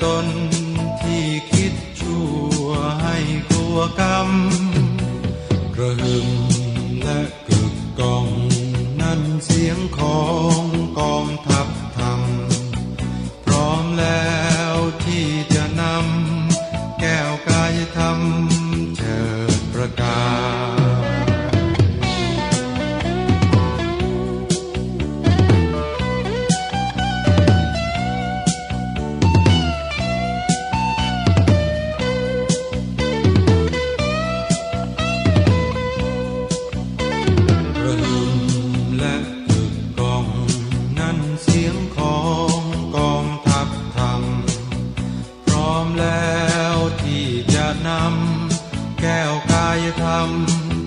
ตนที่คิดชั่วให้กลัวกรรมกระหึ่มและกึกก้องนั่นเสียงของกองทัพธรรมพร้อมแล้วที่จะนำแก้วกายธรรมเชิดประกาศแก้วกายธรรม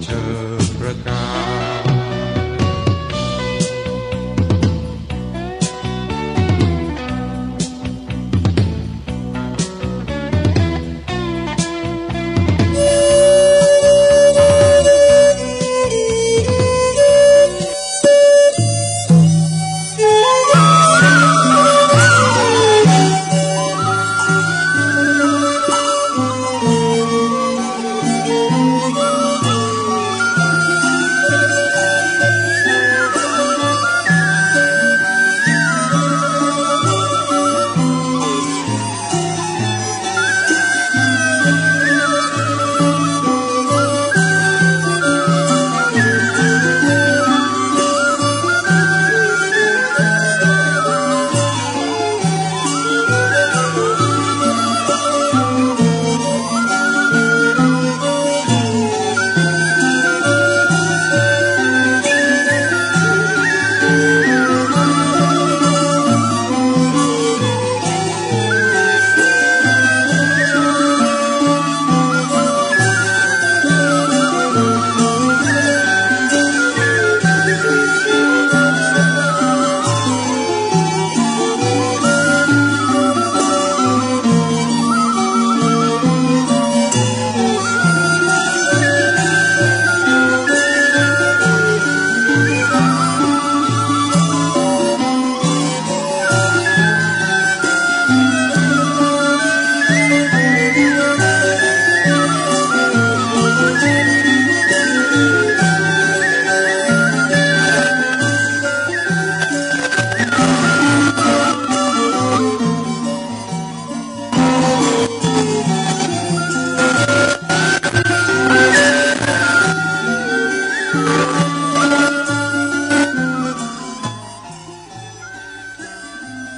เชิดประกาศ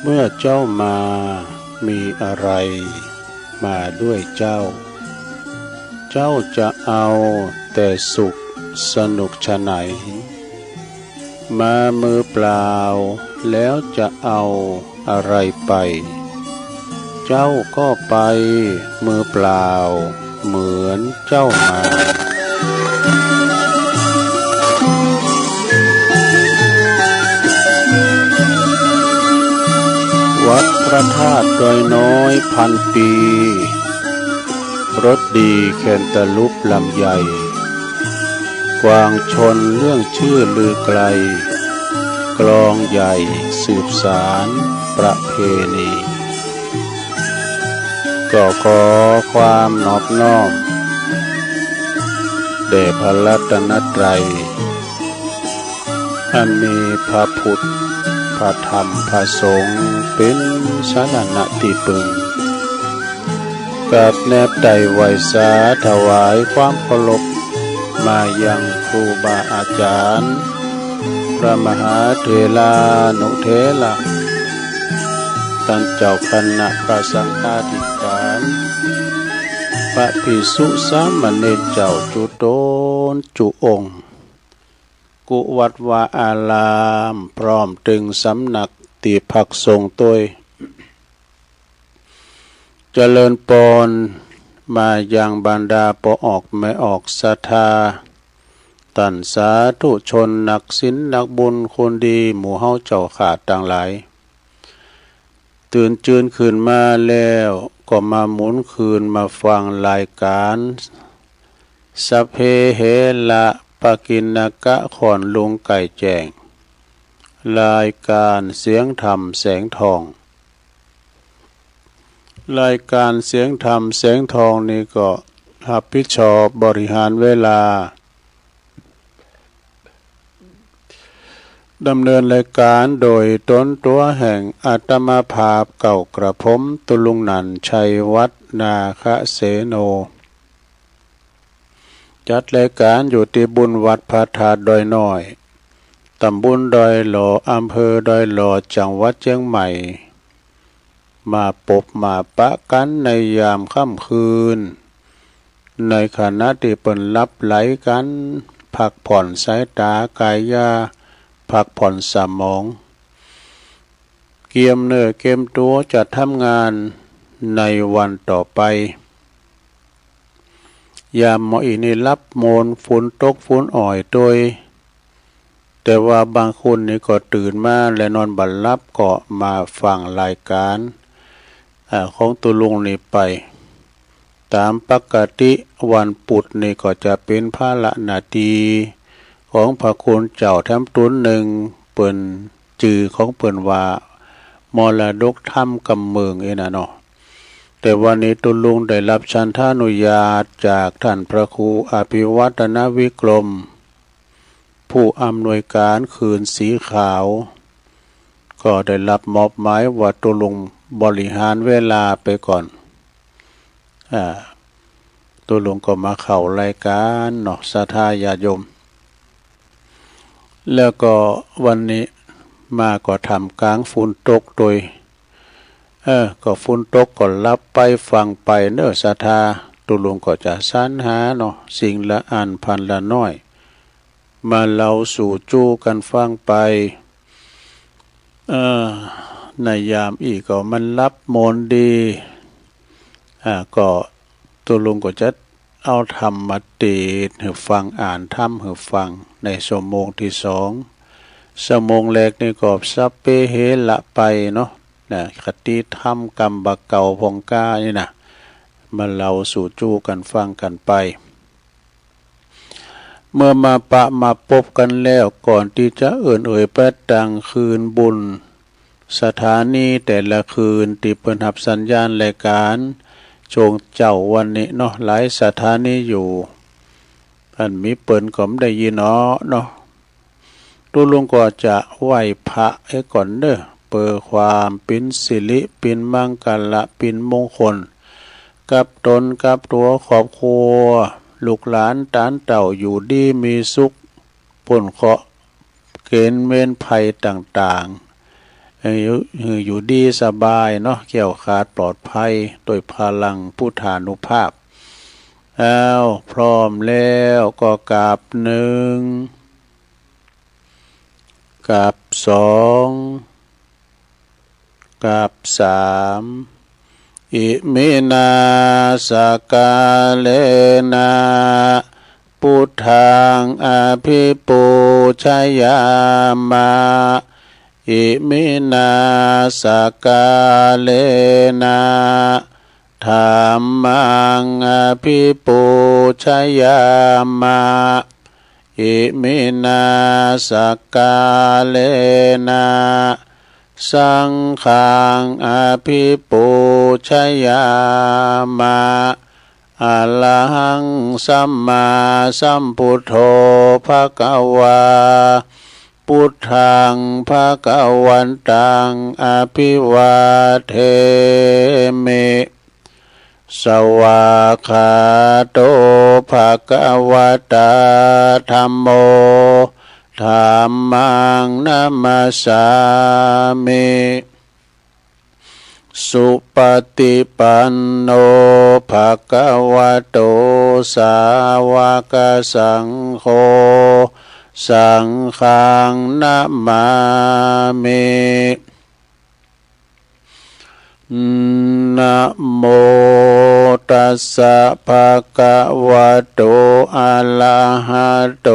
เมื่อเจ้ามามีอะไรมาด้วยเจ้าเจ้าจะเอาแต่สุขสนุกฉะไหนมามือเปล่าแล้วจะเอาอะไรไปเจ้าก็ไปมือเปล่าเหมือนเจ้ามาวัดพระธาตุดอยน้อยพันปีรสดีแคนตาลูปลำใหญ่กวางชนเรื่องชื่อลือไกลกลองใหญ่สืบสารประเพณีก็ขอความนอบน้อมแด่พระรัตนตรัยอันมีพระพุทธพระธรรมพระสงฆ์เป็นสรณะที่พึ่งกับแนบไตไหวสาถวายความเคารพมายังครูบาอาจารย์พระมหาเถรานุเถระท่านเจ้าคณะพระสังฆาธิการพระภิกษุสามเณรเจ้าจุโตนจุองค์กุวัดวาอารามพร้อมถึงสำนักที่พักสงฆ์ตัวเจริญปนมายังบรรดาปออกไม่ออกศรัทธาตันสาธุชนนักศีลนักบุญคนดีหมู่เฮาเจ้าขาดต่างหลายตื่นจืนขึ้นมาแล้วก็มาหมุนคืนมาฟังรายการสัพเพเหระปกิณกะขอนลุงไก่แจ้งรายการเสียงธรรมแสงทอง รายการเสียงธรรมเสียงทองนี่ก็รับผิดชอบบริหารเวลาดำเนินรายการโดยตนตัวแห่งอาตมาภาพเก่ากระผมตุลุงนันชัยวัฒนาคเสโนจัดรายการอยู่ที่บุญวัดพระธาตุดอยน้อยตำบลดอยหล่ออำเภอดอยหล่อจังหวัดเชียงใหม่มาปบมาปะกันในยามค่ำคืนในขณะที่เปิ่นรับไหลกันพักผ่อนสายตากายยาพักผ่อนสมองเกียมเนื้อเกมตัวจะทำงานในวันต่อไปยามหมออีนี่รับโมนฝนตกฝนอ่อยโดยแต่ว่าบางคนนี่ก็ตื่นมาและนอนบัดลับก็มาฟังรายการของตุลุงนี่ไปตามปกติวันปุดนี่ก็จะเป็นภาระหน้าที่ของพระคุณเจ้าแถมตุนหนึ่งเปิ่นจื่อของเปิ่นว่ามรดกถ้ำกำเมืองนะเนาะแต่วันนี้ตุลุงได้รับฉันทานุญาตจากท่านพระครูอภิวัฒนวิกรมผู้อำนวยการคืนสีขาวก็ได้รับมอบหมายว่าตุลุงบริหารเวลาไปก่อนตุลุงก็มาเข้ารายการเนาะศรัทธาญาติโยมแล้วก็วันนี้มาก็ทำกลางฝนตกโดยก็ฝนตกก็รับไปฟังไปเน้อศรัทธาตุลุงก็จะสรรหาเนาะสิ่งละอันพันละน้อยมาเล่าสู่จู้กันฟังไปในยามอีกก็มันรับมนดีก็ตุลุงก็จะเอาธรรมมาตีให้ฟังอ่านธรรมให้ฟังในชั่วโมงที่สองชั่วโมงแรกนี่ก็สัพเพเหระไปเนาะคติธรรมกรรมบะเก่าพงกานี่นะมาเล่าสู่จู้กันฟังกันไปเมื่อมาปะมาพบกันแล้วก่อนที่จะเไปดังคืนบุญสถานีแต่ละคืนที่เปิ่นรับสัญญาณรายการโจงเจ้าวันนี้เนาะหลายสถานีอยู่อันมีเปิ่นก็ไม่ได้ยินเนาะตุลุงก็จะไหว้พระให้ก่อนเด้อเปิดความเป็นสิริเป็นมังกรเป็นมงคลกับตนกับตัวครอบครัวลูกหลานตานเต่าอยู่ดีมีสุขพ้นเคราะห์เกณฑ์เว้นภัยต่างๆอยู่ดีสบายเนาะเกี่ยวขาดปลอดภัยโดยพลังพุทธานุภาพพร้อมแล้วก็กราบหนึ่งกราบสองกราบสามอิมินาสกาเลนะพุทธังอภิปูชยามะอิมินาสกาเลนะธัมมังอภิปูชยามะอิมินาสกาเลนะสังฆังอภิปูชยามะอะระหังสัมมาสัมพุทโธภควาพุทธังภควันตังอภิวาเทมิสวากขาโตภควตาธัมโมธัมมังนัมมัสสามิสุปฏิปันโนภควโตสาวกสังโฆสังฆังนัมมามินะโมตัสสะภะคะวะโตอะระหะโต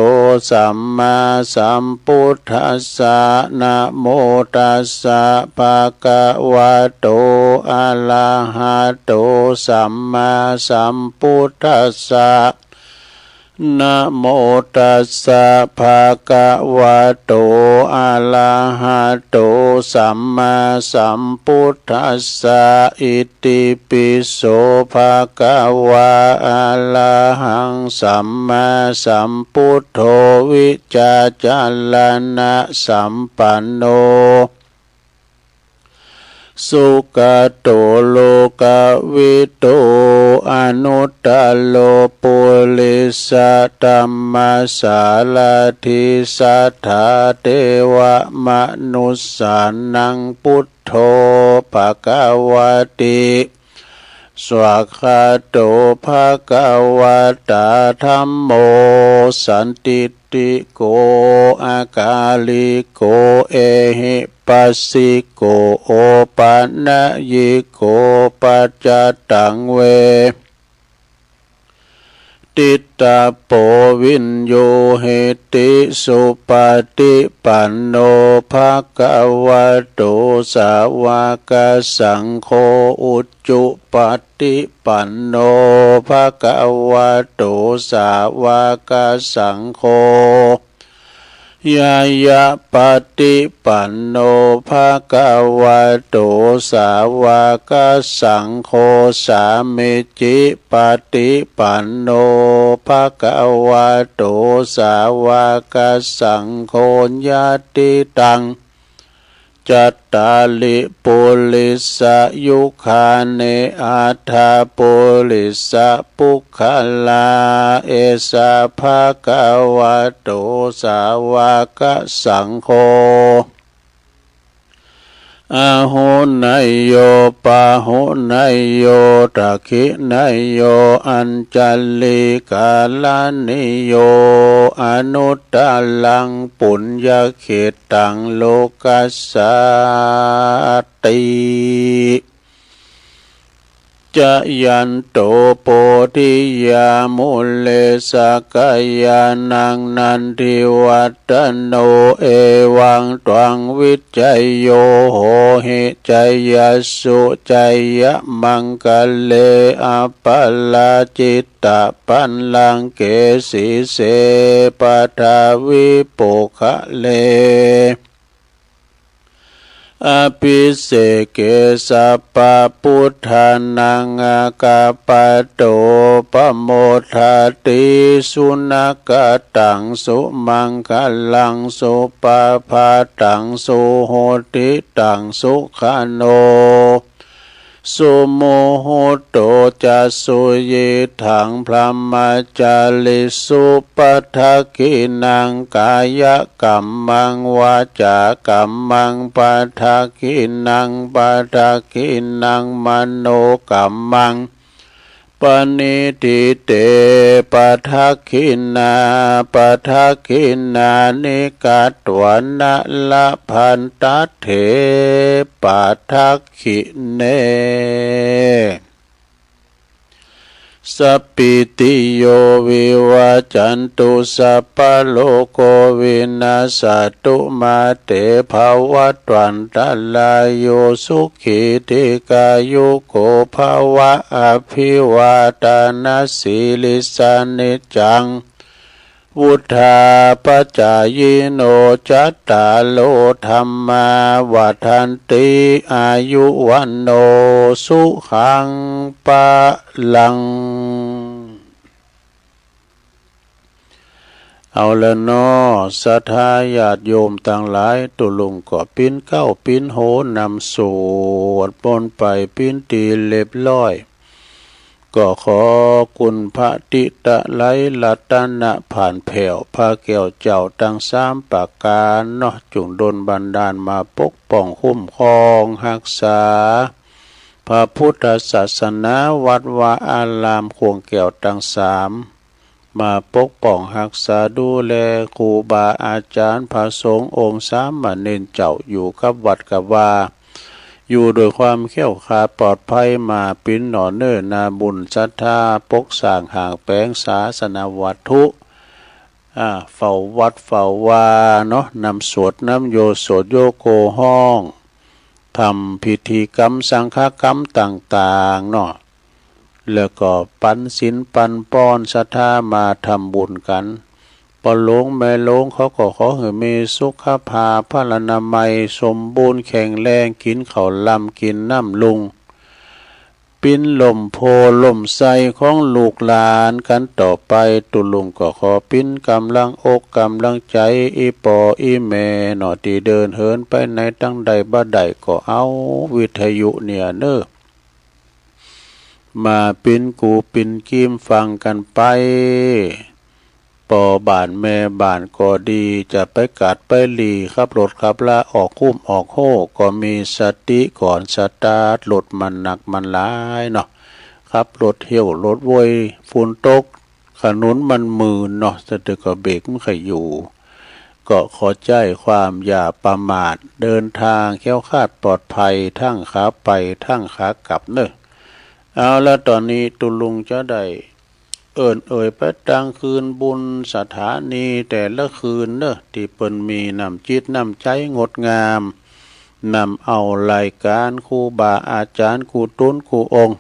สัมมาสัมพุทธัสสะนะโมตัสสะภะคะวะโตอะระหะโตสัมมาสัมพุทธัสสะ นะโมตัสสะภะคะวะโตอะระหะโตสัมมาสัมพุทธัสสะอิติปิโสภะคะวะอะระหังสัมมาสัมพุทโธวิจาจารณะสัมปันโนสุขโตโลกวิโตอนุตตโลปุริสธัมมาสารทิสัทธาเทวมนุสสานังพุทโธภควติสวากขาโตภควตาธัมโมสันติติโกอาคาลิโกเอหิปัสสิโกโอปันนยิโกปัจจตังเวติตาโปวินโยเหติสุปฏิปันโนภะคะวะโตสาวกสังโฆอุจจุปฏิปันโนภะคะวะโตสาวกสังโฆยายะปฏิปันโนภะคะวะโตสาวกสังโฆสามิจิปฏิปันโนภะคะวะโตสาวกสังโฆญาติตังจัตตาลิปุริสยุคาเนอัฏฐปุริสปุคคลาเอสะภะคะวะโตสาวกสังโฆอาหุนายโยปะหุนายโยตักขินายโยอัญจัลลิกาลานิโยอนุตตลังปุญญเขตังโลกัสสติจะยันโตโพธิยามุเลสกายานังนันทิวัตโนเอวังตวังวิจัยโยโหหิจัยยัสสุจัยยะมังคะเลอปัลลาจิตตะปันลังเกสีเสปทาวิปุคะเลอภิเสกสัพพพุทธานังอาคาปโตปโมทาติสุนักตังสุมังคลังสุปภาตังสุโหติตังสุขโนสุโมโหโตจัสสุยิถังพรหมจาริสุปัฏฐกินังกายกัมมังวาจากัมมังปัฏฐกินังปัฏฐกินังมโนกัมมังปณิทิเตปัฏฐกินาปัฏฐกินานิกัตวนะละพันตเถปัฏฐกิเนสัพพิติโยวิวัจจันตุสัพพโลโกวินาศตุมาเตภวัตวันตลายโยสุขิติกายุโกภวะอภิวาทานาสิลิสานิจังวุธาปจายโนจัตตาโลธัมมาวัฏันติอายุวันโนสุขังปะลังเอาละเนาะศรัทธาญาติโยมต่างหลายตุลุงก็ปิ้นเก้าปิ้นโหนำสวดปนไปปิ้นตีเรียบร้อยก็ขอคุณพระติตะไลลัตนะผ่านแผ่วพระแก้วเจ้าตั้งสามประการเนาะจุงดลบันดาลมาปกป้องคุ้มครองรักษาพระพุทธศาสนาวัดวาอารามควงแก้วตั้งสามมาปกป้องรักษาดูแลครูบาอาจารย์พระสงฆ์องค์สามเณรเจ้าอยู่กับวัดกับว่าอยู่โดยความแข็งขาปลอดภัยมาปิ้นหนอเนิ่นนาบุญศรัทธาปกสร้างห่างแปลงศาสนาวัตถุเฝ้าวัดเฝ้าวาเนาะนำสวดน้ำโยโสดโยโกห้องทำพิธีกรรมสังฆกรรมต่างๆเนาะ แล้วก็ปันศีลปันป้อนศรัทธามาทำบุญกันปอหลวงแม่หลวงเขาก็ขอให้มีสุขภาพพลานามัยสมบูรณ์แข็งแรงกินข้าวลำกินน้ำลุงปิ้นลมโพลมใสของลูกหลานกันต่อไปตุลุงก็ขอปิ้นกำลังอกกำลังใจอีปออีแม่หนอที่เดินเหินไปในตั้งใดบ่ใดก็เอาวิทยุเนี่ยเนอมาปิ้นกูปิ้นกิมฟังกันไปปอบานแม่บานก็ดีจะไปกัดไปหลีขับรถขับลาออกคุ้มออกโหก็มีสติก่อนสตาร์ทรถมันหนักมันหลายเนาะขับรถเที่ยวรถววยฝุ่นตกขนุนมันมืนเนาะแต่ก็เบรกไม่เคยอยู่ก็ขอใจความอย่าประมาทเดินทางแคล้วคลาดปลอดภัยทั้งขาไปทั้งขากลับเนอะเอาแล้วตอนนี้ตุลุงจะได้ไปตั้งคืนบุญสถานีแต่ละคืนเนอะที่เปิ้นมีน้ำจิตน้ำใจงดงามนำเอารายการครูบาอาจารย์ครูตุ้นครูองค์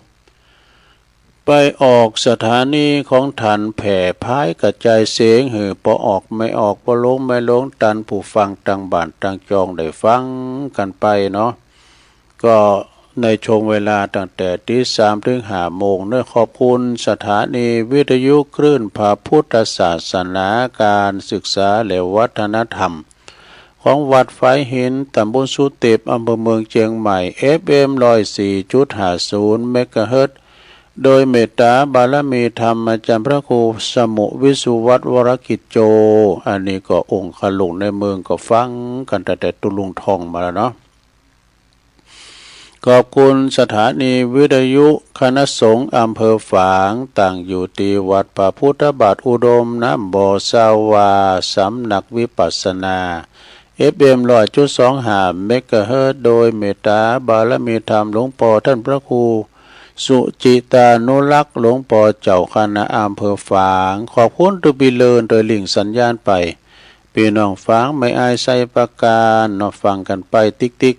ไปออกสถานีของท่านแผ่พายกระจายเสียงหือพอออกไม่ออกพอลงไม่ลงตันผู้ฟังต่างบ้านต่างจองได้ฟังกันไปเนาะก็ในช่วงเวลาตั้งแต่ตี 3 ถึง 5 โมงเนื้อขอบคุณสถานีวิทยุคลื่นพระพุทธศาสนาการศึกษาและวัฒนธรรมของวัดไฟหินตำบลสุเตปอำเภอเมืองเชียงใหม่ FM 104.50 เมกะเฮิรตซ์โดยเมตตาบารมีธรรมอาจารย์พระครูสมุวิสุวัฒน์วรกิจโจอันนี้ก็องค์ขลุงในเมืองก็ฟังกันแต่ตุลุงทองมาแล้วเนาะขอบคุณสถานีวิทยุคณะสงฆ์อำเภอฝางตั้งอยู่ที่วัดพระพุทธบาทอุดมน้ำบ่อสาวาสำนักวิปัสสนา FM 100.25 เมกะเฮิรตซ์โดยเมตตาบารมีธรรมหลวงพ่อท่านพระครูสุจิตานุรักษ์หลวงพ่อเจ้าคณะอำเภอฝางขอบคุณทุกบิเลินโดยลิงสัญญาณไปพี่น้องฝางไม่อายใส่ประการนอฟังกันไปติ๊ก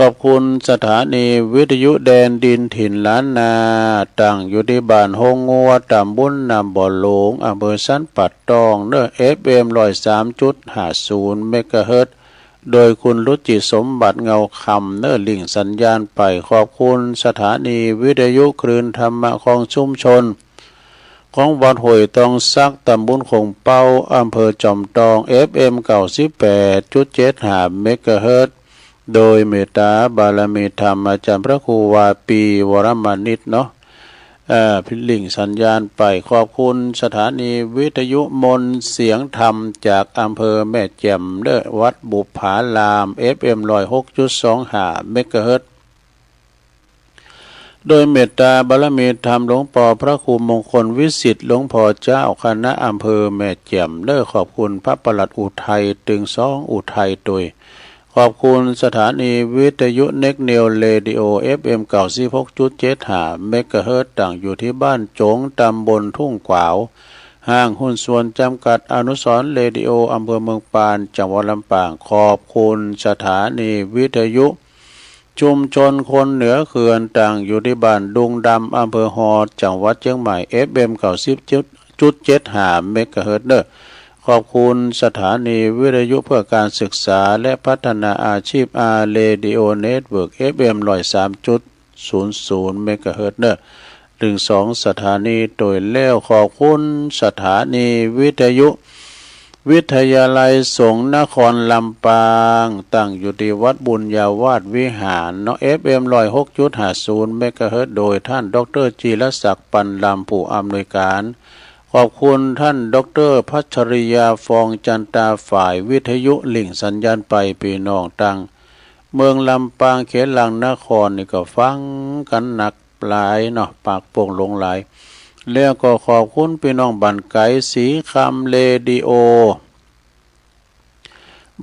ขอบคุณสถานีวิทยุแดนดินถิ่นล้านนาตั้งอยู่ที่บ้านโฮงงัวตำบลนำบ่อหลงอำเภอสันปัดตองเนอ FM 103.50 เมกะเฮิรตซ์โดยคุณรุจิสมบัติเงาคำเนอลิงสัญญาณไปขอบคุณสถานีวิทยุคลื่นธรรมะของชุมชนของวัดห้วยตองซักตำบลคงเป้าอำเภอจอมตอง FM 98.75 เมกะเฮิรตซ์โดยเมตตาบารมีธรรมอาจารย์พระครูวาปีวรมานิตเนาะพิลิงสัญญาณไปขอบคุณสถานีวิทยุมนเสียงธรรมจากอำเภอแม่แจ่มเด้อวัดบุปผาราม FM 106.25 เมกะเฮิรตซ์โดยเมตตาบารมีธรรมหลวงพ่อพระครูมงคลวิสิทธิ์หลวงพ่อเจ้าคณะอำเภอแม่แจ่มเด้อขอบคุณพระปลัดอุทัยตึงสองอุทัยโดยขอบคุณสถานีวิทยุเน็กเนลเรดิโอ FM 96.75 เมกะเฮิรตซ์ตั้งอยู่ที่บ้านโจงตำบลทุ่งขวาวห้างหุ้นส่วนจำกัดอนุสรณ์เรดิโออำเภอเมืองปานจังหวัดลำปางขอบคุณสถานีวิทยุชุมชนคนเหนือเขื่อนตั้งอยู่ที่บ้านดุงดำอำเภอฮอดจังหวัดเชียงใหม่ FM 90.75 เมกะเฮิรตซ์ขอบคุณสถานีวิทยุเพื่อการศึกษาและพัฒนาอาชีพอาร์เรดิโอเน็ตเวิร์ก FM 103.00 เมกะเฮิรตซ์ถึง2สถานีโดยแล้วขอบคุณสถานีวิทยุวิทยาลัยสงฆ์นครลำปางตั้งอยู่ที่วัดบุญญาวาสวิหารเนาะ FM 106.50 เมกะเฮิรตซ์โดยท่านดร.จีรศักดิ์ปันลำผู้อำนวยการขอบคุณท่านดร.พัชริยาฟองจันตาฝ่ายวิทยุลิงสัญญาณไปพี่น้องตั้งเมืองลำปางเขตหลังนครนี่ก็ฟังกันหนักหลายเนาะปากโป่งลงหลายแล้วก็ขอบคุณพี่น้องบ้านไก่สีคำเรดิโอ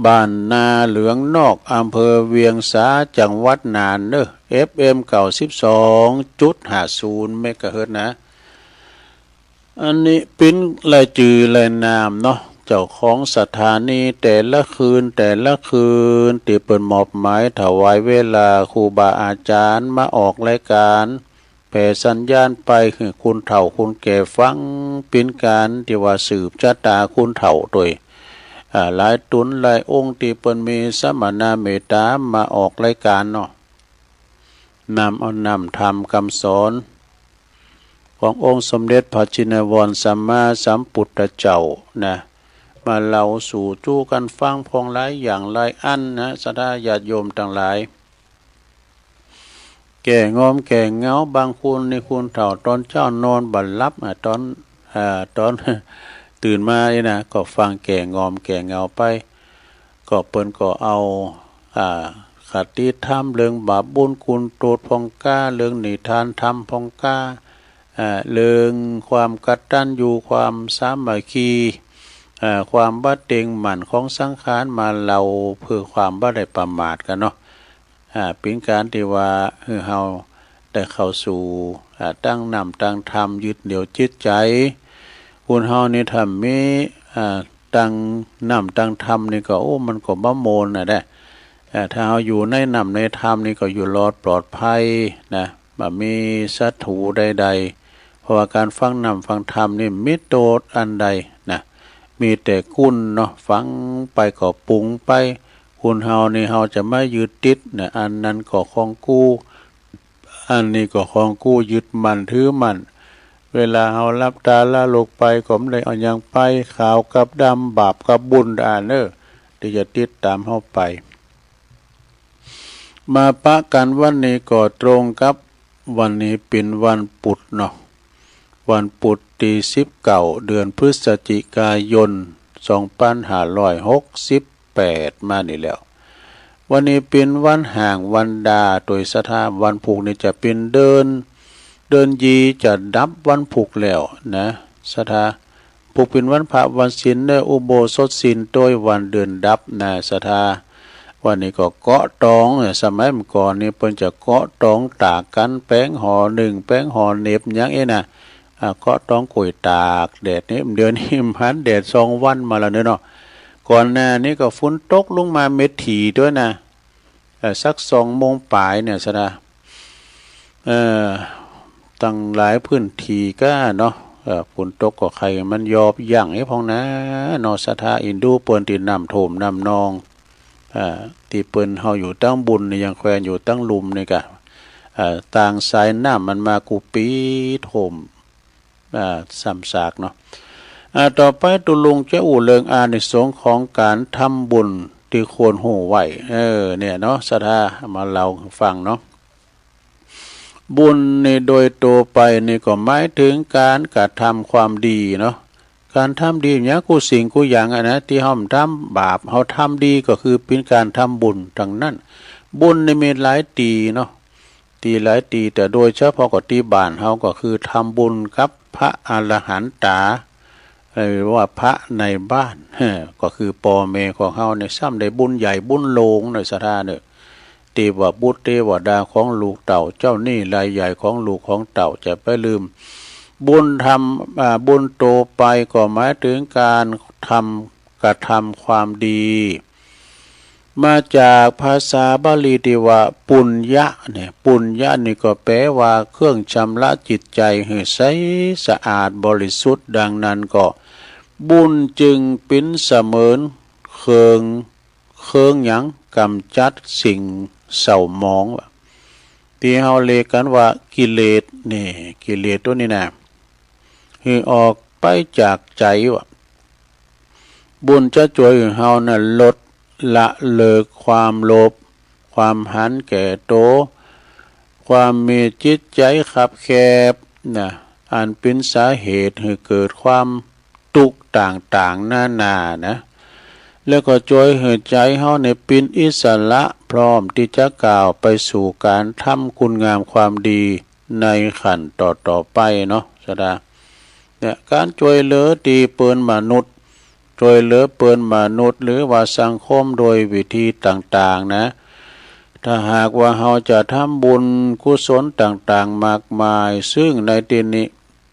บ้านนาเหลืองนอกอำเภอเวียงสาจังหวัดน่านเด้อ FM 92.50 เมกะเฮิรตซ์นะอันนี้ปิ้นรายจื่อรายนามเนาะเจ้าของสถานีแต่ละคืนที่เปิดมอบหมายถวายเวลาครูบาอาจารย์มาออกรายการ แผ่สัญญาณไปคือคุณเฒ่าคุณแก่ฟังเป็นการที่ว่าสืบชะตาคุณเฒ่าโดยหลายตุนหลายองค์ที่เปิ้นมีสมณะเมตตามาออกรายการเนาะนำธรรมคำสอนขององค์สมเด็จพระจินวรสัมมาสัมพุทธเจ้านะมาเล่าสู่จู้กันฟังพองหลายอย่างหลายอันนะศรัทธาญาติโยมทั้งหลายแก่งอมแก่เงาบางคุณในคุณเฒ่าตอนเจ้านอนบัดลับตอนตื่นมาเนี่ยนะก็ฟังแก่งอมแก่เงาไปก็เปิ้นก็เอาคติธรรมเรื่องบาปบุญคุณโทษพองกล้าเรื่องนิทานธรรมพองกล้าเรื่องความกตัญญูความสามัคคีความบัดเต็งหมั่นของสังขารมาเราเพื่อความบ่ได้ประมาทกันเนาะเป็นการที่ว่าเฮาได้เข้าสู่ตั้งนำตั้งธรรมยึดเหนี่ยวจิตใจคุณเฮานี่ทำมีตั้งนำตั้งธรรมนี่ก็มันก็บ่โมนได้ถ้าเฮาอยู่ในนำในธรรมนี่ก็อยู่รอดปลอดภัยนะบ่มีศัตรูใดๆเพราะว่าการฟังนำฟังธรรมนี่มิโตดอันใดนะมีแต่คุณเนาะฟังไปก็ปรุงไปคุณเฮานี่เฮาจะไม่ยึดติดนะอันนั้นก็ของกู้อันนี้ก็ของกู้ยึดมั่นถือมั่นเวลาเฮารับตาละลกไปก็ไม่ได้เอาหยังไปขาวกับดำบาปกับบุญที่จะติดตามเฮาไปมาปะกันวันนี้ก็ตรงกับวันนี้เป็นวันปุฐเนาะวันปุฐที่19เดือนพฤศจิกายน2568มานี่แล้ววันนี้เป็นวันห่างวันดาโดยสถาวันผูกนี่จะเป็นเดินยีจะดับวันผูกแล้วนะสถาผูกเป็นวันพระวันศีลได้อุโบสถศีลโดยวันเดือนดับนะสถาวันนี้ก็เกาะตองสมัยเมื่อก่อนนี่เพิ่นจะเกาะตองตากกันแป้งห่อ1แป้งห่อเหน็บหยังนะเกาะตองกุยตากแดดนี่เดือนนี้มันแดด2วันมาแล้วเนาะก่อนหน้านี้ก็ฝนตกลงมาเม็ดถี่ด้วยนะสัก2 โมงปลายเนี่ยซะนะตั้งหลายพื้นที่ก็เนาะฝนตกก็ใครมันยอบย่างให้พองนะนอสถาอินดูเปิ้นที่น้ำโถมน้ำนองที่เปิ้นเฮาอยู่ตั้งบุญนี่ยังแควนอยู่ตั้งลุมนี่กะต่างสายน้ำมันมากูปีโถมซ้ำซากเนาะต่อไปตุลุงจะอู่เริงอานิสงส์ของการทำบุญที่ควรหูไว้เนี่ยเนาะศรัทธามาเล่าฟังเนาะบุญนี่โดยตัวไปนี่ก็หมายถึงการกระทำความดีเนาะการทำดีเนี่ยกูสิ่งกูอย่างนะที่เฮาทำบาปเฮาทำดีก็คือเป็นการทำบุญทั้งนั้นบุญนี่มีหลายตีเนาะตีหลายตีแต่โดยเฉพาะก็ตีบ้านเฮาก็คือทำบุญกับพระอรหันตาว่าพระในบ้านก็คือพ่อแม่ของเฮาเนี่ยซ้ำได้บุญใหญ่บุญโลงหน่อยศรัทธาเนี่ยเทวบุตรเทวดาของลูกเต่าเจ้าหนี้รายใหญ่ของลูกของเต่าจะไปลืมบุญทำบุญโตไปก็หมายถึงการกระทำความดีมาจากภาษาบาลีที่ว่าปุญญะเนี่ยปุญญะนี่ก็แปลว่าเครื่องชำระจิตใจให้ใสสะอาดบริสุทธิ์ดังนั้นก็บุญจึงเป็นเสมือนเครื่องหยังกำจัดสิ่งเศร้าหมองที่เฮาเรียกกันว่ากิเลสนี่กิเลสตัวนี้นะให้ออกไปจากใจว่าบุญจะช่วยเฮาน่ะลดละเลิกความโลภความหันแก่โตความมีจิตใจขับแคบนะอันเป็นสาเหตุให้เกิดความทุกข์ต่างๆนานานะแล้วก็ช่วยให้ใจเฮาในเป็นอิสระพร้อมที่จะก้าวไปสู่การทำคุณงามความดีในขั้นต่อไปเนาะสดาเนี่ยการช่วยเหลือดีเปิ้นมนุษย์ช่วยเหลือเปิ้นมนุษย์หรือว่าสังคมโดยวิธีต่างๆนะถ้าหากว่าเฮาจะทำบุญกุศลต่างๆมากมายซึ่งในที่นี้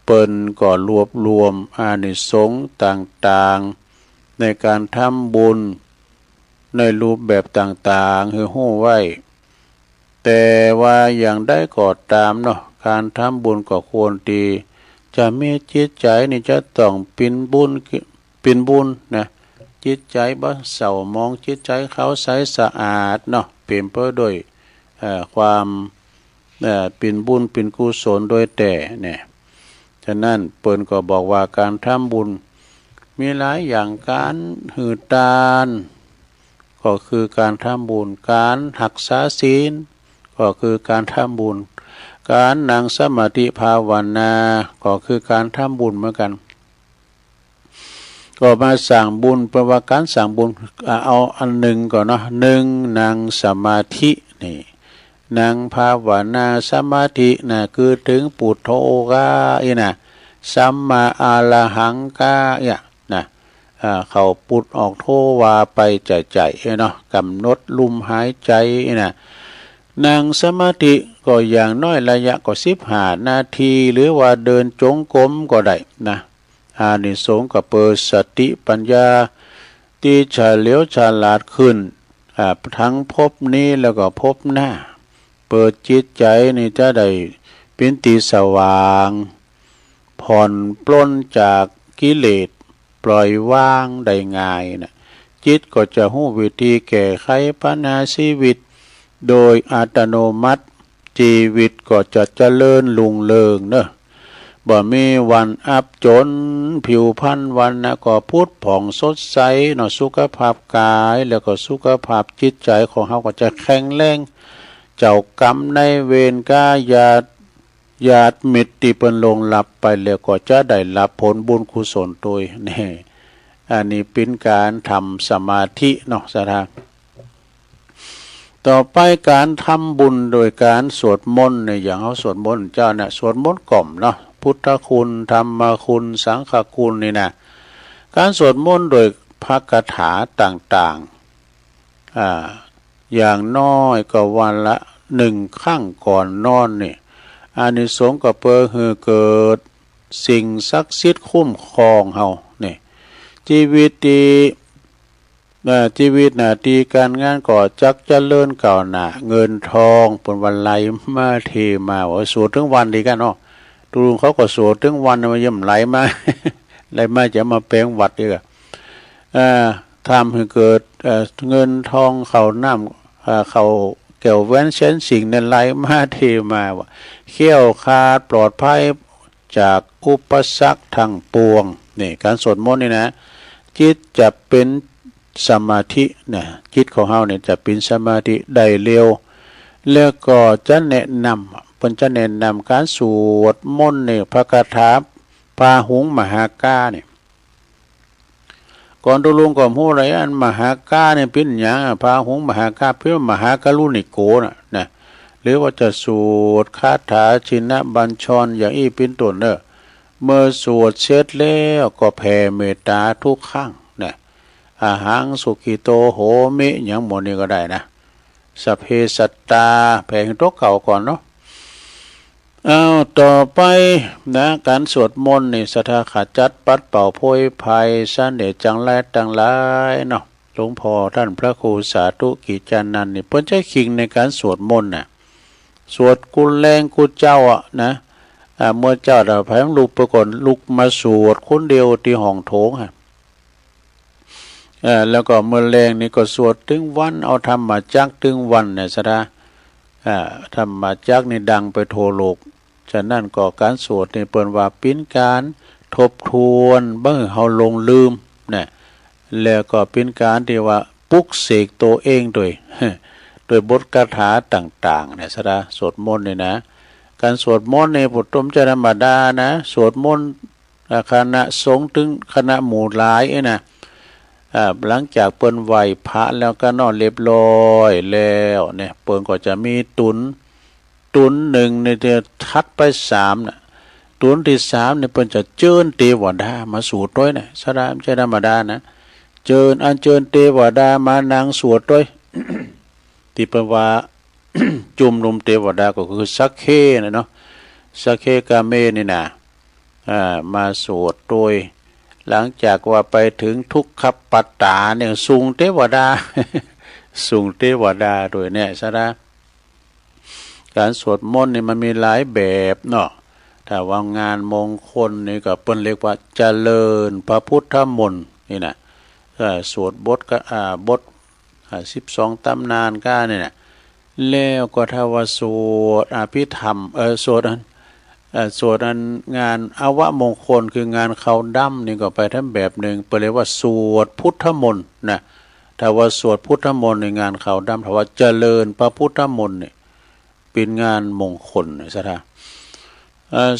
เปิ้นก็รวบรวมอานิสงส์ต่างๆในการทำบุญในรูปแบบต่างๆให้ฮู้ไว้ แต่ว่าอย่างได้ก็ตามเนาะการทำบุญก็ควรดีจะมีจิตใจนี่จะต้องเป็นบุญนะจิตใจบ่เศร้ามองจิตใจเขาใสสะอาดเนาะเปลี่ยนไปด้วยความเป็นบุญเป็นกุศลโดยแต่เนี่ยฉะนั้นเปิ้นก็บอกว่าการทำบุญมีหลายอย่างการหือทานก็คือการทำบุญการรักษาศีลก็คือการทำบุญการนั่งสมาธิภาวนาก็คือการทำบุญเหมือนกันก็มาสั่งบุญเพราะว่าการสั่งบุญเอาอันหนึ่งก่อนเนาะหนึ่งนั่งสมาธินี่นั่งภาวนาสมาธินะคือถึงปุถโธกาอีนะสัมมาอาระหังกาเนี่ยนะเขาปุดออกโทวาไปใจเนาะกำหนดลมหายใจนะนั่งสมาธิก็อย่างน้อยระยะก็15 นาทีหรือว่าเดินจงกรมก็ได้นะอานิสงส์ก็เปิดสติปัญญาที่เฉลียวฉลาดขึ้นทั้งภพนี้แล้วก็ภพหน้าเปิดจิตใจนี่จะได้เป็นตีสว่างผ่อนปลนจากกิเลสปล่อยวางได้ง่ายนะจิตก็จะรู้วิธีแก้ไขปัญหาชีวิตโดยอัตโนมัติชีวิตก็จะเจริญรุ่งเรืองเนอะบ่มีวันอับจนผิวพรรณวันนะก็พุทธผ่องสดใสเนาะสุขภาพกายแล้วก็สุขภาพจิตใจของเฮาก็จะแข็งแรงเจ้ากรรมในเวรกญาติมิตรที่เพิ่นลงหลับไปแล้วก็จะได้รับผลบุญกุศลโดยแน่อันนี้เป็นการทำสมาธิเนาะสถานต่อไปการทำบุญโดยการสวดมนต์เนี่ยอย่างเขาสวดมนต์เจ้าเนี่ยสวดมนต์กล่อมเนาะพุทธคุณธรรมคุณสังฆคุณนี่นะการสวดมนต์โดยพระคาถาต่างๆอย่างน้อยก็วันละ1 ครั้งก่อนนอนเนี่ยอานิสงส์ก็เปิดให้เกิดสิ่งศักดิ์สิทธิ์คุ้มครองเฮาเนี่ยชีวิตหน้าที่การงานก็จักเจริญก้าวหน้าเงินทองเป็นวันไหลมาเทมาว่าสวดถึงวันดีกันเนาะตูลุงเขาก็สวดถึงวันมาเยี่ยมไหลมาไหลมาจะมาแปลงวัดอีกทำให้เกิดเงินทองเข้าน้ำเข้าแก้วแหวนเส้นสิ่งนั้นไหลมาเทมาว่าเขี้ยวคาดปลอดภัยจากอุปสรรคทั้งปวงนี่การสวดมนต์นี่นะจิตจะเป็นสมาธินะจิตของเฮาเนี่ยจะเป็นสมาธิได้เร็วแล้วก็จะแนะนำเพิ่นจะแนะนำการสวดมนต์เนี่ยพระคาถาพาหุงมหากาเนี่ยก่อนตุลุงก็ฮู้อะไรอันมหากาเนี่ยเป็นหยังพาหุงมหากาเป็นมหากรุณิโกนะหรือว่าจะสวดคาถาชินบัญชรอย่างอีเป็นต้นเด้อเมื่อสวดเสร็จแล้วก็แผ่เมตตาทุกครั้งนะอาหังสุขิโตโหมิอย่างหมดนี้ก็ได้นะสัพเพสัตตาแผ่ให้ตกเก่าก่อนเนาะต่อไปนะการสวดมนต์นี่สถาขจัดปัดเป่าโพยภัยสันเดชจังไรต่างหลายเนาะหลวงพ่อท่านพระครูสาธุกิจจานันท์นี่เพิ่นใช้ขิงในการสวดมนต์น่ะสวดกุลแรงกุเจ้านะเมื่อเจ้าเราพายลุกไปก่อนลุกมาสวดคนเดียวที่ห้องโถงแล้วก็เมื่อแรงนี่ก็สวดถึงวันเอาธรรมจักถึงวันเนี่ยสระธรรมจักนี่ดังไปทั่วโลกฉะนั้นก็การสวดนี่เปิ้นว่าเป็นการทบทวนเบิ่งเฮาลงลืมนะแล้วก็เป็นการที่ว่าปลุกเสกตัวเองโดยบทคาถาต่างๆเนี่ยสระสวดมนต์นี่นะการสวดมนต์ในบทธรรมธรรมดานะสวดมนต์คณะสงฆ์ถึงคณะหมู่หลายนะหลังจากเปิ้นไหว้พระแล้วก็นอนเรียบร้อยแล้วเนี่ยเปิ้นก็จะมีตุนหนึ่งในเดือนทัดไป3น่ะตุนที่3เนี่ยเปิ้นจะเจิญเทวดามาสวดด้วยนะสระไม่ใช่ธรรมดานะเจิญอัญเชิญเทวดามานางสวดด้วย ที่เปิ้นว่า จุมนุมเทวดาก็คือสักเคนะเนาะสักเคกาเมนี่นะมาสวดโดยหลังจากว่าไปถึงทุกขปัตตาเนี่ยสูงเทวดา สูงเทวดาโดยเนี่ยซะนะ การสวดมนต์นี่มันมีหลายแบบเนาะถ้าว่างานมงคลนี่ก็เปิ้นเรียกว่าเจริญพระพุทธมนต์นี่นะสวดบทก็บท12ตำนานก้าเนี่ยนะแล้วก็ถ้าว่าสวดอภิธรรมสวดอันงานอวมงคลคืองานเขาดั้มนี่ก็ไปทั้งแบบหนึ่งเปิ้นเรียกว่าสวดพุทธมนต์นะถ้าว่าสวดพุทธมนต์ในงานเขาดั้มถ้าว่าเจริญพระพุทธมนต์เนี่ยเป็นงานมงคลซะท่า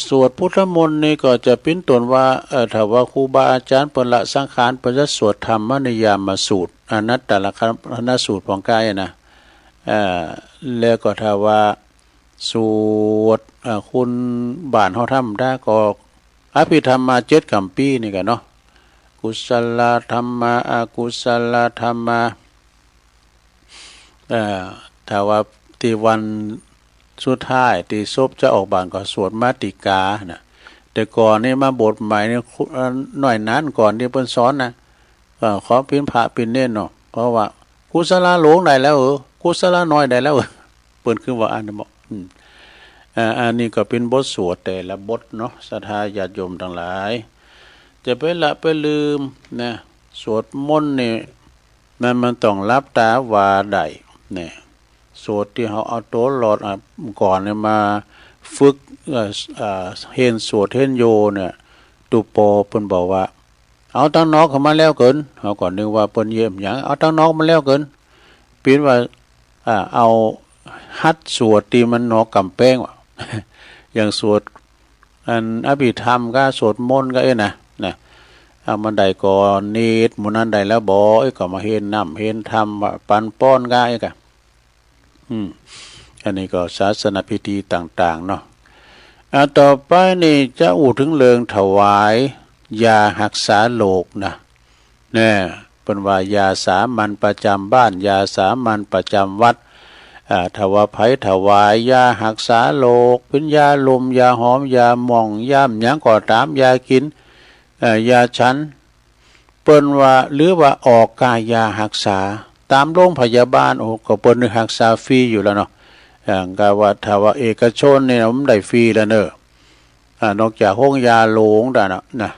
สวดพุทธมนต์นี่ก็จะเป็นต้นว่าถ้าว่าครูบาอาจารย์เปิ้นละสังขารเปิ้นจะสวดธรรมนิยามสูตรอนัตตลกนสูตรของกายนะแล้วก็ถ้าว่าสวดคุณบ้านเฮาทำได้ก็อภิธรรมมา7 คำปีนี่กันเนาะกุศลธรรมะอกุศลธรรมะถ้าว่าที่วันสุดท้ายที่ศพจะออกบานก็สวดมาติกานะแต่ก่อนนี่มาบทใหม่นี่หน่อยนั้นก่อนที่เพิ่นสอนนะขอพินพระพินเน้นเนาะเพราะว่ากุศลหลวงได้แล้วกุศลน้อยได้แล้วเปิ้นคือว่าอันนั้นบ่อันนี้ก็เป็นบทสวดแต่ละบทเนาะศรัทธาญาติโยมทั้งหลายจะไปละไปลืมนะสวดมนต์นี่มันต้องรับตาว่าได้เนี่ยสวดที่เขาเอาตัวหลอดก่อนเนี่ยมาฝึกเห็นสวดเห็นโยเนี่ยตุโปเพิ่นบอกว่าเอาตั้งนอกเข้ามาแล้วเกินเขาก่อนนึกว่าเปิ้นเยี่ยมหยังเอาตั้งนอกมาแล้วเกินเปลี่ยนว่าเอาฮัดสวดที่มันนอกกำแป้งว่ะอย่างสวดอันอภิธรรมก็สวดมนต์ก็นะเอามันได้ก่อนนิดหมู่นั้นได้แล้วบ่ก็มาเห็นน้ำเห็นธรรมปันป้อนก็กะอันนี้ก็ศาสนพิธีต่างๆเนาะต่อไปนี่จะถึงเรื่องถวายยารักษาโรคนะเนี่ยเป็นว่ายาสามัญประจำบ้านยาสามัญประจำวัดถวายไผถวายยารักษาโรคเป็นยาลมยาหอมยาหม่องยาหยังก็ตามยากินยาฉันเปิ้นว่าหรือว่าออกกายารักษาตามโรงพยาบาลก็เปิ้นรักษาฟรีอยู่แล้วเนาะก็ว่าถ้าว่าเอกชนนี่มันได้ฟรีแล้วเนอะนอกจากโรงยาหลวงได้นะ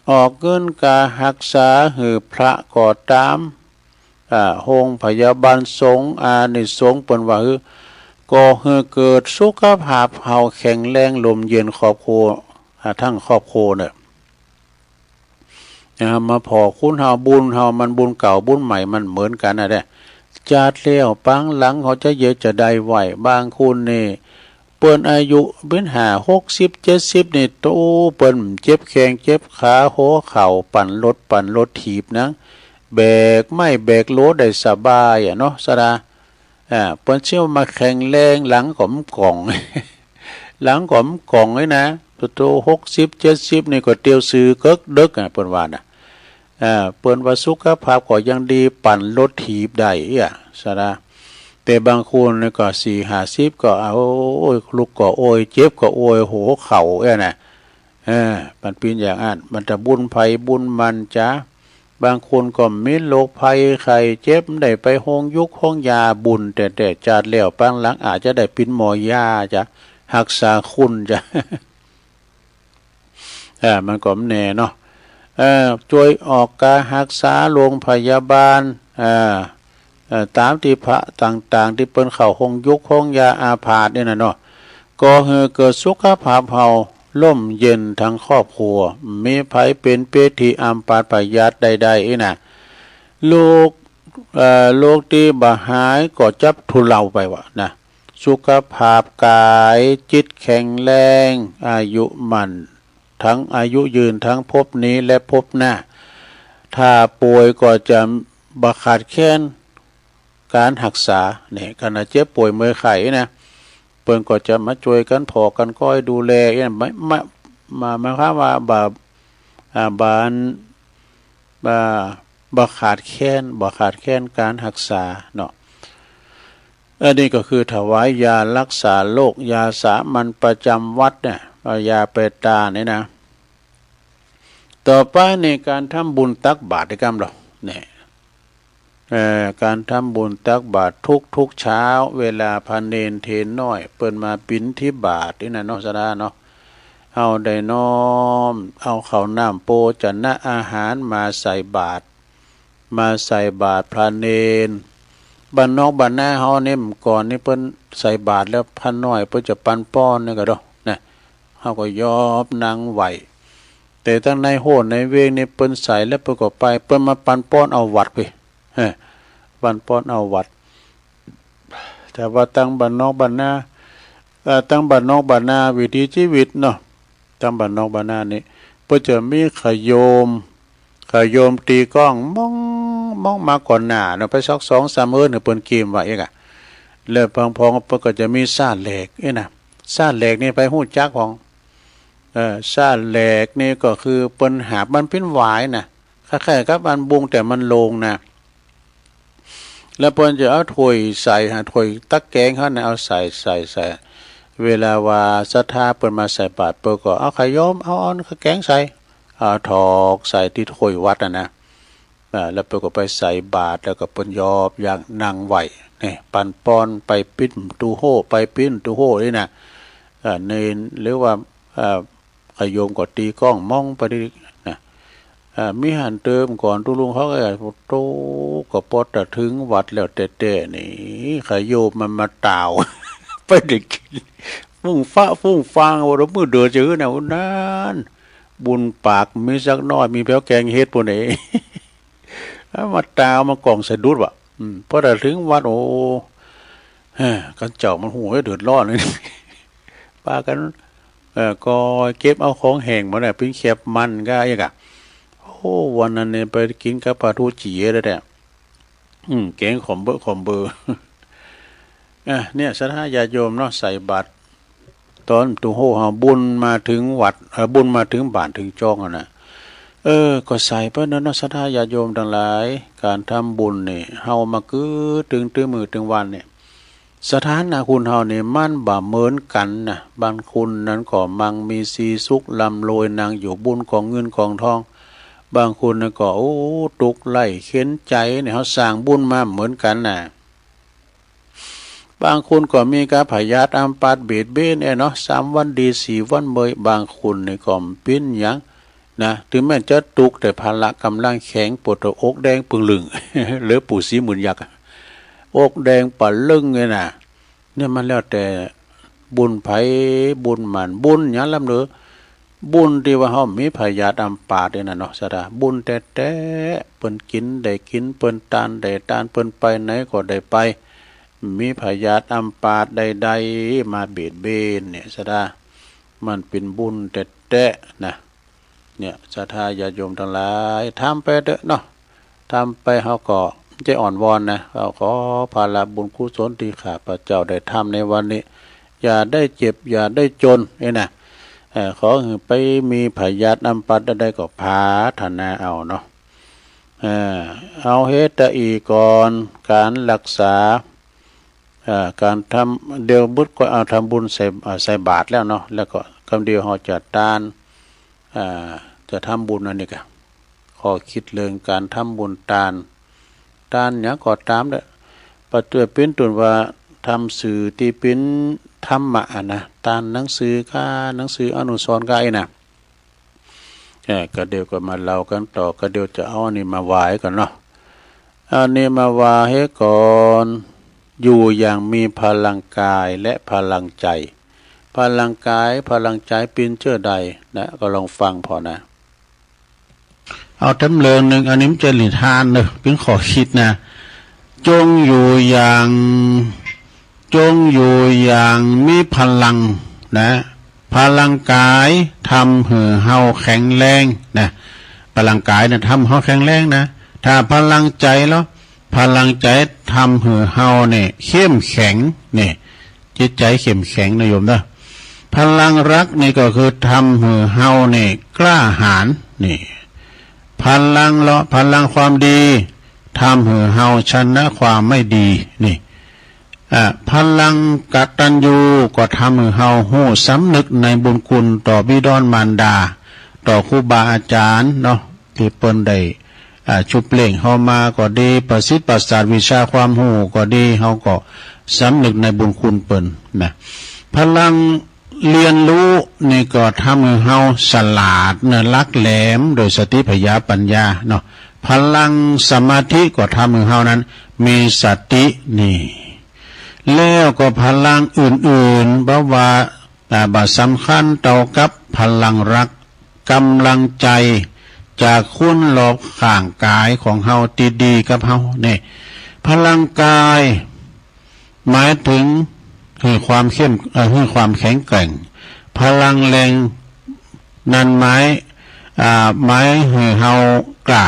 ออกเงินการักษาหือพระก็ตามโรงพยาบาลสงฆ์นิสงฆ์เปิ้นว่าก็ให้เกิดสุขภาพเฮาแข็งแรงลมเย็นครอบครัวทั้งครอบครัวเนี่ยมาพอคุณเฮาบุญเฮามันบุญเก่าบุญใหม่มันเหมือนกันนะเด้จัดแล้วปังหลังเขาจะเยอะจะได้ไหวบางคุณนี่เปิ้นอายุเป็น60 70นี่โตเปิ้นเจ็บแข้งเจ็บขาหัวเข่าปั่นรถถีบนะแบกไม่แบกโลได้สบายเนาะสดาเปิ้นเชื่อมาแข็งแรงหลังกล่อง หลังกล่องเลยนะโต60 70นี่ก็เตียวซื้อเกิกดึกเปิ้นว่านะเปิ้นว่าสุขภาพก็ยังดีปั่นรถถีบได้สดาแต่บางคนนี่ก็40-50ก็โอ้ยลุกก็โอยเจ็บก็โอยโหเข่านะมันเป็นอย่างนั้นมันจะบุญภัยบุญมันจ้ะบางคนก็มีโรคภัยไข้เจ็บได้ไปห้องยุกห้องยาบุญแต่จัดแล้วปังหลังอาจจะได้เป็นหมอยาจ้ะรักษาคุณจ้ะมันก็แน่เนาะช่วยออกการรักษาโรงพยาบาลตามที่พระต่างๆที่เปิ้นเข้าห้องยุกห้องยาอาพาธนี่นะเนาะก็ให้เกิดสุขภาพเฮาล่มเย็นทั้งครอบครัวมีไผเป็นเปทีอัมปาปยัดใดๆนะโรคที่บ่หายก็จับทุเลาไปวะนะสุขภาพกายจิตแข็งแรงอายุมันทั้งอายุยืนทั้งภพนี้และภพหน้าถ้าป่วยก็จะบ่ขาดแคลนการรักษาเนี่ยขณะเจ็บป่วยเมื่อไข้นะเปิ้นก็จะมาช่วยกันพอกันก้อยดูแลไม่ครับว่าบ่ขาดแคลนการรักษาเนาะอันนี้ก็คือถวายยารักษาโรคยาสามัญประจำวัดเนี่ยยาเปตาเนี่ยนะต่อไปในการทำบุญตักบาตรกันหรอเนี่ย การทำบุญตักบาตรทุกเช้าเวลาพระเนนเทนน้อยเปิ้นมาปิณฑิบาตนี่นะเนาะสดาเนาะเอาได้น้อมเอาข้าวน้ำโปจนะอาหารมาใส่บาตรพระเนนบ้านนอกบ้านหน้าเฮาเนี่ยก่อนนี่เปิ้นใส่บาตรแล้วพระน้อยเปิ้นจะปันป้อนนี่ก็ดอกนะเฮาก็ยอบนางไหวแต่ตั้งในโหดในเวงนี่เปิ้นใส่แล้วเปิ้นก็ไปเปิ้นมาปันป้อนเอาวัดไปปันป้อนเอาวัดแต่ว่าตั้งบ้านนอกบ้านหน้าตั้งบ้านนอกบ้านนาวิถีชีวิตเนาะตั้งบ้านนอกบ้านนานี่เพื่อจะมีขยมตีกล้องมองมาก่อนหน้าเนาะไปสัก2-3มื้อเนี่ยเปิ้นเกมว่าอีกอ่ะแล้วพองเปิ้นก็จะมีซ่าแหลกน่ะซ่าแหลกนี่ไปฮู้จักของซ่าแหลกนี่ก็คือเปิ้นหาบมันเป็นหวายน่ะคล้ายๆกับอันบุงแต่มันโลงนะแล้วเปิ้นจะเอาถ้วยใส่ถ้วยตักแกงเขาน่ะเอาใส่เวลาว่าศรัทธาเปิ้นมาใส่บาตรเปิ้นก็เอาขยมเอาแกงใส่ถอกใส่ที่ถ้วยวัดนะแล้วเปิ้นก็ไปใส่บาตรแล้วก็เปิ้นยอบอย่างนางไหวนี่ปันป้อนไปปิ้นตูโฮนี่นะเนนหรือว่าขยมก็ตีกล้องมองไปดินะมีหันเติมก่อนตุลุงเขาก็โตก็ปอดถึงวัดแล้วเตะๆนี่ขยมมันมาตาวไปได้กินฟุ้งฟังว่ามือเดือดจื้อน่ะนั้นบุญปากมีสักน้อยมีแป้วแกงเฮ็ดปุ่นเองมาตาวมากล่องใส่ดุดว่ะพอถึงวัดโอ้กันเจ้ามันหูให้เดือดร้อนเลยปากันก็เก็บเอาของแห้งมาเนี่ยปิ้งแคบมันก็อย่างกะโอ้วันนั้นเนี่ยไปกินกับปลาทูจีแล้วเนี่ยแกงขมเบอร์เนี่ยศรัทธาญาติโยมเนาะใส่บาตรตอนตุโหเฮาบุญมาถึงวัดบุญมาถึงบ้านถึงจองนะก็ใส่เพิ่นเนาะศรัทธาญาติโยมทั้งหลายการทำบุญนี่เฮามาคือถึงมื้อถึงวันเนี่ยสถานะคุณเฮานี่มันบ่เหมือนกันนะบางคุณนั้นก็มังมีสีสุขลำโรยนางอยู่บุญของเงินของทองบางคนนั้นก็โอ้ตุกไล่เข็นใจเนี่ยเฮาสร้างบุญมาเหมือนกันน่ะบางคนก็มีการพยาธิอัมพาตเบียดเบียนเนาะ3วันดี4วันเมยบางคนนี่ก็ปิ้นหยังนะถึงแม้จะตุกแต่พละกำลังแข็งปวดอกแดงปึงลึงหรือปู่ศรีหมื่นยักษ์อกแดงปะลึงเนี่ยนะเนี่ยมันแล้วแต่บุญไผบุญมันบุญหยังลำเด้อบุญที่ว่าเฮามีพยาธิอัมพาตเนี่ยนะเนาะซะดาบุญแต่เปิ้นกินได้กินเปิ้นทานได้ทานเปิ้นไปไหนก็ได้ไปมีพยาธิอัมพาตใดๆมาเบียดเบียนเนี่ยซะดามันเป็นบุญแต่นะเนี่ยศรัทธาญาติโยมทั้งหลายทำไปเด้อเนาะทำไปเฮาก็จะอ่อนวอนนะเราขอภาระบุญกุศลที่ข้าพเจ้าได้ทำในวันนี้อย่าได้เจ็บอย่าได้จนนี่นะขอไปมีพยาธิอัมพาตได้ก็พาธนาเอาเนาะเอาเฮตอีก่อนการรักษาการทำเดียวบุตรก็เอาทำบุญใส่บาตรแล้วเนาะแล้วก็คำเดียวเราจะทานจะทำบุญอันนี้ก็ขอคิดเรื่องการทำบุญทานอย่างก็ตามเด้อปัจจุบันเป็นตุนว่าทำสื่อที่เป็นธรรมะนะทานหนังสืออนุสรณ์ก็ไอ้นะก็เดี๋ยวก็มาเล่ากันต่อก็เดี๋ยวจะเอาอันนี้มาไหว้กันเนาะอันนี้มาไหว้ให้ก่อนอยู่อย่างมีพลังกายและพลังใจพลังกายพลังใจเป็นเชื่อใดนะก็ลองฟังพอนะเอาตำเลิงหนึ่งอันนี้มันจะหลีทานเนอะเป็นขอคิดนะจงอยู่อย่างมีพลังนะพลังกายทำให้เฮาแข็งแรงนะพลังกายนะทำเฮาแข็งแรงนะถ้าพลังใจแล้วพลังใจทำให้เฮาเนี่ยเข้มแข็งเนี่ยจิตใจเข้มแข็งนะโยมนะพลังรักนี่ก็คือทำให้เฮาเนี่ยกล้าหาญนี่พลังความดีทำให้เฮาชนะความไม่ดีนี่พลังกตัญญูก็ทำให้เฮาหู้สำนึกในบุญคุณต่อบิดามารดาต่อครูบาอาจารย์เนาะที่เปิ้นได้ ชุบเล่งเฮามาก็ดีประสิทธิ์ประสาทวิชาความรู้ก็ดีเฮาก็สำนึกในบุญคุณเปิ้นนะพลังเรียนรู้นี่ก็ทำให้เฮาฉลาดนะลักแหลมโดยสติปัญญาเนาะพลังสมาธิก็ทำให้เฮานั้นมีสตินี่แล้วก็พลังอื่นๆเพราะว่าบัดสำคัญต่อกับพลังรักกำลังใจจากคุณหลอกข้างกายของเฮาดีๆกับเฮาเนี่ยพลังกายหมายถึงคือความคือความแข็งแกร่งพลังแรงนั้นหมายให้เฮากล้า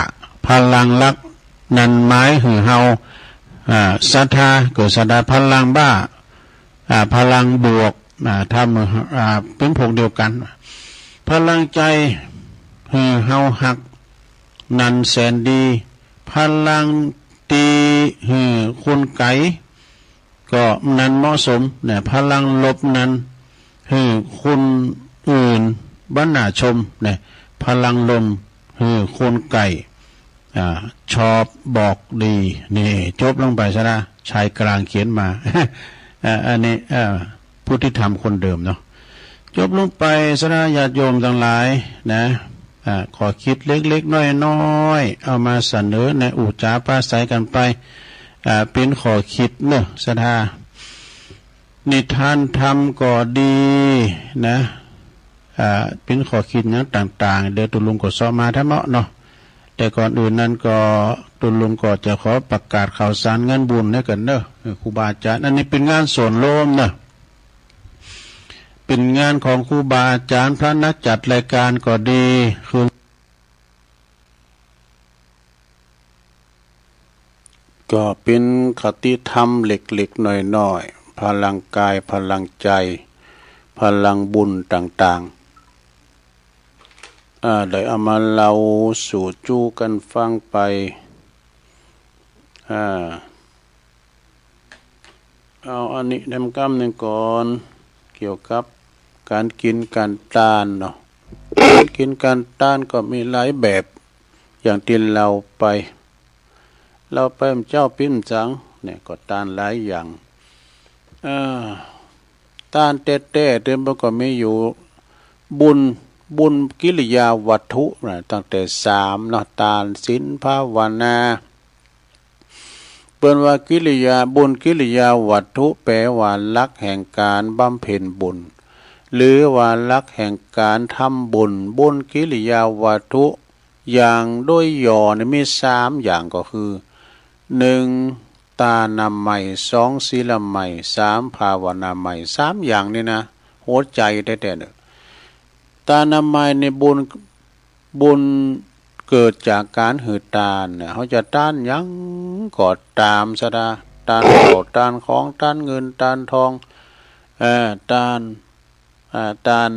พลังรักนั้นหมายให้เฮาศรัทธาเกิดศรัทธาพลังบ้าพลังบวกทำเป็นพวกเดียวกันพลังใจเฮาหักนันแสนดีพลังตีคุณไก่ก็นั้นเหมาะสมเนี่ยพลังลบนั้นคุณอื่นบรรณาชมเนี่ยพลังลมคุณไก่ชอบบอกดีนี่จบลงไปซะนะชายกลางเขียนมา อันนี้ผู้ที่ทำคนเดิมเนาะจบลงไปสนะญาติโยมทั้งหลายนะขอคิดเล็กๆน้อยๆเอามาเสนอในอุจจาปาศัยกันไปเป็นขอคิดเนอะสถานิทานธรรมก็ดีนะเป็นขอคิดนั้นต่างๆเดี๋ยวตุลุงก็สอบมาทั้งหมดเนาะแต่ก่อนอื่นนั้นก็ตุลุงก็จะขอประกาศข่าวสารงานบุญให้กันเนอะครูบาอาจารย์อันนี้เป็นงานส่วนรวมเนอะเป็นงานของครูบาอาจารย์พระนักจัดรายการก็ดีคือก็เป็นคติธรรมเล็กๆน้อยๆพลังกายพลังใจพลังบุญต่างๆได้เอามาเล่าสู่จู้กันฟังไปเอาอันนี้ทำกรรมหนึ่งก่อนเกี่ยวกับการกินการทานเนาะการกินการทานก็มีหลายแบบอย่างที่เราไปเจ้าปิ้นจังเนี่ยก็ทานหลายอย่างทานเต้ๆเดิมก็มีอยู่บุญกิริยาวัตถุนะตั้งแต่3เนาะทานศีลภาวนาเปิ้นว่ากิริยาบุญกิริยาวัตถุแปลว่าลักแห่งการบำเพ็ญบุญหรือว่าลักแห่งการทำบุญกิริยาวัตถุอย่างโดยย่อนี่มี3อย่างก็คือ1ตานามัย2ศีลามัย3ภาวนามัย3อย่างนี่นะหัวใจแท้ๆเนี่ยตานามัยในบุญเกิดจากการหือทานเนี่ยเขาจะทานหยังก็ตามซะดาทานข้าวทานของทานเงินทานทองทาน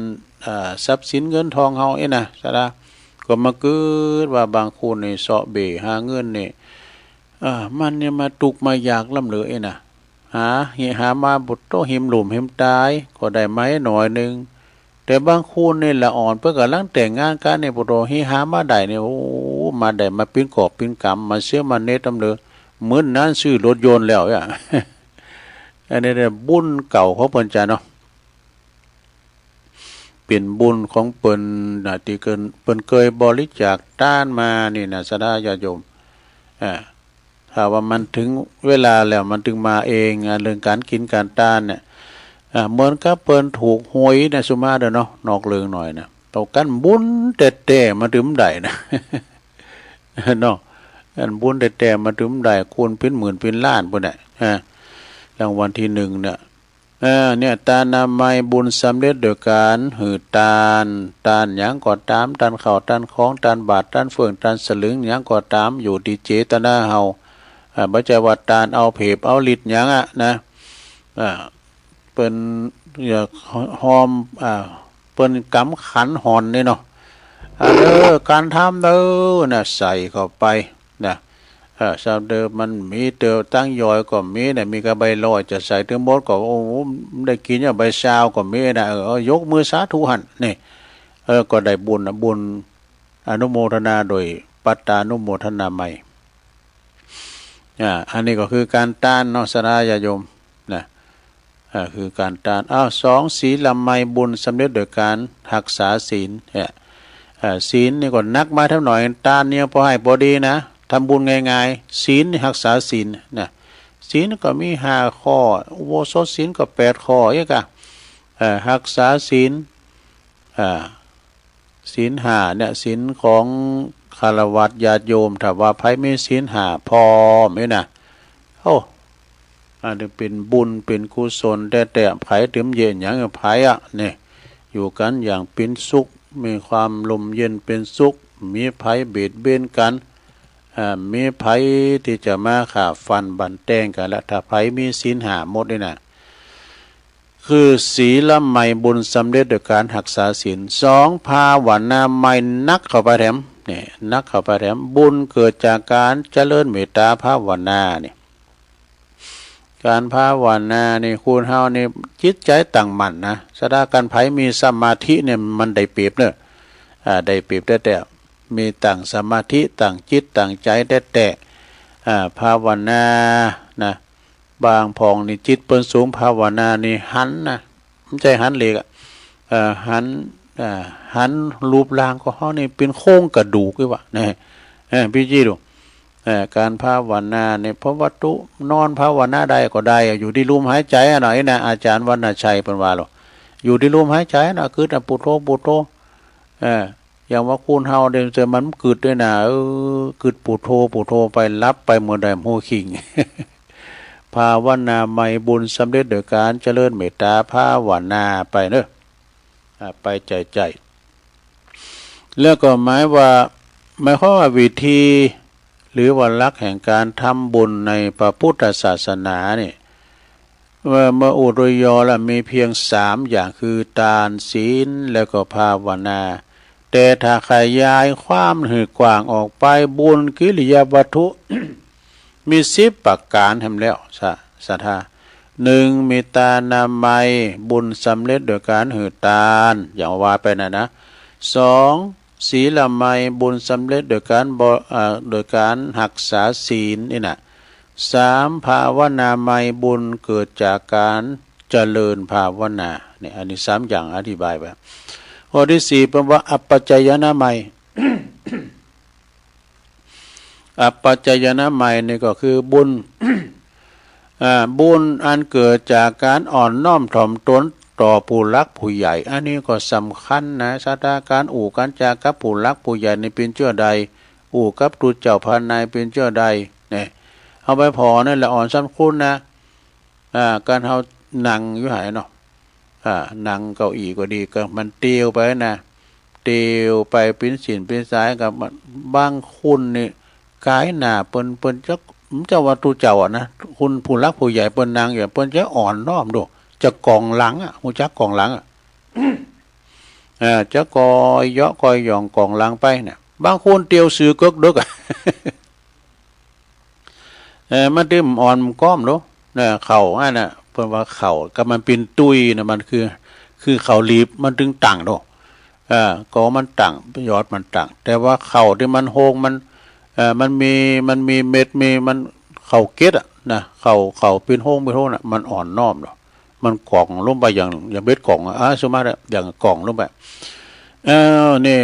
ทรัพย์สินเงินทองเฮานะซะดาก็มาเกิดว่าบางคนนี่เสาะเบหาเงินนี่มันเนี่ยมาตุกมาอยากล่ำเหลือนะหามาบุตรโตหิมหลุมหิมตายก็ได้ไหมหน่อยนึงแต่บางคนนี่ละอ่อนเพื่อกำลังแต่งงานกันในบุตรหามาได้เนี่ยโอ้มาได้มาปิ้นกอบปิ้นกำมาเชื่อมันเนตตำเหลือเหมือนนั้นซื้อรถยนต์แล้วอ่ะ อันนี้เนี่ยบุญเก่าของเปิ้นจ้ะเนาะเป็นบุญของเปิ้นน่ะที่เปิ้นเคยบริจาคทานมานี่นะสดาญาติโยมถ้าว่ามันถึงเวลาแล้วมันถึงมาเองเรื่องการกินการทานเนี่ยเหมือนกับเปิ้นถูกหวยนะสุมาเด้อเนาะนอกเรื่องหน่อยนะตกกันบุญแต่มาถึงได้นะ เนาะอันบุญแต่มาถึงได้คูณเป็นหมื่นเป็นล้านพุ่นน่ะรางวัลที่1เนี่ยทานนามัยบุญสำเร็จโดยการหือทานหยังก็ตามทานข้าวทานของทานบาตรทานเฟื่องทานสลึงหยังก็ตามอยู่ที่เจตนาเฮาบ่ใช่ว่าทานเอาเผบเอาฤทธิ์หยังนะเปิ้นอย่าหอมเปิ้นกำขันหอนนี่เนาะการทำเด้อน่ะใส่เข้าไปนะชาวเดิมมันมีเตอตั้งย่อยก็มีนะมีกระใบลอยจะใส่ถึงหมดก็โอ้ได้กินอย่างใบชาวก็มีนะยกมือสาธุหันนี่ก็ได้บุญอนุโมทนาโดย ปัตตานุโมทนาใหม่อันนี้ก็คือการต้านเนาะสาญาโยมนะคือการต้านสองศีลไมบุญสำเร็จโดยการรักษาศีลศีลนี่ก็นักมาเท่าหน่อยต้านเนี่ยพอให้พอดีนะทำบุญง่ายๆศีลรักษาศีลนะศีลก็มี5ข้ออุโบสถศีลก็8ข้อเอกรักษาศีลศีล5เนี่ยศีลของคฤหัสถ์ญาติโยมถ้าว่าไผมีศีล5พอมั้ยนะอันนี้เป็นบุญเป็นกุศลแต่ไผถึงเย็นหยังไผนี่อยู่กันอย่างเป็นสุขมีความลมเย็นเป็นสุขมีไผเบียดเบียนกันมีไผที่จะมาฆ่าฟันบั่นแต้งกันและถ้าไผมีศีล5หมดนี่นะคือศีลใหม่บุญสำเร็จโดยการรักษาศีล2ภาวนาใหม่นักเข้าไปแถมนี่นักเข้าไปแถมบุญเกิดจากการเจริญเมตตาภาวนานี่การภาวนานี่คุณเฮานี่จิตใจตั้งมั่นนะสดาการไผมีสมาธิเนี่ยมันได้เปรียบเด้อได้เปรียบแต่มีตั้งสมาธิตั้งจิตตั้งใจแต่ภาวนานะบางพองนี่จิตเปิ้นสูงภาวนานี่หันนะไม่ใช่หันเหล็กหันรูปร่างของเฮานี่เป็นโครงกระดูกคือว่านี่พี่จี้ดูการภาวนาเนี่ยเพราะวัตถุนอนภาวนาได้ก็ได้อยู่ที่ลมหายใจหน่อยนะอาจารย์วรรณชัยเพิ่นว่าหรอกอยู่ที่ลมหายใจนะคือพุทโธพุทโธอย่างว่าคุณเฮาเดินเจอมันกึดด้วยนะกึดพุทโธพุทโธไปรับไปเมื่อใดโหขิง ภาวนาใหม่บุญสำเร็จโดยการเจริญเมตตาภาวนาไปเนอะไปใจแล้วก็หมายความว่าวิธีหรือว่าหลักแห่งการทำบุญในพระพุทธศาสนาเนี่ยเมื่ออุดยอละมีเพียง3อย่างคือทานศีลแล้วก็ภาวนาแต่ถ้าขยายความให้กว้างออกไปบุญกิริยาวัตถุ มี10ประการทำแล้วศรัทธา1มีทานามัยบุญสำเร็จโดยการหือทานอย่างว่าไปนะ2ศีลไมบุญสำเร็จโดยการรักษาศีลนี่นะ3ภาวนาไมบุญเกิดจากการเจริญภาวนาเนี่ยอันนี้3อย่างอธิบายไปข้อที่4เป็นว่าอัปปัจจยนาไม อัปปัจจยนาไมนี่ก็คือบุญ บุญอันเกิดจากการอ่อนน้อมถ่อมตนต่อผู้รักผู้ใหญ่อันนี้ก็สำคัญนะสถานการอู่กันจากกับผู้รักผู้ใหญ่ในเป็นเจ้าใดอู่กับตูเจ้าพานายเป็นเจ้าใดเนี่ยเอาไปพอนั่นแหละอ่อนสำคุณนะการเฮานั่งอยู่หายเนาะนั่งเก้าอี้ก็ดีก็มันเตียวไปนะเตียวไปเป็นสินเป็นสายกับบางคุณนี่กายหน้าเปิ้นเจ้าว่าตูเจ้านะคุณผู้รักผู้ใหญ่เปิ้นนางอย่างเปิ้นจะอ่อนน้อมดูจะกองหลังหูจักกองหลังจะกอยเยาะกอยหย่องกองหลังไปเนี่ยบางคนเตียวซื้อกึกดึกมันติมอ่อนก้อมดูเนี่ยเข่าน่ะเพิ่นว่าเข่าก็มันเป็นตุ้ยนะมันคือเข่าลีบมันถึงตั้งดูก็มันตั้งยอดมันตั้งแต่ว่าเข่าที่มันโฮงมันมีเม็ดมีมันเข่าเกล็ดนะเข่าเป็นโฮงน่ะมันอ่อนน้อมดูมันกล่องลงไปอย่างเบ็ดกล่องสมมติอย่างกล่องลงไปนี่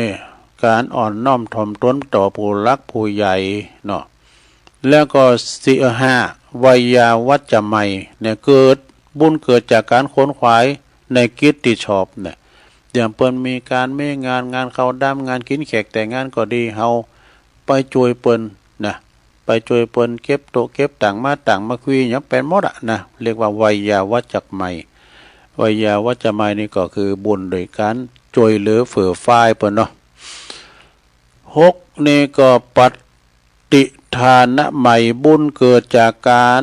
การอ่อนน้อมถ่อมตนต่อผู้รักผู้ใหญ่เนาะแล้วก็5วิยาวัจจะใหม่เนี่ยเกิดบุญเกิดจากการค้นขวายในกิจที่ชอบเนี่ยอย่างเปิ้นมีการไม่งานเข้าดำงานกินแขกแต่งานก็ดีเฮาไปช่วยเปิ้นนะไปช่วยเปิ้นเก็บโตเก็บต่างมาคุยหยังเป็นหมดนะเรียกว่าวิยาวัจจะใหม่วิยาวัจจะใหม่นี่ก็คือบุญโดยการช่วยเหลือเฟื่อฟ้ายเปิ้นเนาะ6นี่ก็ปฏิทานใหม่บุญเกิดจากการ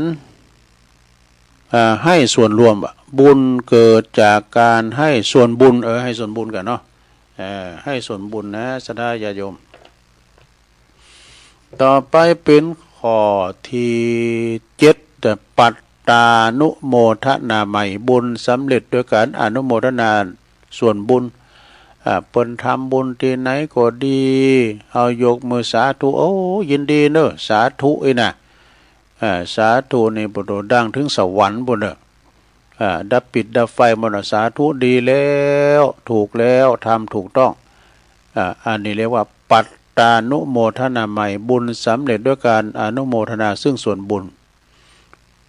ให้ส่วนรวมบุญเกิดจากการให้ส่วนบุญให้ส่วนบุญกันเนาะให้ส่วนบุญนะสดาญาโยมต่อไปเป็นข้อที่7ปัตตานุโมทนาใหม่บุญสำเร็จด้วยการอนุโมทนาส่วนบุญ เปิ้นทำบุญที่ไหนก็ดีเอายกมือสาธุโอ้ยินดีเนอะสาธุไอ้น่ะสาธุนี่บ่โดดังถึงสวรรค์บ่เนอะดับปิดดับไฟมนสาธุดีแล้วถูกแล้วทำถูกต้องอันนี้เรียกว่าปัตตานุโมทนาใหม่บุญสำเร็จด้วยการอนุโมทนาซึ่งส่วนบุญ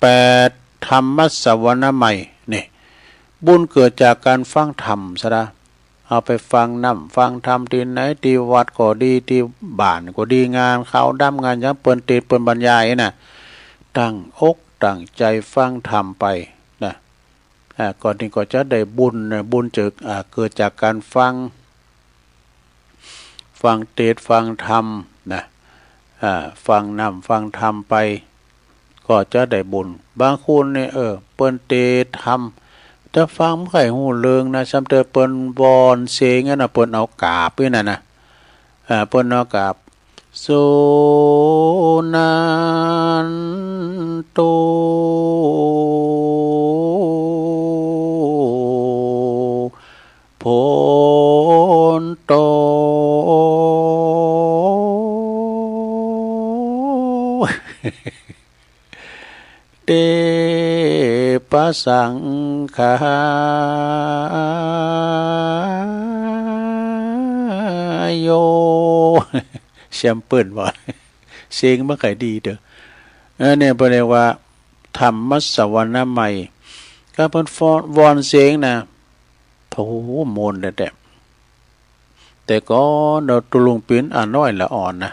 8ธรรมสวรรค์ใหม่นี่บุญเกิดจากการฟังธรรมซะนะเอาไปฟังฟังธรรมที่ไหนที่วัดก็ดีที่บ้านก็ดีงานเขาดำงานยังเปิ้นเทศน์เปิ้นบรรยายน่ะตั้งอกตั้งใจฟังธรรมไปนะก่อนนี้ก็จะได้บุญนะบุญเกิดจากการฟังเทศน์ฟังธรรมนะฟังฟังธรรมไปก็จะได้บุญบางคนเนี่ยเปิ้นเทศน์ธรรมถ้าฟังไข่หูเลืองนะซ้ำเตอเปิ้นบอนเสียงนะเปิ้นเอากาบนี่นะเปิ้นเอากาบโซนันโตโพนโตเตปะสังฆาโยเสียมเปิ้นว่าเสียงมันก็ดีเด้อเนี่ยเรียกว่าธรรมสวรรค์ใหม่ก็เพิ่นวอนเสียงนะโธ่มนต์แต่ก็เราตุลุงปิ้นน้อยละอ่อนนะ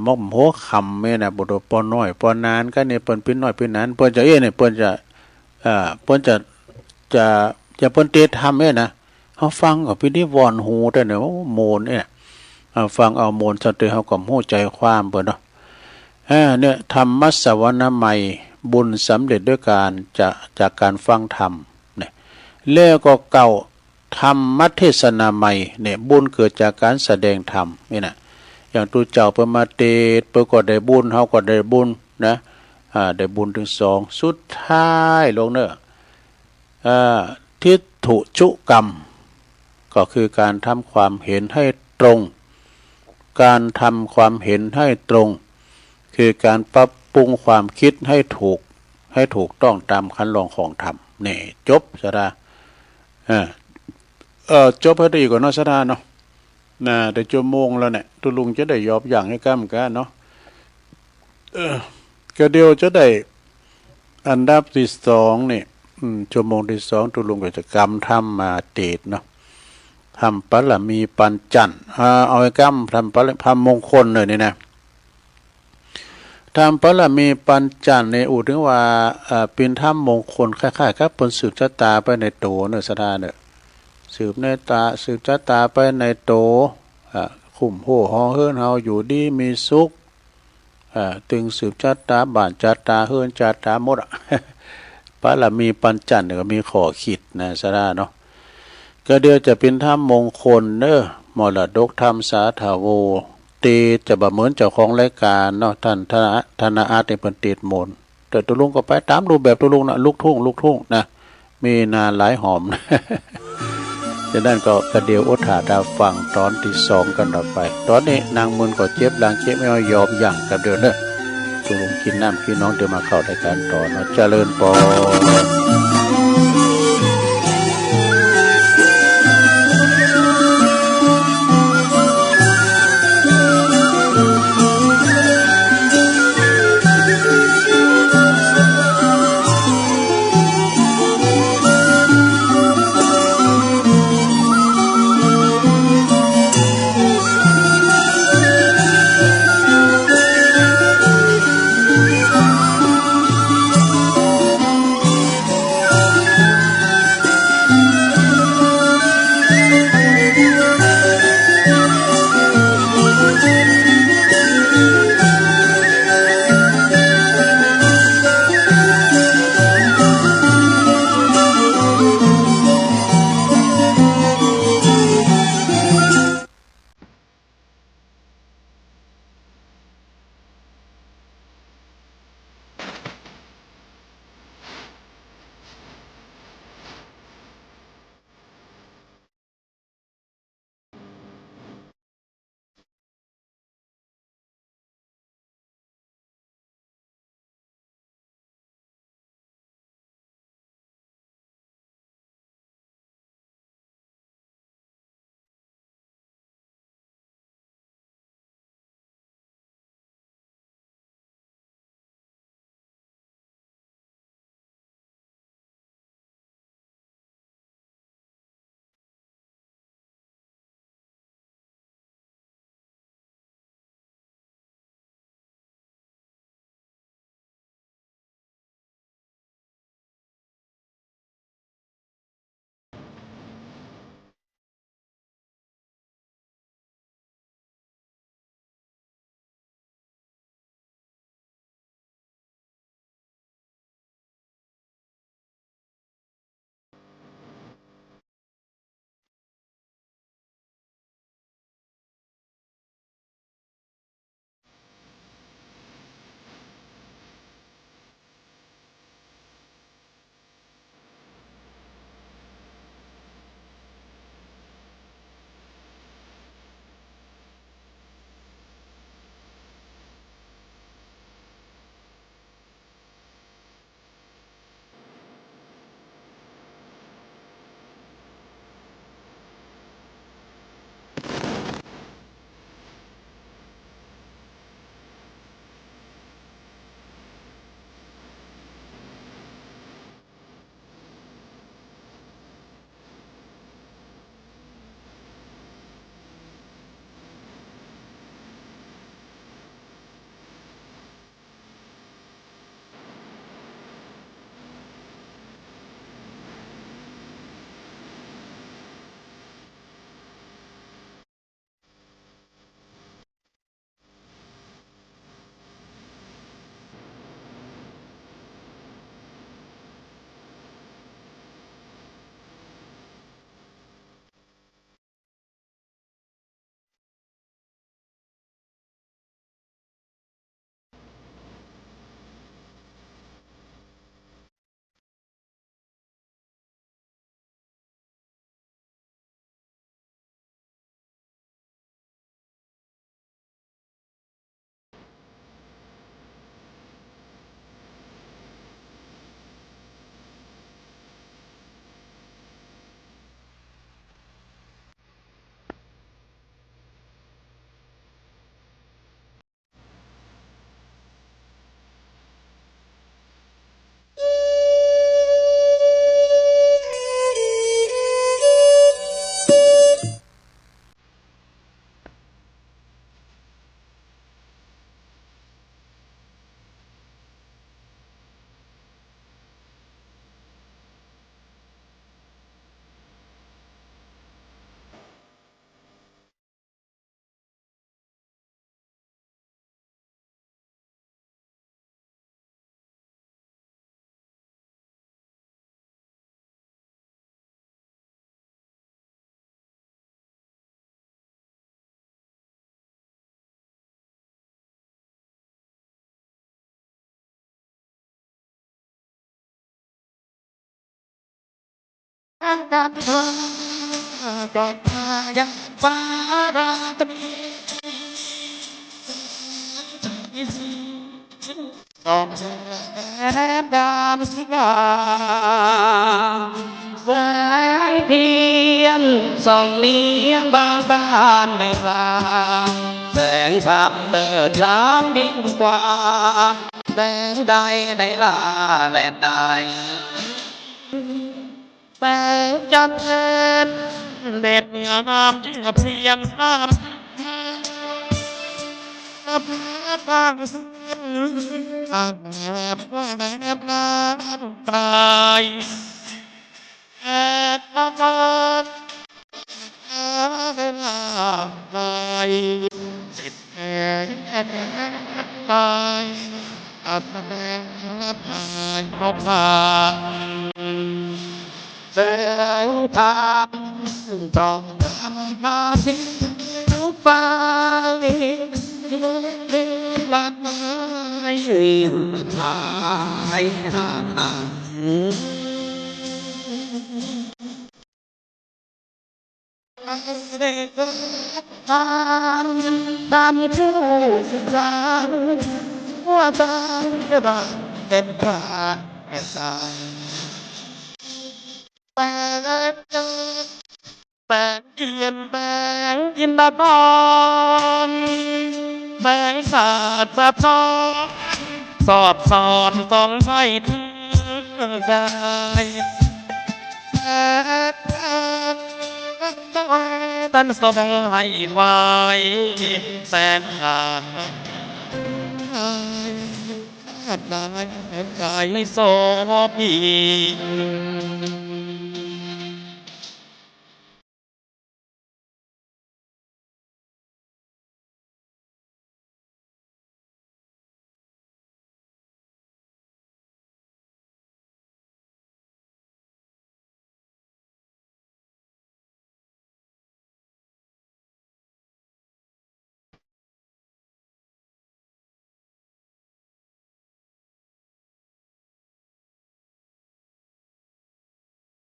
มอกหัวคำแม่น่ะบ่ดปอน้อยปอนานก็เนี่ยเปิ้นปิ้นน้อยปิ้นนั้นเปิ้นจะเนี่ยเปิ้นจะเปิ้นจะเปิ้นเทศทำนะเฮาฟังก็พี่นี่วอนหูแต่เนี่ยโมนเนี่ยฟังเอาโมนซะเตเฮาก็ฮู้ใจความเปิ้นเนาะเนี่ยธรรมสวรรค์ใหม่บุญสำเร็จด้วยการจากการฟังธรรมเนี่ยแล้วก็เก่าธรรมเทศนาใหม่เนี่ยบุญเกิดจากการแสดงธรรมนี่น่ะอย่างตุเจ้าเปิ้นมาเทศน์เปิ้นก็ได้บุญเฮาก็ได้บุญนะได้บุญถึง2สุดท้ายลงเนอะทิฏฐุชุกรรมก็คือการทำความเห็นให้ตรงการทำความเห็นให้ตรงคือการปรับปรุงความคิดให้ถูกต้องตามคันลองของธรรมนี่จบซะดาจบให้ดีกว่าเนาะซะดาเนาะได้ชั่วโมงแล้วเนี่ยตุลุงจะได้ยอบอย่างให้ก้ำกันเนาะก็เดียวจะได้อันดับที่2นี่ชั่วโมงที่2ตุลุงก็จะกรรมทำมาเตดเนาะทำปรมีปัญจันเอาไอ้กรรมทำพระมงคลเลยนี่นะทำปรมีปัญจันในถึงว่าเป็นธรรมมงคลคล้ายๆครับเปิ้นสืบชะตาไปในโตเนอะสดาเนอะสืบชะตาไปในโตคุ้มโหฮอเฮิรนเฮาอยู่ดีมีสุขตึงสืบชะตาบ้านชะตาเฮิรนชะตาหมดปรมีปัญจันก็มีขอขิดนะสดาเนาะก็เดี๋ยวจะเป็นธรรมมงคลเนอะมรดกธรรมสาธาโวตีจะบ่เหมือนเจ้าของรายการเนาะท่านธนาอาร์ตในเพิ่นติดมนต์แต่ตุลุงก็ไปตามรูปแบบตุลุงนะลูกทุ่งนะมีนาหลายหอมนะฉะนั้นก็กระเดียวอดถาดาฟังตอนที่2กันต่อไปตอนนี้นางมึนก็เจ็บหลังเจ็บไม่ยอมอย่างกับเดิมเด้อตุลุงกินน้ำกินน้องเดี๋ยวมาเข้ารายการต่อเนาะเจริญพร ก็ยังฟ้าราตรีสองแสนดาวสว่างแสงเทียนส่องเลี้ยงบางบ้านไม่ลางแสงสามเติดล้ำยิ่งกว่าแสงใดในลาแลนใดแสงจันทร์เด็ดงามเพียงน้ำ บางแบบแบบน้ำตายแอบตายเวลาตายสิทธิ์แอบตายอับแอบตายนกพาแสงทางต้องมาทิ้งทุกไป ลันไม่หายห่างเด็กตามตามผู้ศึกษาว่าตามจะบังเป็นพระแห่งสายแต่เจอแปดเดือนแปดยินดาบอนแปดศาสตร์แบบทองสอบสอนต้องให้ถึงได้ตันสบให้ไว้แสนหาได้ไม่สอบอี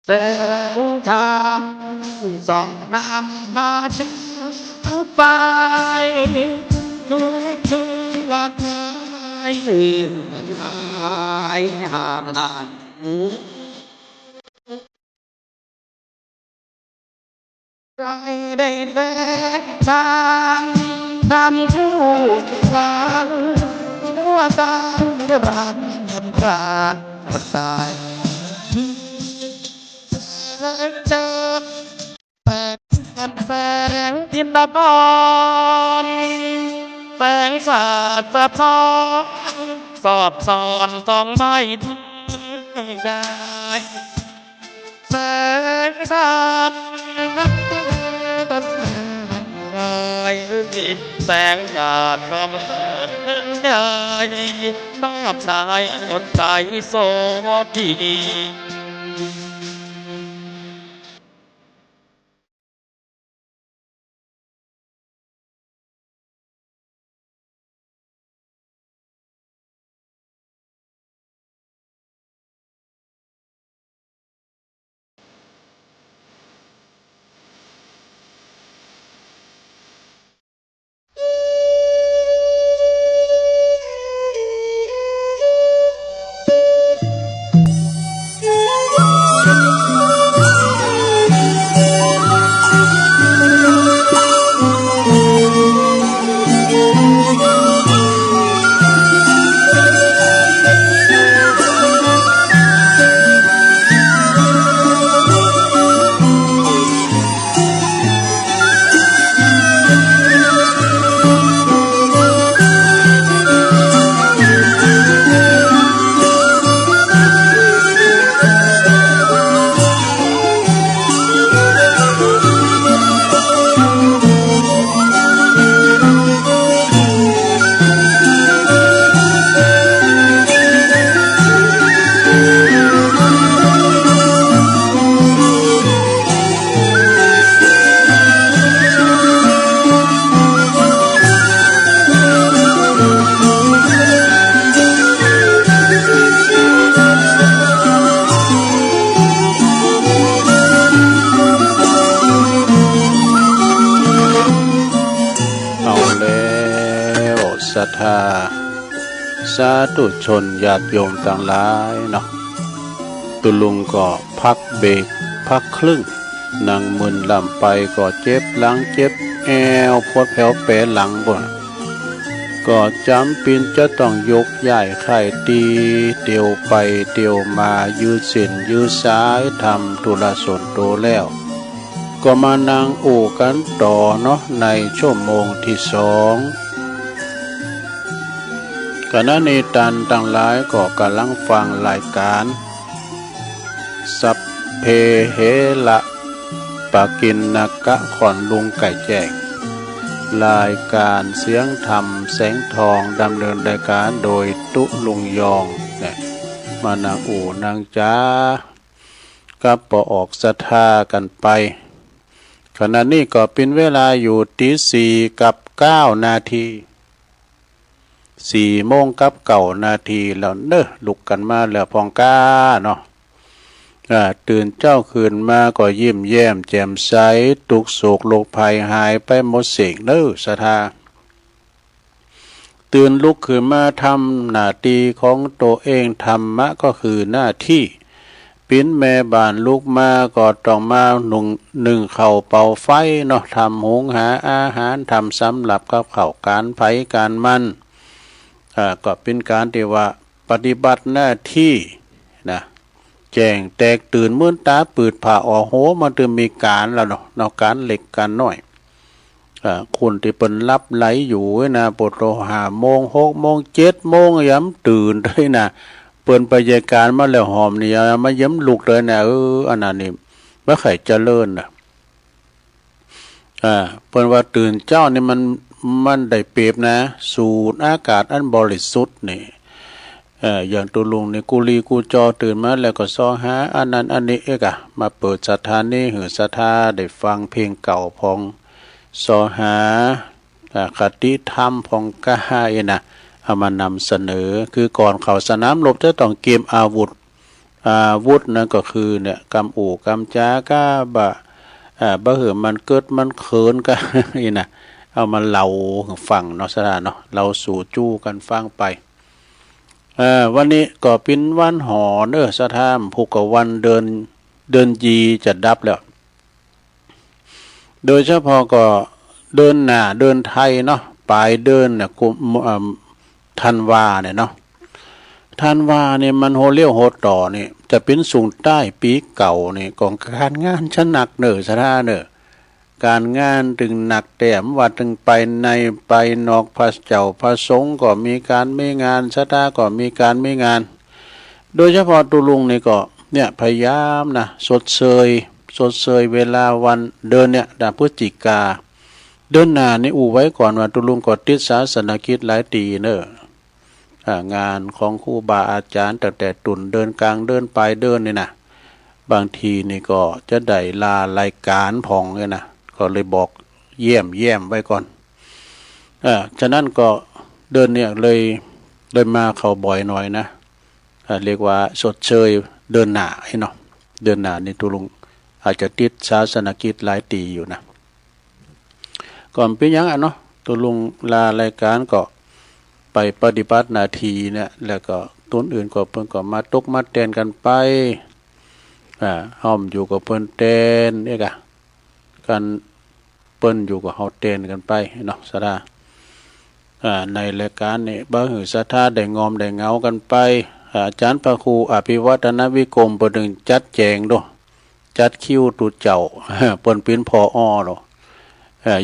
แสงทางส่องนำมาถึงไปทุกวันหายห่างใจได้แสงทางทำทุกวันว่าตามเรื่องราวการตายเจอแฟนแฟนดินดาบอนแฝงศาสตร์แบบทองสอบสอนต้องไม่ถึงได้แสงศาสตร์แสงหยาดก็ไม่ได้น้ำสายอดใจโซดี Thank you. สาธุชนญาติโยมต่างหลายเนาะตุลุงก็พักเบรกพักครึ่งนั่งมึนลำไปก็เจ็บหลังเจ็บแอวพดแผวแปรหลังบ่ก็จำเป็นจะต้องยกย้ายไข่ตีเตียวไปเตียวมายืดเส้นยืดสายทำธุระส่วนตัวแล้วก็มานั่งโอ้กันต่อเนาะในชั่วโมงที่สองคณะเนตันต่างหลายก็กำลังฟังรายการสัพเพเหระปากินนกะขอนลุงไก่แจ้งรายการเสียงธรรมแสงทองดำเนินรายการโดยตุลุงยองเนี่ยมานางอู่นางจ้ากับปออกศรัทธากันไปขณะนี้ก็เป็นเวลาอยู่ตี4:09 4:09 แล้วเนอะลุกกันมาแล้วพองก้าเนาะตื่นเจ้าคืนมาก็ยิ้มแย้มแจ่มใสทุกโศกโรคภัยหายไปหมดสิ่งเนอะศรัทธาตื่นลุกขึ้นมาทำหน้าที่ของตัวเองธรรมะก็คือหน้าที่ปิ้นแม่บ้านลุกมาก็ต้องมานึ่งข้าวเป่าไฟเนาะทำหุงหาอาหารทำสำหรับกับข้าวการไผการมันก็เป็นการที่ว่าปฏิบัติหน้าที่นะแจ้งแตกตื่นมื่นตาปืดผ่าออกโหมันจะมีการแล้วเนาะการเล็กการน้อยคนที่เป็นรับไหลอยู่นะปวดโล5 โมง 6 โมง 7 โมงย้ำตื่นเลยนะเปิดไปยการมาแล้วหอมนี่มาย้ำลุกเลยนะอันนั้นนี่ไม่ไข่เจริญนะเปิดว่าตื่นเจ้านี่มันได้เปรียบนะสูดอากาศอันบริสุทธิ์นี่อย่างตัวลุงในกุลีกูจอตื่นมาแล้วก็ซอหาอันนั้นอันนี้มาเปิดสถานีหือสถาได้ฟังเพลงเก่าพองซอหาคติธรรมพองก้านะเอามานำเสนอคือก่อนเข้าสนามรบจะต้องเก็บอาวุธนั่นก็คือเนี่ยกำอู่กำจาก้าบะเหือมันเกิดมันเขินกันนี่นะเอามาเล่าฟังเนาะสถานเนาะเราสู่จู้กันฟังไปวันนี้ก็เป็นวันหอสถานผูกกับวันเดินยีจะดับแล้วโดยเฉพาะก็เดินหน้าเดินไทยเนาะปลายเดินเนี่ยธันวาเนี่ยเนาะธันวาเนี่ยมันโหเลี้ยวโหต่อนี่จะเป็นสูงใต้ปีเก่านี่ของการงานชั้นหนักสถานการงานถึงหนักแต้มว่าถึงไปในไปนอกพระเจ้าพระสงฆ์ก็มีการไม่งานชะตาก็มีการไม่งานโดยเฉพาะตุลุงนี่ก็เนี่ยพยายามนะสดเชยเวลาวันเดินเนี่ยพฤศจิกาเดินหน้านี่อู่ไว้ก่อนว่าตุลุงก็ติดศาสนกิจหลายตีงานของครูบาอาจารย์แต่ตุนเดินกลางเดินไปเดินนี่นะบางทีนี่ก็จะได้ลารายการพองเลยนะก็เลยบอกเยี่ยมไว้ก่อนฉะนั้นก็เดินเนี่ยเลยมาเข้าบ่อยหน่อยนะเรียกว่าสดเชยเดินหน้าให้เนาะเดินหน้านี่ตุลุงอาจจะติดศาสนกิจหลายตีอยู่นะก่อนเป็นยังเนาะตุลุงลารายการก็ไปปฏิบัติหน้าที่เนี่ยแล้วก็ต้นอื่นก็เพิ่นก็มาตกมาแตนกันไปห้อมอยู่กับเพิ่นแตนกันเปิ้นอยู่กับเฮาแตนกันไปเนาะสะดาในรายการนี่บ่หือศรัทธาได้งอมได้เงากันไปอาจารย์พระครูอภิวัฒนวิกรมเพิ่นจัดแจงโดจัดคิวตุเจ้าเปิ้นเป็นผอโด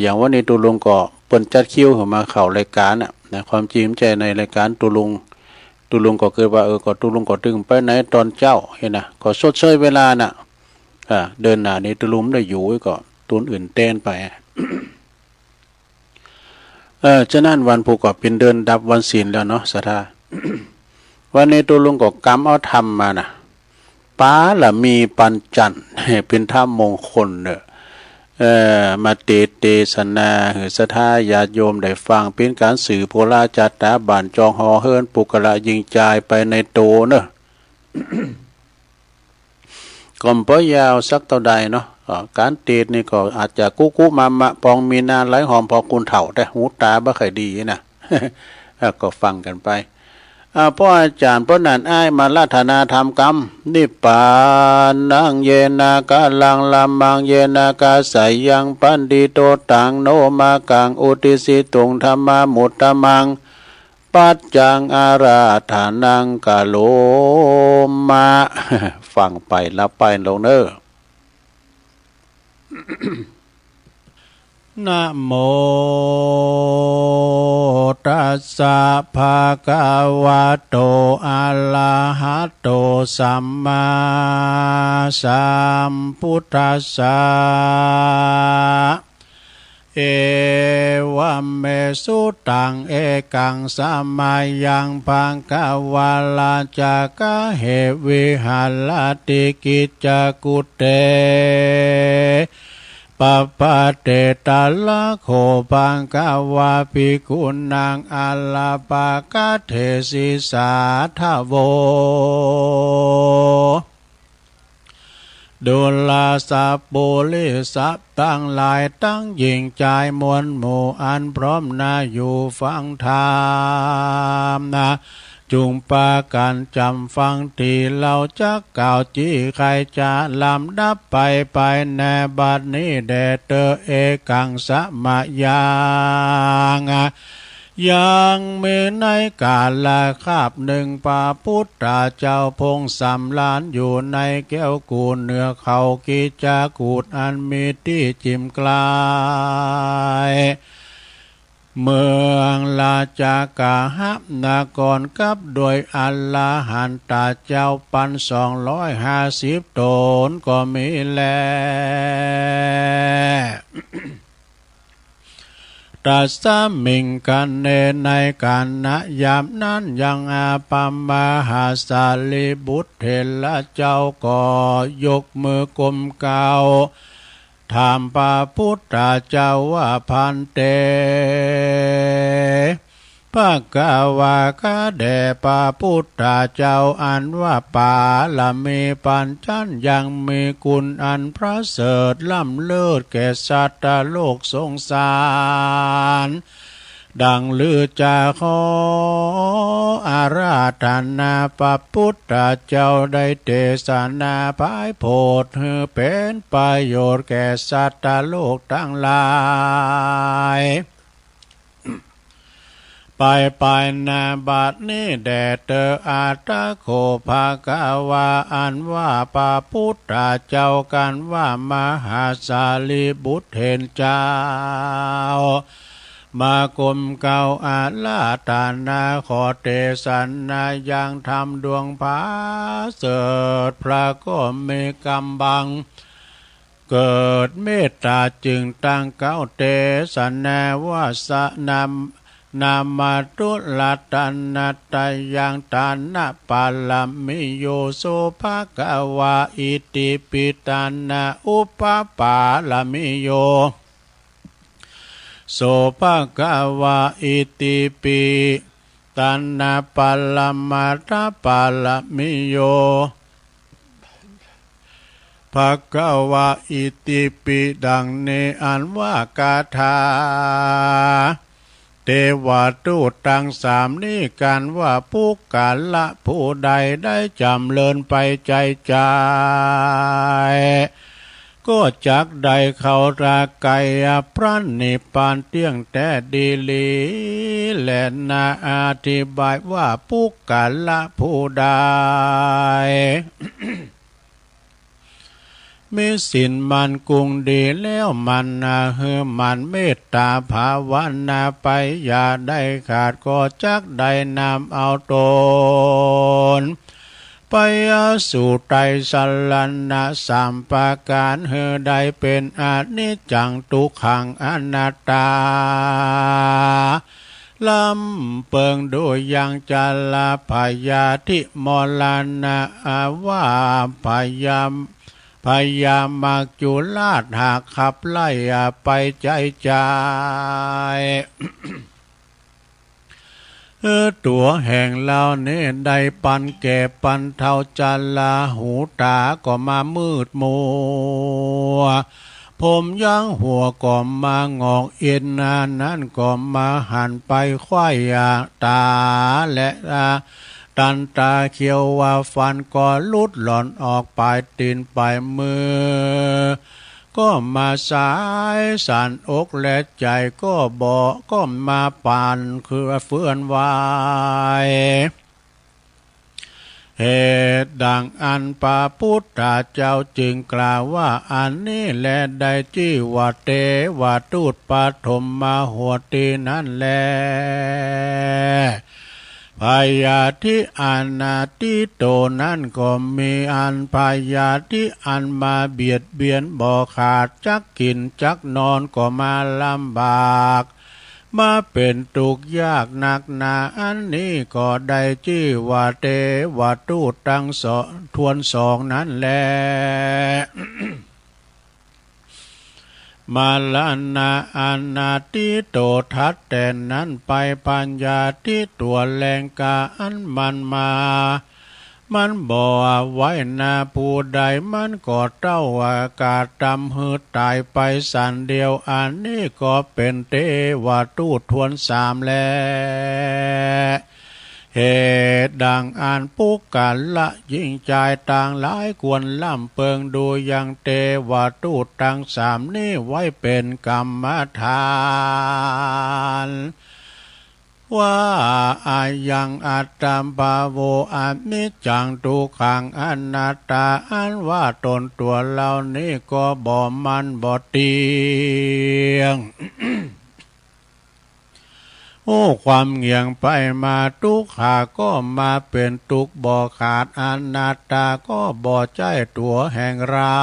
อย่างวันนี้ตุลุงก็เปิ้นจัดคิวเข้ามาเข้ารายการนะความจริงใจในรายการตุลุงก็เกิดว่าก็ตุลุงก็ตึงไปไหนตอนเจ้าเห็นนะก็สดเชยเวลาน่ะเดินหน้านี่ตุลุงได้อยู่ก็ตุนอื่นเต้นไปฉะนั้นวันผูกก็เป็นเดินดับวันศีลแล้วเนาะศรัทธา วันนี้ตุลุงก็กำเอาธรรมมานะป้าละมีปัญจันเป็นธรรมมงคลมาเตศนาหือศรัทธาญาติโยมได้ฟังเป็นการสื่อโพลาจัตตาบานจองหอเฮิรนปุกละยิงใจไปในโตก็บ่ยาวสักเท่าใดเนาะการเตศนี่ก็อาจจะกุมะปองมีนาไหลหอมพอคุณเถ่าแต่หูตาบ่ค่อยดีนะ แล้วก็ฟังกันไปพ่ออาจารย์พ่อนันอ้ายมาราธนาธรรมกรรมนิพพานังเยนากาลังลัมมังเยนากาสายังปันดิโตตังโนมากังอุติสิตุงธรรมามุตตมังปัจจังอาราธานังกาโลมาฟังไปแล้วไปลงเนอนะโมตัสสะภะคะวะโตอะระหะโตสัมมาสัมพุทธัสสะเอวะเมสุตังเอกังสัมมายังภังคะวะลาจากะเหวิหารติกิจจกุเตปปะเตตาละโคปังกาวาภิกขุนางอาลาปากะเทศิสาทะโวดุลาสัพปุริสัพตั้งหลายตั้งยิ่งใจมวลหมู่อันพร้อมนาอยู่ฟังธรรมนะจุงปากันจำฟังที่เราจะกล่าวจี้ใครจะลำดับไปแนบัดนี้แด่เตอเอกังสะมะยังยังมีในกาลคาบหนึ่งพระพุทธเจ้าพงสำลานอยู่ในแก้วกูลเหนือเขากิจากูดอันมีที่จิมกลายเมืองลาจากาหับนากรกับโดยอัลลาหันตาเจ้าปัน250 ตนก็มีแลตัสสมิงกันในการณยามนั้นยังอาปัมมหาสาลีบุตรเถระเจ้าก็ยกมือกลมเกาถามพระพุทธเจ้าว่าพันเตภะคะวะคะแด่พระพุทธเจ้าอันว่าปาละมีปัญจันยังมีคุณอันพระเสริฐล้ำเลิศแก่สัตว์โลกสงสารดังลือจาขออาราธนาพระพุทธเจ้าได้เทศนาภายโพธิให้เป็นประโยชน์แก่สัตว์โลกทั้งหลายไปนาบัดนี้แด่เตออาตะโคภะคะวะอันว่าพระพุทธเจ้ากันว่ามหาสาลีบุตรเห็นเจ้ามากรมเก่าอาลาตานาขอเทศนายังทำดวงผาเสดพระก็มีกำบังเกิดเมตตาจึงตั้งเก้าเทศนาว่าสนามาตุลาตันนาตายังตานะปาลามิโยโสภะคะวะอิติปิตานะอุปปาลามิโยโสภะคะวะอิติปิตานะปาลามาตาปาลามิโยภะคะวะอิติปิดังนี้อันว่ากาถาเทวทูตทั้งสามนี้กันว่าผู้กาละผู้ใดได้จำเริญไปใจใจก็จักใดเขาราไกยพระนิพพานเที่ยงแต่ดีลีและนาอธิบายว่าผู้กาละผู้ใด มีสินมันกุงดีแล้วมันมันเมตตาภาวนาไปอย่าได้ขาดก็จักได้นำเอาตนไปสู่ไตรสรณะสามประการได้เป็นอนิจจังทุกขังอนัตตาลำเปิงโดยยังจัลลาพยาธิมลานะว่าพยามักจุลาดหากขับไล่ไปใจใจ ตัวแห่งเราเนี่ยได้ปันแก่ปันเท่าจันลาหูตาก็มามืดมัวพ ผมย่างหัวก็มางอกเอ็นนานั้นก็มาหันไปควายตาและตันตาเขียวว่าฟันก็ลุดหล่อนออกปลายตีนปลายมือก็มาสายสั่นอกและใจก็บอกก็มาปานคือเฟื่อนวายเหตุดังอันพระพุทธเจ้าจึงกล่าวว่าอันนี้แลได้ชื่อว่าเทวทูตปฐมมาหัวตีนั่นแลพยาธิอนาติโตนั้นก็มีอันพยาธิอันมาเบียดเบียนบ่ขาดจักกินจักนอนก็มาลำบากมาเป็นทุกข์ยากหนักหนาอันนี้ก็ได้ชื่อว่าเทวทูตทั้งทวนสองนั้นแล มาลานาอนาติโตทัดแต่นั้นไปปัญญาที่ตัวแรงกาอันมันมามันบ่ไว้นาผู้ใดมันก็เต้าอากาศตำหืดตายไปสันเดียวอันนี้ก็เป็นเทวทูตทวนสามแลเหตุดังอันปุกกะละยิ่งใจต่างหลายควรล่ำเปิงดูยังเทวทูตทั้งสามนี้ไว้เป็นกรรมฐานว่าอายังอัตตมภาโวอนิจจังทุกขังอนัตตาอันว่าตนตัวเรานี้ก็บ่มันบ่เที่ยง โอ้ความเงียงไปมาทุกขาก็มาเป็นทุกบ่ขาดอนัตตาก็บ่ใจตัวแห่งเรา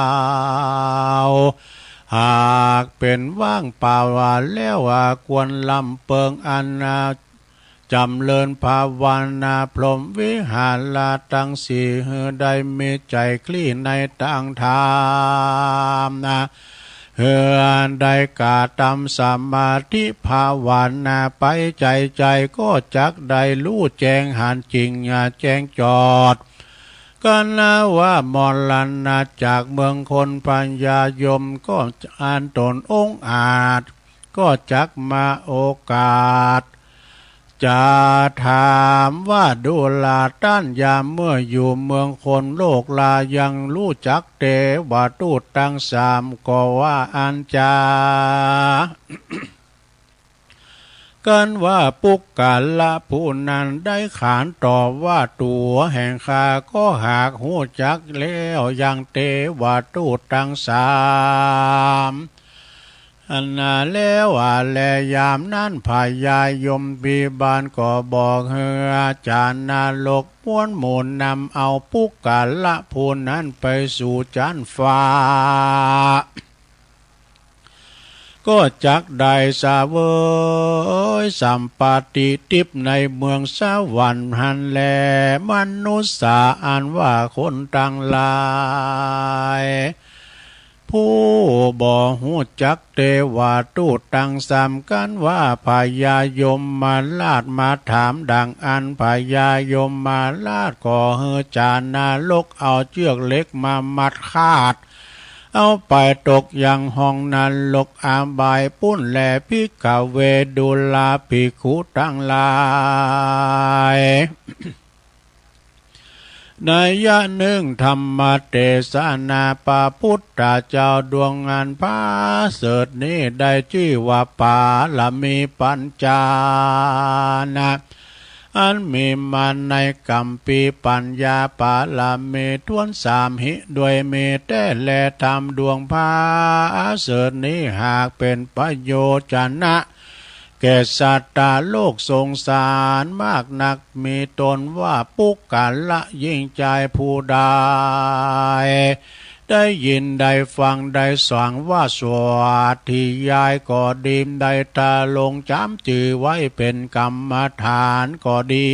หากเป็นว่างเปล่าว่าแล้วควรลำเปิงอันจำเลินภาวนาพรหมวิหารลาตั้งสี่ได้มีใจคลี่ในต่างธรรมเฮือได้กาตำสมาธิภาวนาไปใจก็จักได้รู้แจ้งหันจริงแจ้งจอดกันนะว่ามรณะจากเมืองคนปัญญายมก็อ่านตนองอาจก็จักมาโอกาสจะถามว่าดูลาต้านยามเมื่ออยู่เมืองคนโลกลายังรู้จักเทวทูตทั้งสามก็ว่าอันจา กันว่าปุกกะละผู้นั้นได้ขานตอบว่าตัวแห่งข้าก็หากหูจักแล้วยังเทวทูตทั้งสามอันแล้วแลยามนั้นพญายมบีบาลก็บอกเฮืออาจารย์นรกม้วนหมุนนำเอาปุกกะละผู้นั้นไปสู่จันฟ้าก็จักได้สาเวยสัมปติทิพย์ในเมืองสวรรค์หันแลมนุษย์สาอันว่าคนต่างหลายผู้บ่หูจักเทวทูตตั้งสามกันว่าพญายมมาลาดมาถามดังอันพญายมมาลาดก็เฮจานนรกเอาเชือกเล็กมามัดคาดเอาไปตกยังห้องนรกอาบายปุ้นแลพิกเวดุลาภิกขุตั้งหลายในยะหนึ่งธรรมเทศนาพระพุทธเจ้าดวงงานพระเสดนี้ได้ชื่อว่าปาลมีปัญจานะอันมีมาในกัมปีปัญญาปาลมีทวนสามหิด้วยเมตแต่แลธรรมดวงพระเสดนี้หากเป็นประโยชนะแก่สัตว์โลกสงสารมากนักมีตนว่าปุกกะละยิ่งใจผู้ใดได้ยินได้ฟังได้สังว่าสวัสดิยายก็ดีมได้ตาลงจำจือไว้เป็นกรรมฐานก็ดี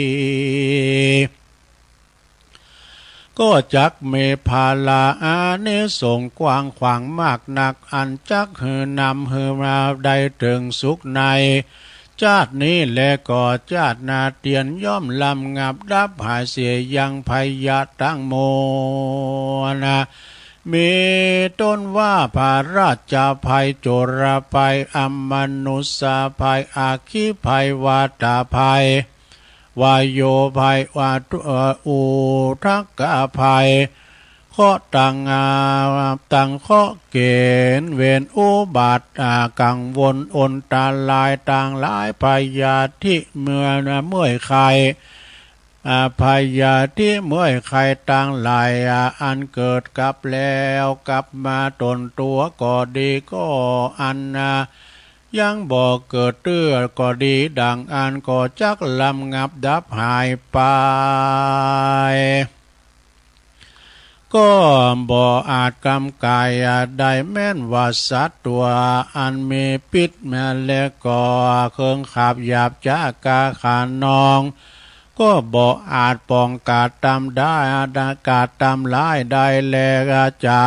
ก็จักเมพาลาอาเนสงกว้างขวางมากนักอันจักหือนำหือมาได้ถึงสุขในชาตินี้แลก็ชาตินาเตียนย่อมลำงับดับหายเสียยังพยาตั้งโมนะ มีต้นว่าพระราชภัยโจรภัยอมนุษยภัยอาคีภัยวาตาภัยวายโยภัยวาตุอุทักกะภัยข้อตังข้อเกณฑ์เวนอุบัติกังวลอนตาลายต่างหลายพยาธิเมื่อยไข้พยาธิเมื่อยไข้ต่างหลายอันเกิดกับแล้วกลับมาตนตัวก็ดีก็อันยังบ่เกิดเตื้อก็ดีดังอันก็จักลำงับดับหายไปก็บ่อาจกำกายได้แม้นว่าสัตว์ตัวอันมีพิษแม่และก็เครื่องขับหยาบจากาขานองก็บ่อาจป้องกาดตำได้กาดตำลายได้แลจา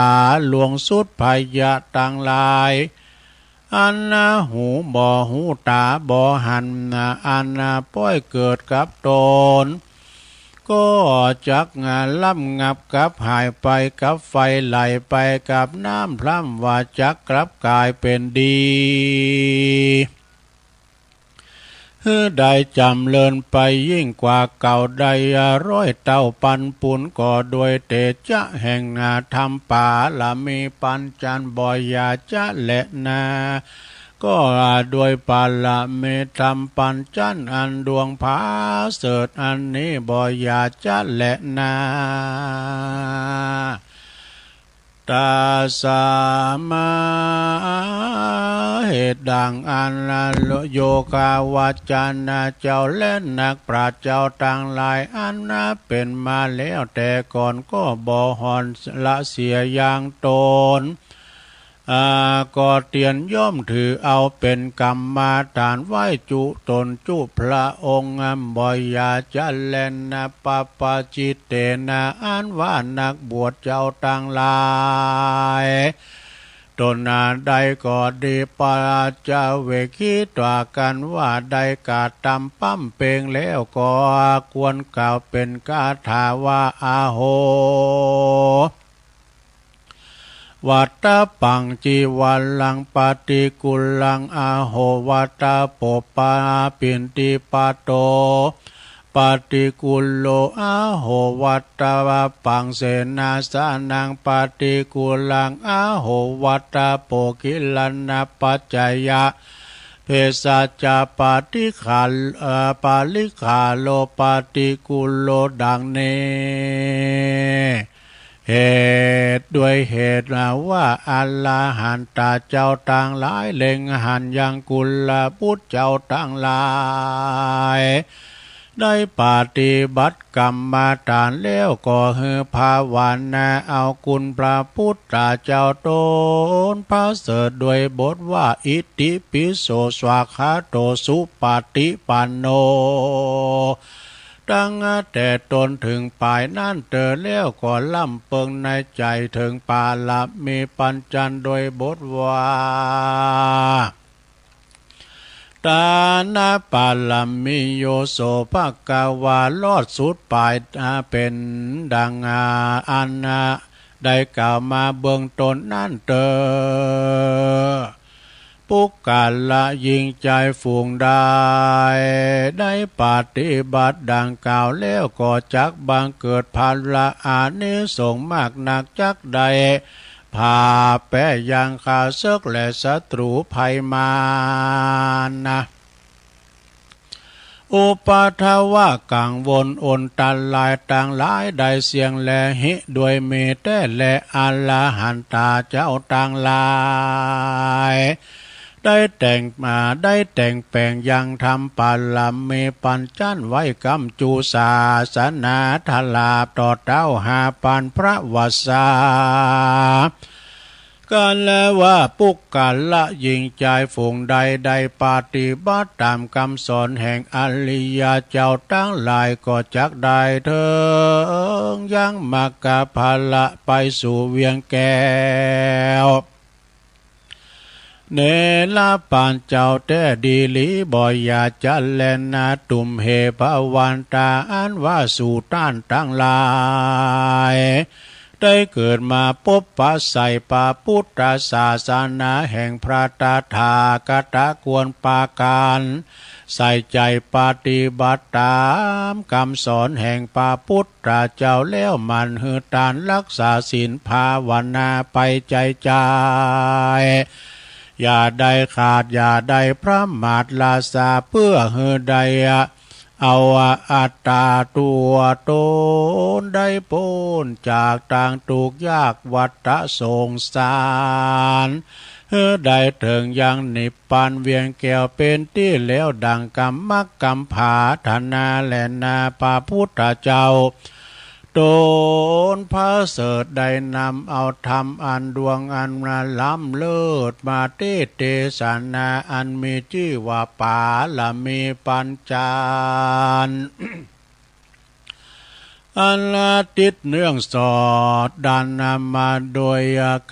ลวงสุดพยะต่างลายอันหูบ่หูตาบ่หันอันป้อยเกิดกับตนก็จักล่ำงับกับหายไปกับไฟไหลไปกับน้ำพร่ำว่าจักกลับกลายเป็นดีได้จำเลินไปยิ่งกว่าเก่าได้ร้อยเต้าปันปุนก็โดยเตจะแห่งธรรมป่าละมีปัญจันบ่อยาจะและนาก็โดยปาละเมธรรมปัญจันอันดวงผาเสดอันนี้บ่อยาจะและนาตาสามาเหตุดังอันโยกาวาจานาเจ้าเล่นนักปราชญ์เจ้าต่างหลายอันเป็นมาแล้วแต่ก่อนก็บ่หอนละเสียอย่างตนก็เตียนย่อมถือเอาเป็นกรรมาฐานไหว้จุตนจุพระองค์บ่อยาจะแลนปปจิตเตนะอันว่านักบวชเจ้าต่างหลายตนใดก็ดีปาจาเวคิตว่ากันว่าใดกาตำปั้มเปงแล้วก็ควรกล่าวเป็นคาถาว่าอาโหวัตตะปังจีวันลังปฏิกุลังอาโหวัตตะโปปาปินติปาโตปฏิกุลโลอาโหวัตตะปังเสนาสานังปฏิกุลังอาโหวัตตะโปกิลันนาปัจจยะเพสัจจปฏิขาปาลิขาโลปฏิกุลโลดังนี้เหตุด้วยเหตุว่าอัลลาหันตาเจ้าต่างหลายเล็งหันยังกุลพุทธเจ้าต่างหลายได้ปฏิบัติกรรมฐานแล้วก็ฮือภาวนาเอาคุณพระพุทธเจ้าตนพระเสด็จด้วยบทว่าอิติปิโสสวากขาโตสุปฏิปันโนตั้งแต่ตนถึงปลายนั่นเตอแล้วก็ล่ำเปิงในใจถึงปาละมีปัญจันโดยบทว่าตานาปาละมิโยโสภะกวาลอดสุดปลายเป็นดังอันได้กล่าวมาเบื้องต้นนั่นเตอปุกกาละยิงใจฝูงได้ปฏิบัติดังกล่าวแล้วก็จักบังเกิดภาละอานิสงส์มากนักจักใดพาแปะยังข้าศึกและศัตรูภัยมานะอุปาทวะกังวลอนตันลายต่างหลายได้เสียงแลหิด้วยเมตแต่และอัลลาหันตาเจ้าต่างหลายได้แต่งแปลงยังทำปัลลัมเมปัญจันไว้กำจูศาสนาทลาบต่อเต้าหาปันพระวสากันแล้วว่าปุกกาละยิงใจฝูงใดได้ปฏิบัติตามคำสอนแห่งอริยเจ้าทั้งหลายก็จักได้เถิงยังมรรคภาละไปสู่เวียงแก้วเนลาปานเจ้าแต่ดีลีบ่อยาจะแลนาตุมเหภวันตาอันว่าสู่ต้านตั้งหลาย ได้เกิดมาพบปะใส่ปาพุทธศาสนาแห่งพระตถาคตควรปาการใส่ใจปฏิบัติตามคำสอนแห่งพระพุทธเจ้าแล้วมันหือตานรักษาศีลภาวนาไปใจอย่าได้ขาดอย่าได้พระมาทลาสาเพื่อหือใดเอาอัตตาตัวตนได้พ้นจากต่างทุกข์ยากวัฏสงสารได้ถึงยังนิพพานเวียงแก้วเป็นที่แล้วดังกรรมกรรมผาธนาและนาพระพุทธเจ้าตนพระเสริฐได้นำเอาธรรมอันดวงอันล้ำเลิศมาเทศนาอันมีชื่อว่าปาละมีปัญจานอันติดเนื่องสอดดันนำมาโดย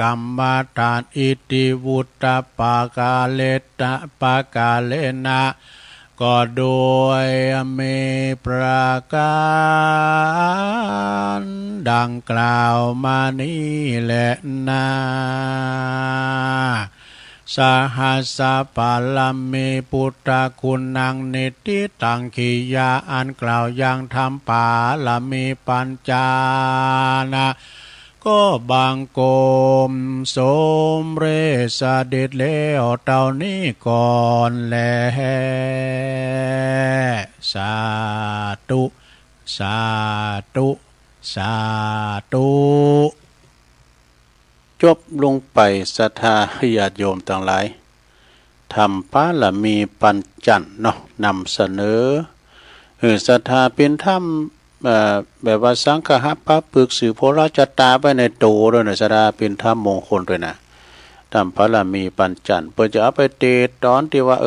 กรรมฐานอิติวุตตปากาเลตะปากาเลนะก็โดยมีประการดังกล่าวมานี้แหละนะสหัสสะปาลมีพุทธคุณนังนิติตังขียาอันกล่าวยังทำปาลมีปัญจานะก็บางโกมสมเรสเด็จแล้วเต่านี้ก่อนแลสาธุสาธุสาธุจบลงไปศรัทธาญาติโยมทั้งหลายทำปาละมีปัญจันเนาะนำเสนอศรัทธาเป็นธรรมแบบว่าสังฆะปะปึกสื่อโพราชตาไปในโตด้วยนะศรัทธาเป็นธรรมมงคลด้วยนะทำปาละมีปัญจันเพื่อจะเอาไปเทศตอนที่ว่า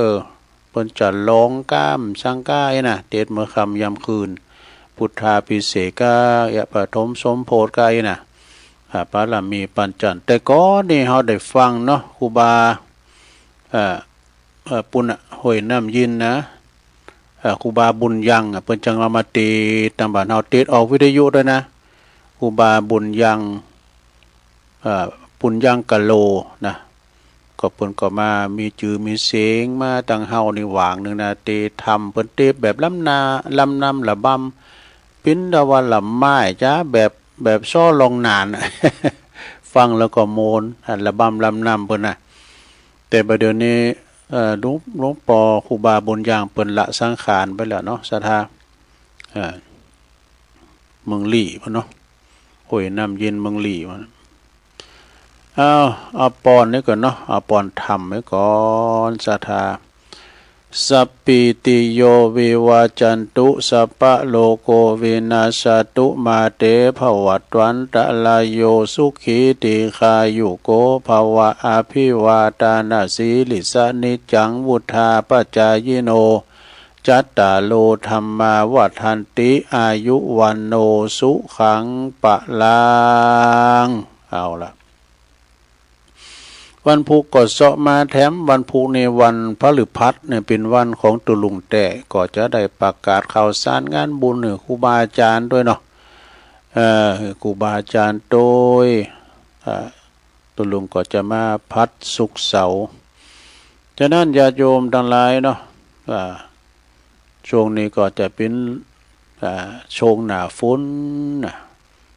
เพิ่นจะลงก้ามสังกายนะเทศเมื่อค่ำยามคืนพุทธาภิเษกายะปฐมสมโพธิกายนะปาละมีปัญจันแต่ก่อนนี่เราได้ฟังเนาะครูบาปุณห้วยน้ำยินนะครูบาบุญยังเพิ่นจังมาเตตามบ้านเฮาเทศออกวิทยุด้วยนะครูบาบุญยังปุญยังกะโลนะก็เพิ่นก็มามีจื่อมีเสียงมาตั้งเฮานี่หว่างนึงนะเตทำเพิ่นเตแบบลำนำละบำปิ้นดาวละไม้จ้าแบบซ้อลงนาน ฟังแล้วก็โมนระบำลำนำเพิ่นนะแต่ประเดี๋ยวนี้หลวงปอครูบาบุญยางเปิ้นละสังขารไปแล้วเนาะศรัทธาเมืองลี่พุ่นเนาะห้วยน้ำเย็นเมืองลี่พุ่นเอาปอนนี่ก่อนเนาะเอาปอนธรรมไว้ก่อนศรัทธาสัพพิติโยวิวาจันตุสัพพะโลโกวินาศตุมาเตภวัตวันตะลายโยสุขีติคายุโกภวะอภิวาทานาสีลิสานิจังวุธาปัจจายโนจัตตาโลธรรมาวัฏันติอายุวันโนสุขังปะลังเอาละวันพุกก็เสาะมาแถมวันพุในวันพฤหัสเนี่ยเป็นวันของตุลุงแต่ก็จะได้ประกาศข่าวสารงานบุญครูบาอาจารย์ด้วยเนาะครูบาอาจารย์โดยตุลุงก็จะมาพัดศุกร์เสาร์ฉะนั้นญาติโยมทั้งหลายเนาะช่วงนี้ก็จะเป็นช่วงหน้าฝนนะ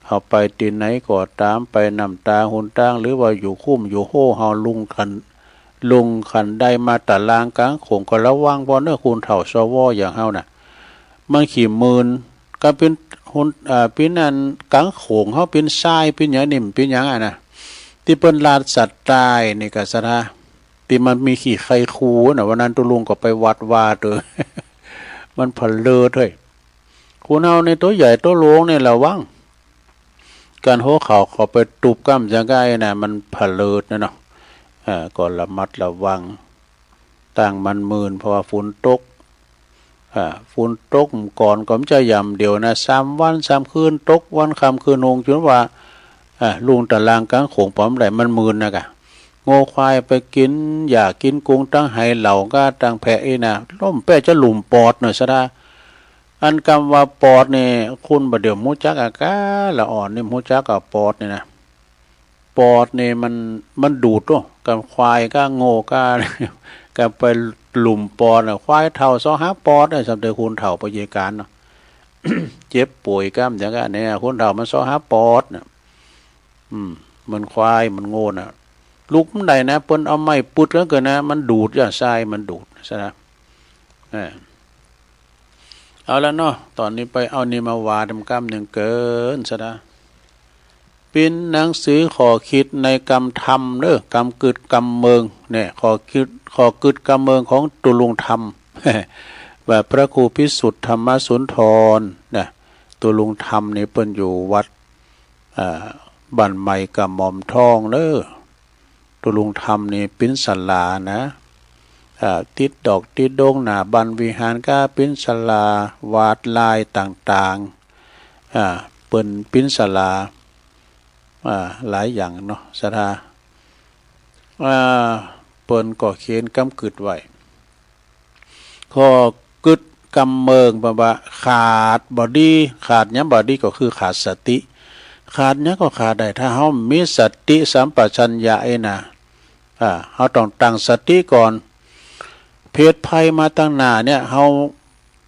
เอาไปตีไหนก็ตามไปนำตาหุนตั้งหรือว่าอยู่คุ้มอยู่โห่เฮาลุงขันได้มาตะลางกลางโขงก็ระวังบ่เนื้อคุณเฒ่าซวอย่างเฮาน่ะมันขี่มืนก็เป็นหุนเป็นอันกลางโขงเฮาเป็นทรายเป็นหยังนิ่มเป็นหยังน่ะที่เปิ้นลาดสัตว์ตายนี่ก็ซะนะที่มันมีขี้ไข่คูน่ะวันนั้นตุลุงก็ไปวัดวาเด้อ มันผลเลอเถยคุณเฮาในตัวใหญ่ตัวหลวงนี่ระวังการโหเขาไปตูบกั้มจังไงนะมันผลิตนะเนาะก็ระมัดระวังต่างมันมืนเพราะว่าฝนตกก่อนก็มันจะย่ำเดียวนะ3 วัน 3 คืนตกวันค่ำคืนนงจนว่าลุงตะลางกลางโขงปอมไหลมันมืนนะกะโง่ควายไปกินอยากกินกุ้งตั้งไหเหล่าก็ตั้งแพะนะล่มแป้จะหลุมปอดหน่อยซะได้ อันคำว่าปอดนี่คุณบ่เดี๋ยวมูจักอากาละอ่อนนี่มูจักกับปอดนี่นะปอดนี่มันดูดตัวกับควายก็โง่ก็ไปหลุมปอดควายเท่าซอหาปอดได้สำเร็จคุณเท่าปฏิการเนาะ เจ็บป่วยกล้ามอย่างนั้นเนี่ยคุณเท่ามันซอหาปอดเนี่ยมันควายมันโง่น่ะลูกมันใดนะเปิ้นเอาไม้ปุดแล้วเกินนะมันดูดอย่าทรายมันดูดใช่ไหมเอาแล้วเนาะตอนนี้ไปเอานี่มาวาดกรรมหนึ่งเกินซะนะเป็นหนังสือขอคิดในกรรมธรรมเด้อกรรมกึดกรรมเมืองเนี่ยขอกึดกรรมเมืองของตุลุงธรรม แบบพระครูพิสุทธิ์ธรรมสุนทรเนี่ยตุลุงธรรมนี่เปิ้นอยู่วัดบ้านใหม่กับหม่อมทองเด้อตุลุงธรรมนี่ปิ้นศาลานะติดดอกติดดงหน้าบันวิหารก็ปิ้นศาลาวาดลายต่างๆเปิ้นปิ้นศาลาหลายอย่างเนาะสถาเปิ้นก็เขียนกำกึดไว้ข้อกึดกำเมืองบ่าขาดบอดี้ขาดเนี้ยบอดี้ก็คือขาดสติขาดเนี้ยก็ขาดได้ถ้าเฮามีสติสัมปชัญญะนะเฮาต้องตั้งสติก่อนเพศภัยมาตั้งหน้าเนี่ยเฮา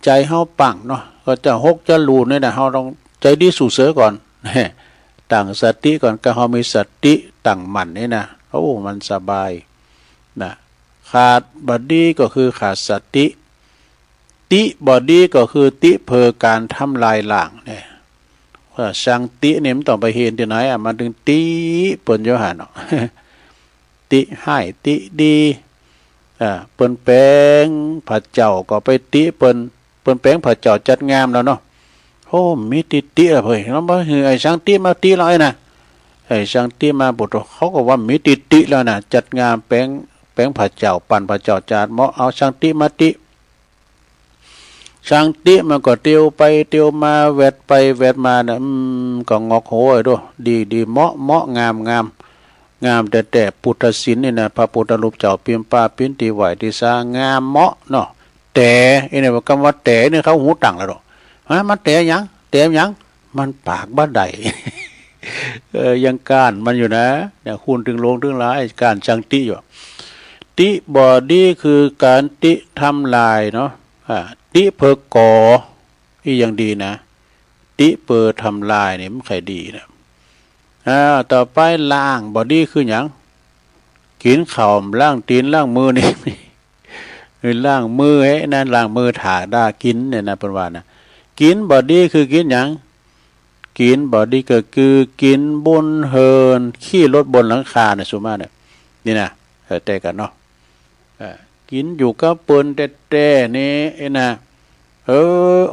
ใจเฮาปังเนาะก็จะหกจะลูเนี่ยนะเฮาต้องใจดีสู่เสือก่อนตั้งสติก่อนก็เฮามีสติตั้งมั่นนี่นะโอ้มันสบายนะขาดบอดี้ก็คือขาดสติติบอดี้ก็คือติเพอการทำลายล้างเนี่ยว่าช่างติเนี่ยมันต้องไปเห็นที่ไหนมันถึงติเปิ้นโยหันเนาะ ติให้ติดีเปิ้นแปลงพระเจ้าก็ไปติเปิ้นแปลงพระเจ้าจัดงามแล้วเนาะโอ้มีติล่ะเพิ่นเนาะบ่คือไอ้ช่างติมาติแล้วไอ้น่ะไอ้ช่างติมาบุตรเขาก็ว่ามีติแล้วน่ะจัดงามแปลงพระเจ้าปั่นพระเจ้าจาดเหมาะเอาช่างติมาติช่างติมันก็เตียวไปเตียวมาแวดไปแวดมานะก็งอกโหยด้วยดีเหมาะงามแต่พุทธศิลป์นี่นะพระพุทธรูปเจ้าเปี่ยมป้าปิ้นตีไหวที่สางามเหมาะเนาะแต่ไอ้เนี่ยคำว่าแต่เนี่ยเขาหูตังแล้วดอกมันแต่ยังมันปากบ้าใด ยังการมันอยู่นะเนี่ยคุณถึงลงถึงหลายการช่างติอยู่ติบอดี้คือการติทำลายเนาะติเพอก่อที่ยังดีนะติเปอทำลายนี่มันใครดีนะต่อไปล้างบอดี้คืออย่างกินข้าวล้างตีนล้างมือนี่ ล้างมือนั่นล้างมือถ่าได้กินเนี่ยนะเป็นว่านะกินบอดี้คือกินอย่างกินบอดี้ก็คือกินบนเฮินขี้รถบนหลังคาเนี่ยสุมาเนี่ยนี่นะแต่กันเนาะกินอยู่กับเปิ้นแต่นี่นะ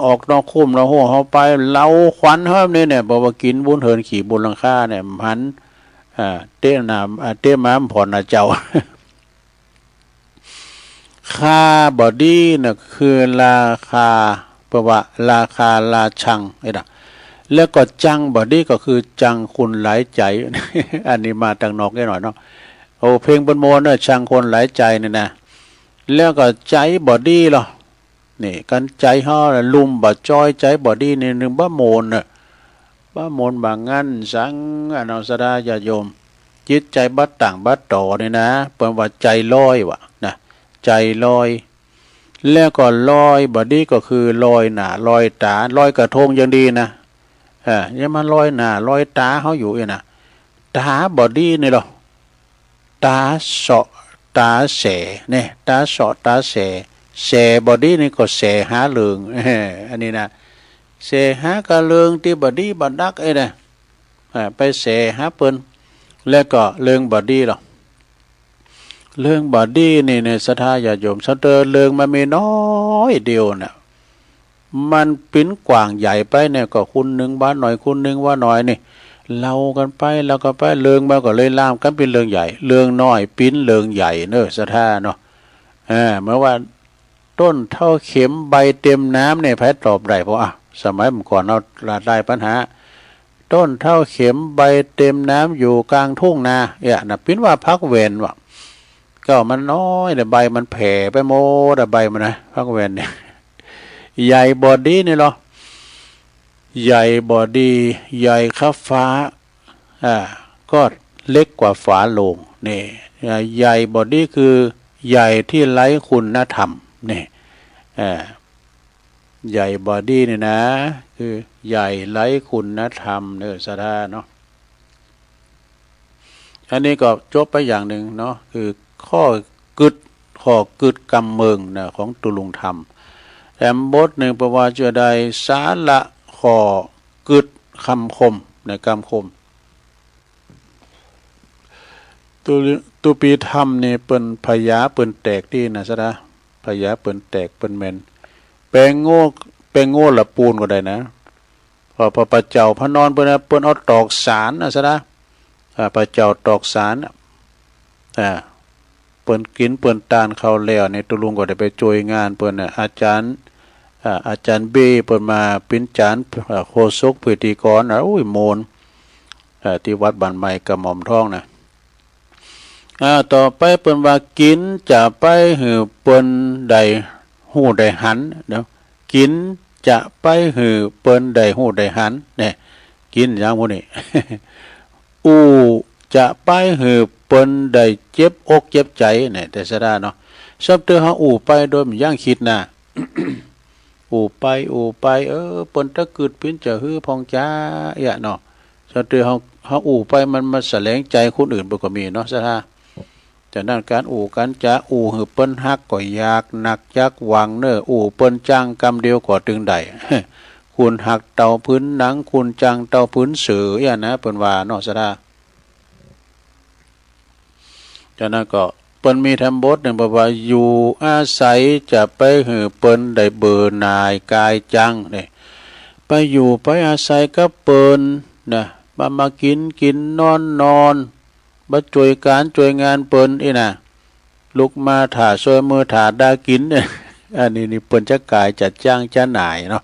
ออกนอกคุ้มเราหัวเขาไปเราควันเฮิมเนี่ยบอกว่ากินบนเฮินขี่บนหลังคาเนี่ยหันเต้นน้ำเต้ม้ามผ่อนนะเจ้า ค่าบอดี้เนี่ยคือราคาเพราะว่าราคาราชังไอ้ด่ะแล้วก็จังบอดี้ก็คือจังคุณหลายใจ อันนี้มาต่างนอกได้หน่อยเนาะโอ้เพลงบนโมนเนี่ยจังคนหลายใจเนี่ยนะแล้วก็ใจบอดี้หรอนี่กันใจห่อลุมบ่จอยใจบอดี้นี่หนึ่งบ้าโมนน่ะบ้าโมนบางงั้นสังอนาวสดาญาโยมจิตใจบัดต่างบัดต่อนี่นะเปิดว่าใจลอยวะนะใจลอยแล้วก็ลอยบอดี้ก็คือลอยหน้าลอยตาลอยกระทงยังดีนะยังมาลอยหน้าลอยตาเขาอยู่เองนะตาบอดี้นี่หรอตาเสาะตาเสเนี่ยตาเสาะตาเสบอดี้นี่ก็เสหาเลืองอันนี้นะเสหากะเลืองที่บอดี้บัดดักไอ้เนี่ยไปเสหาเปิ้นแล้วก็เลืองบอดี้หรอเรื่องบอดี้นี่ในศรัทธาญาโยมสันเตอเรื่องมันมีน้อยเดียวน่ะมันปิ้นกว้างใหญ่ไปเนี่ยก็คุณหนึ่งบ้านหน่อยคุณหนึ่งว่าหน่อยนี่เล่ากันไปแล้วก็ไปเรื่องมาก็เลยล่ามกันเป็นเรื่องใหญ่เรื่องน้อยปิ้นเรื่องใหญ่เนอะศรัทธาเนาะเมื่อว่าต้นเท่าเข็มใบเต็มน้ำเนี่ยแพ้ตอบได้เพราะสมัยเมื่อก่อนเราได้ปัญหาต้นเท่าเข็มใบเต็มน้ำอยู่กลางทุ่งนาเนี่ยนะปิ้นว่าพักเวรว่ะก็มันน้อยแต่ใบมันแผ่ไปโมแต่ใบมันนะพักเวนเนี่ย ใหญ่บอดี้นี่เหรอใหญ่บอดี้ใหญ่ข้าฟ้าก็เล็กกว่าฝาโลงนี่ใหญ่บอดี้คือใหญ่ที่ไร้คุณธรรมนี่ใหญ่บอดี้นี่นะคือใหญ่ไร้คุณธรรมเนื้อสาราเนาะอันนี้ก็จบไปอย่างหนึ่งเนาะคือข้อกึดกำเมืองนะของตุลุงธรรมแถมบทหนึ่งประวัติจะได้สาระข้อกึดคำคมในคำคมตุปีธรรมนี่เปิ้นพยาเปิ้นแตกที่นะซะนะพยาเปิ้นแตกเปิ้นแม่นแปลงโง่ละปูนก็ได้นะพอพระเจ้าพระนอนเปิ้นเอาตอกสารนะซะนะพระเจ้าตอกสารเปิ้นกินเปิ้นตานเข้าแล้วในตุลุงก็ได้ไปช่วยงานเปิ้นอาจารย์เบเปิ้นมาเป็นจานโฆษกพิธีกรโอ้ยโมนที่วัดบ้านใหม่กระหม่อมทองนะต่อไปเปิ้นว่ากินจะไปหือเปิ้นใดหู้ได้หันเนาะกินจะไปหือเปิ้นใดหู้ได้หันเนี่ยกินอย่างพวกนี้ อูจะไปหือเปิ้นได้เจ็บอกเจ็บใจเนี่ยแต่ซะได้เนาะซับเตอเฮาอูไปโดยมันย่างคิดนะ อูไปเปิ้นตะกึดปิ้นจะฮื้อพองจ้าอย่าเนาะซับเตอเฮาอูไปมันมาแสลงใจคนอื่นบ่ก็มีเนาะซะท่าจากนั้นการอู่กันจะอู่หือเปิ้นฮักก็อยากหนักยักหวังเนออู่เปิ้นจ้างกำเดียวก็ตึงใด คุณหักเตาพื้นหนังคุณจังเตาพื้นเสืออย่างนะเปิ้นว่าเนาะซะดาจากนั้นก็เปิ้นมีธรรมบทหนึ่งบอกว่าอยู่อาศัยจะไปหือเปิ้นได้เบื่อหน่ายกายจังเนี่ยไปอยู่ไปอาศัยก็เปิ้นนะมากินนอนบ่ช่วยการช่วยงานเปิ้นอีน่ะลุกมาถ่าช่วยมือถ่าดากินเนี่ยอันนี้เปิ้นจะกายจัดจ้างจะหน่ายเนาะ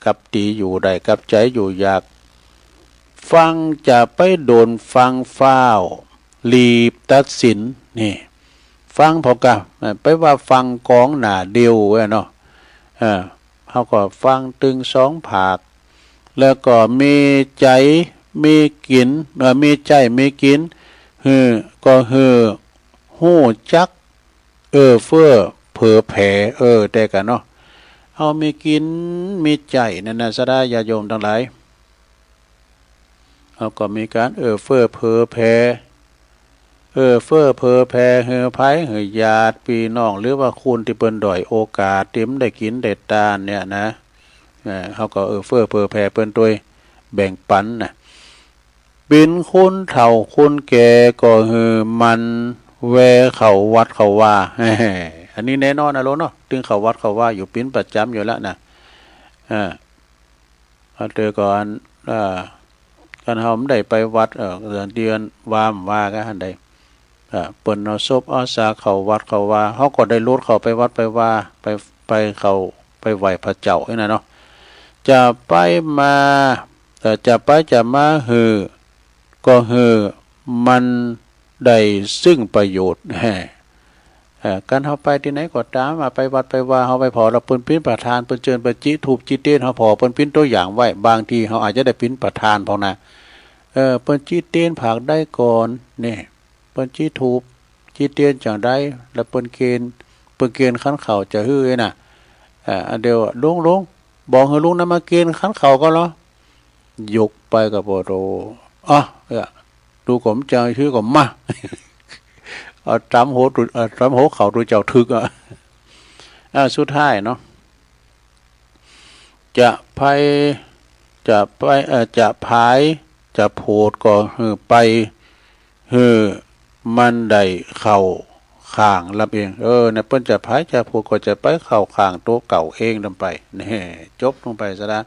กับตีอยู่ได้กับใจอยู่อยากฟังจะไปโดนฟังฟ้าวรีบตัดสินนี่ฟังพอกะไปว่าฟังกองหน้าเดียวเนาะเขาก็ฟังตึงสองผากแล้วก็มีใจมีกินมีใจมีกินก็หู้จักเฟื่อเผื่อแผ่แต่กันเนาะเอามีกินมีใจนั่นนะสดาญาโยมทั้งหลายเอาก็มีการเฟื่อเผื่อแผ่เฟื่อเผื่อแผ่ไผญาติพี่น้องหรือว่าคุณที่เปิ้นด้อยโอกาสเต็มได้กินได้ตานเนี่ยนะเขาก็เฟื่อเผื่อแผ่เปิ้นด้วยแบ่งปันนะเป็นคนเฒ่าคนแก่ก็มันแวเข้าวัดเข้าว่าอันนี้แน่นอนนะโลเนาะถึงเข้าวัดเข้าว่าอยู่เป็นประจำอยู่แล้วนะเจอก่อนการเฮาได้ไปวัดเดือนว่าก็หั่นใดเปิ้นเอาศพเอาสาเข้าวัดเข้าว่าเฮาก็ได้ลดเข้าไปวัดไปว่าไปเข้าไปไหว้พระเจ้านี่นะเนาะจะไปมาจะไปจะมาก็มันได้ซึ่งประโยชน์การเฮาไปที่ไหนก็ตามไปวัดไปว่าเฮาไปพอเราเปิ้นปิ้นประธานเปิ้นเจิญไปจิถูกจิเต้นเฮาพอเปิ้นปิ้นตัวอย่างไว้บางทีเฮาอาจจะได้ปิ้นประธานพอนะเปิ้นจิเต้นผักได้ก่อนนี่เปิ้นจิถูกจิเต้นจังได้แล้วเปิ้นเกณฑ์ขันเขาจะฮื้อน่ะเดี๋ยวลุงบอกให้ลุงนำมาเกณฑ์ขันเขาก็เหรอยกไปกับบ่โตดูผมเจ้าชื่อก็มาจำโหเขาดูเจ้าทึกสุดท้ายเนาะจะพายจะโพดก็ไปมันได้เข่าข้างลำเองเนี่ยเปิ้นจะพายจะโพดก็จะไปเข่าข้างตัวเก่าเองลงไปนี่จบลงไปซะนะ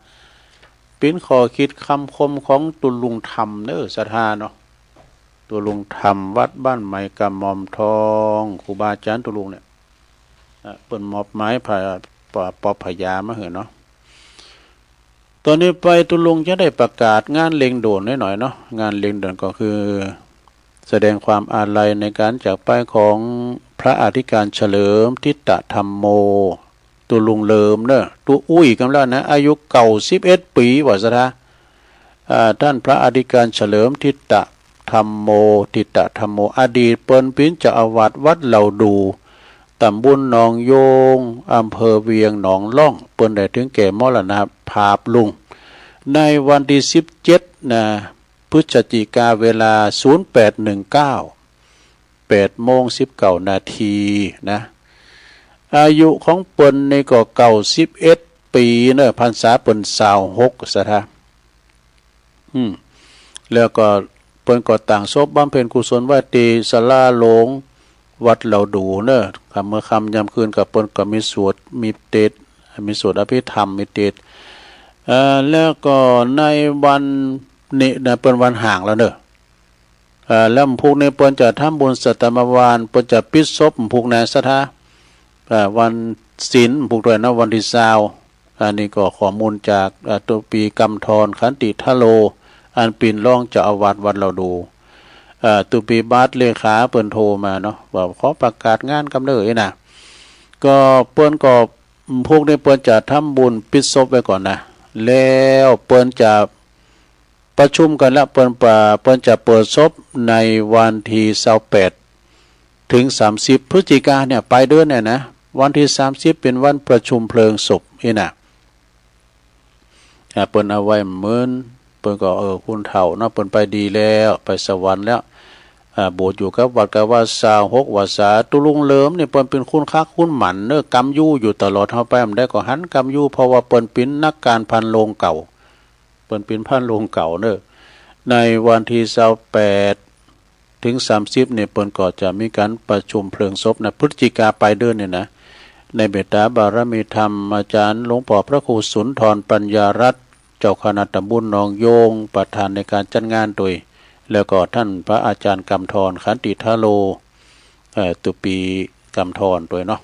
เป็นข้อคิดคำคมของตุลุงธรรมศรัทธาเนาะตุลุงธรรมวัดบ้านใหม่กำมอมทองครูบาอาจารย์ตุลุงเนี่ยเปิ้นมอบไม้ปอพยามาเหอะเนาะตอนนี้ไปตุลุงจะได้ประกาศงานเล็งโดนหน่อยเนาะงานเล็งโดนก็คือแสดงความอาลัยในการจากไปของพระอธิการเฉลิมทิตตธรรมโม ตัวลุงเลิมเนอะตัวอุ้ยกำลังนะอายุเก่า11 ปีว่าซะนะท่านพระอธิการเฉลิมทิตะธรรมโมอดีตเปิ้นปิ้นเจ้าอาวาสวัดเหล่าดูตำบลหนองโยงอำเภอเวียงหนองล่องเปิ้นได้ถึงแก่มรณภาพลุงในวันที่17นะพฤศจิกาเวลา08:19 8:19 นาทีนะอายุของเปิ้นในก็เก่า11 ปีเนอะพรรษาเปิ้น26ซะท่าแล้วก็เปิ้นก็ต่างศพบำเพ็ญกุศลไว้ที่ศาลาหลวงวัดเหล่าดูเนอะเมื่อค่ำยามคืนกับเปิ้นก็มีสวดมีเทศมีสวดอภิธรรมมีเทศแล้วก็ในวันนี้นะเปิ้นวันห่างแล้วเนอะแล้วพวกนี้เปิ้นจะทำบุญสัตมวานเปิ้นจะปิดศพพวกนั้นซะท่าวันศีลพวกด้วยนะวันที่20อันนี้ก็ข้อมูลจากตัวปีกำธรขันติทะโลอันปีนร่องเจ้าอาวาสวัดเราดูตุปีบาสเลขาเปิ้นโทรมาเนาะว่าขอประกาศงานกำเนิดนะก็เปิ้นก็พวกนี้เปิ้นจะทำบุญปิดศพไว้ก่อนนะแล้วเปิ้นจะประชุมกันแล้วเปิ้นจะเปิดศพในวันที่28ถึง30พฤศจิกายนเนี่ยปลายเดือนเนี่ยนะวันที่30เป็นวันประชุมเพลิงศพนี่นะเปิ้นเอาไว้เหมือนเปิ้นก็คุณเฒ่าเนาะเปิ้นไปดีแล้วไปสวรรค์แล้วโบสถ์อยู่กับวัดกะว่า26วัดสาตุลุงเลิมเนี่ยเปิ้นเป็นคุณคักคุณหมันเน้อกำยู่อยู่ตลอดเฮาไปได้ก็หันกำยู่เพราะว่าเปิ้นเป็นนักการพันโรงเก่าเปิ้นเป็นพันโรงเก่าเน้อในวันที่28ถึง30เนี่ยเปิ้นก็จะมีการประชุมเพลิงศพนะพฤศจิกาปลายเดือนเนี่ยนะในเมตตาบารมีธรรมอาจารย์หลวงพ่อพระครูสุนทรปัญญารัตน์เจ้าคณะตำบลหนองโยงประธานในการจัดงานโดยแล้วก็ท่านพระอาจารย์กำธรขันติทะโลตุปีกำธรโดยเนาะ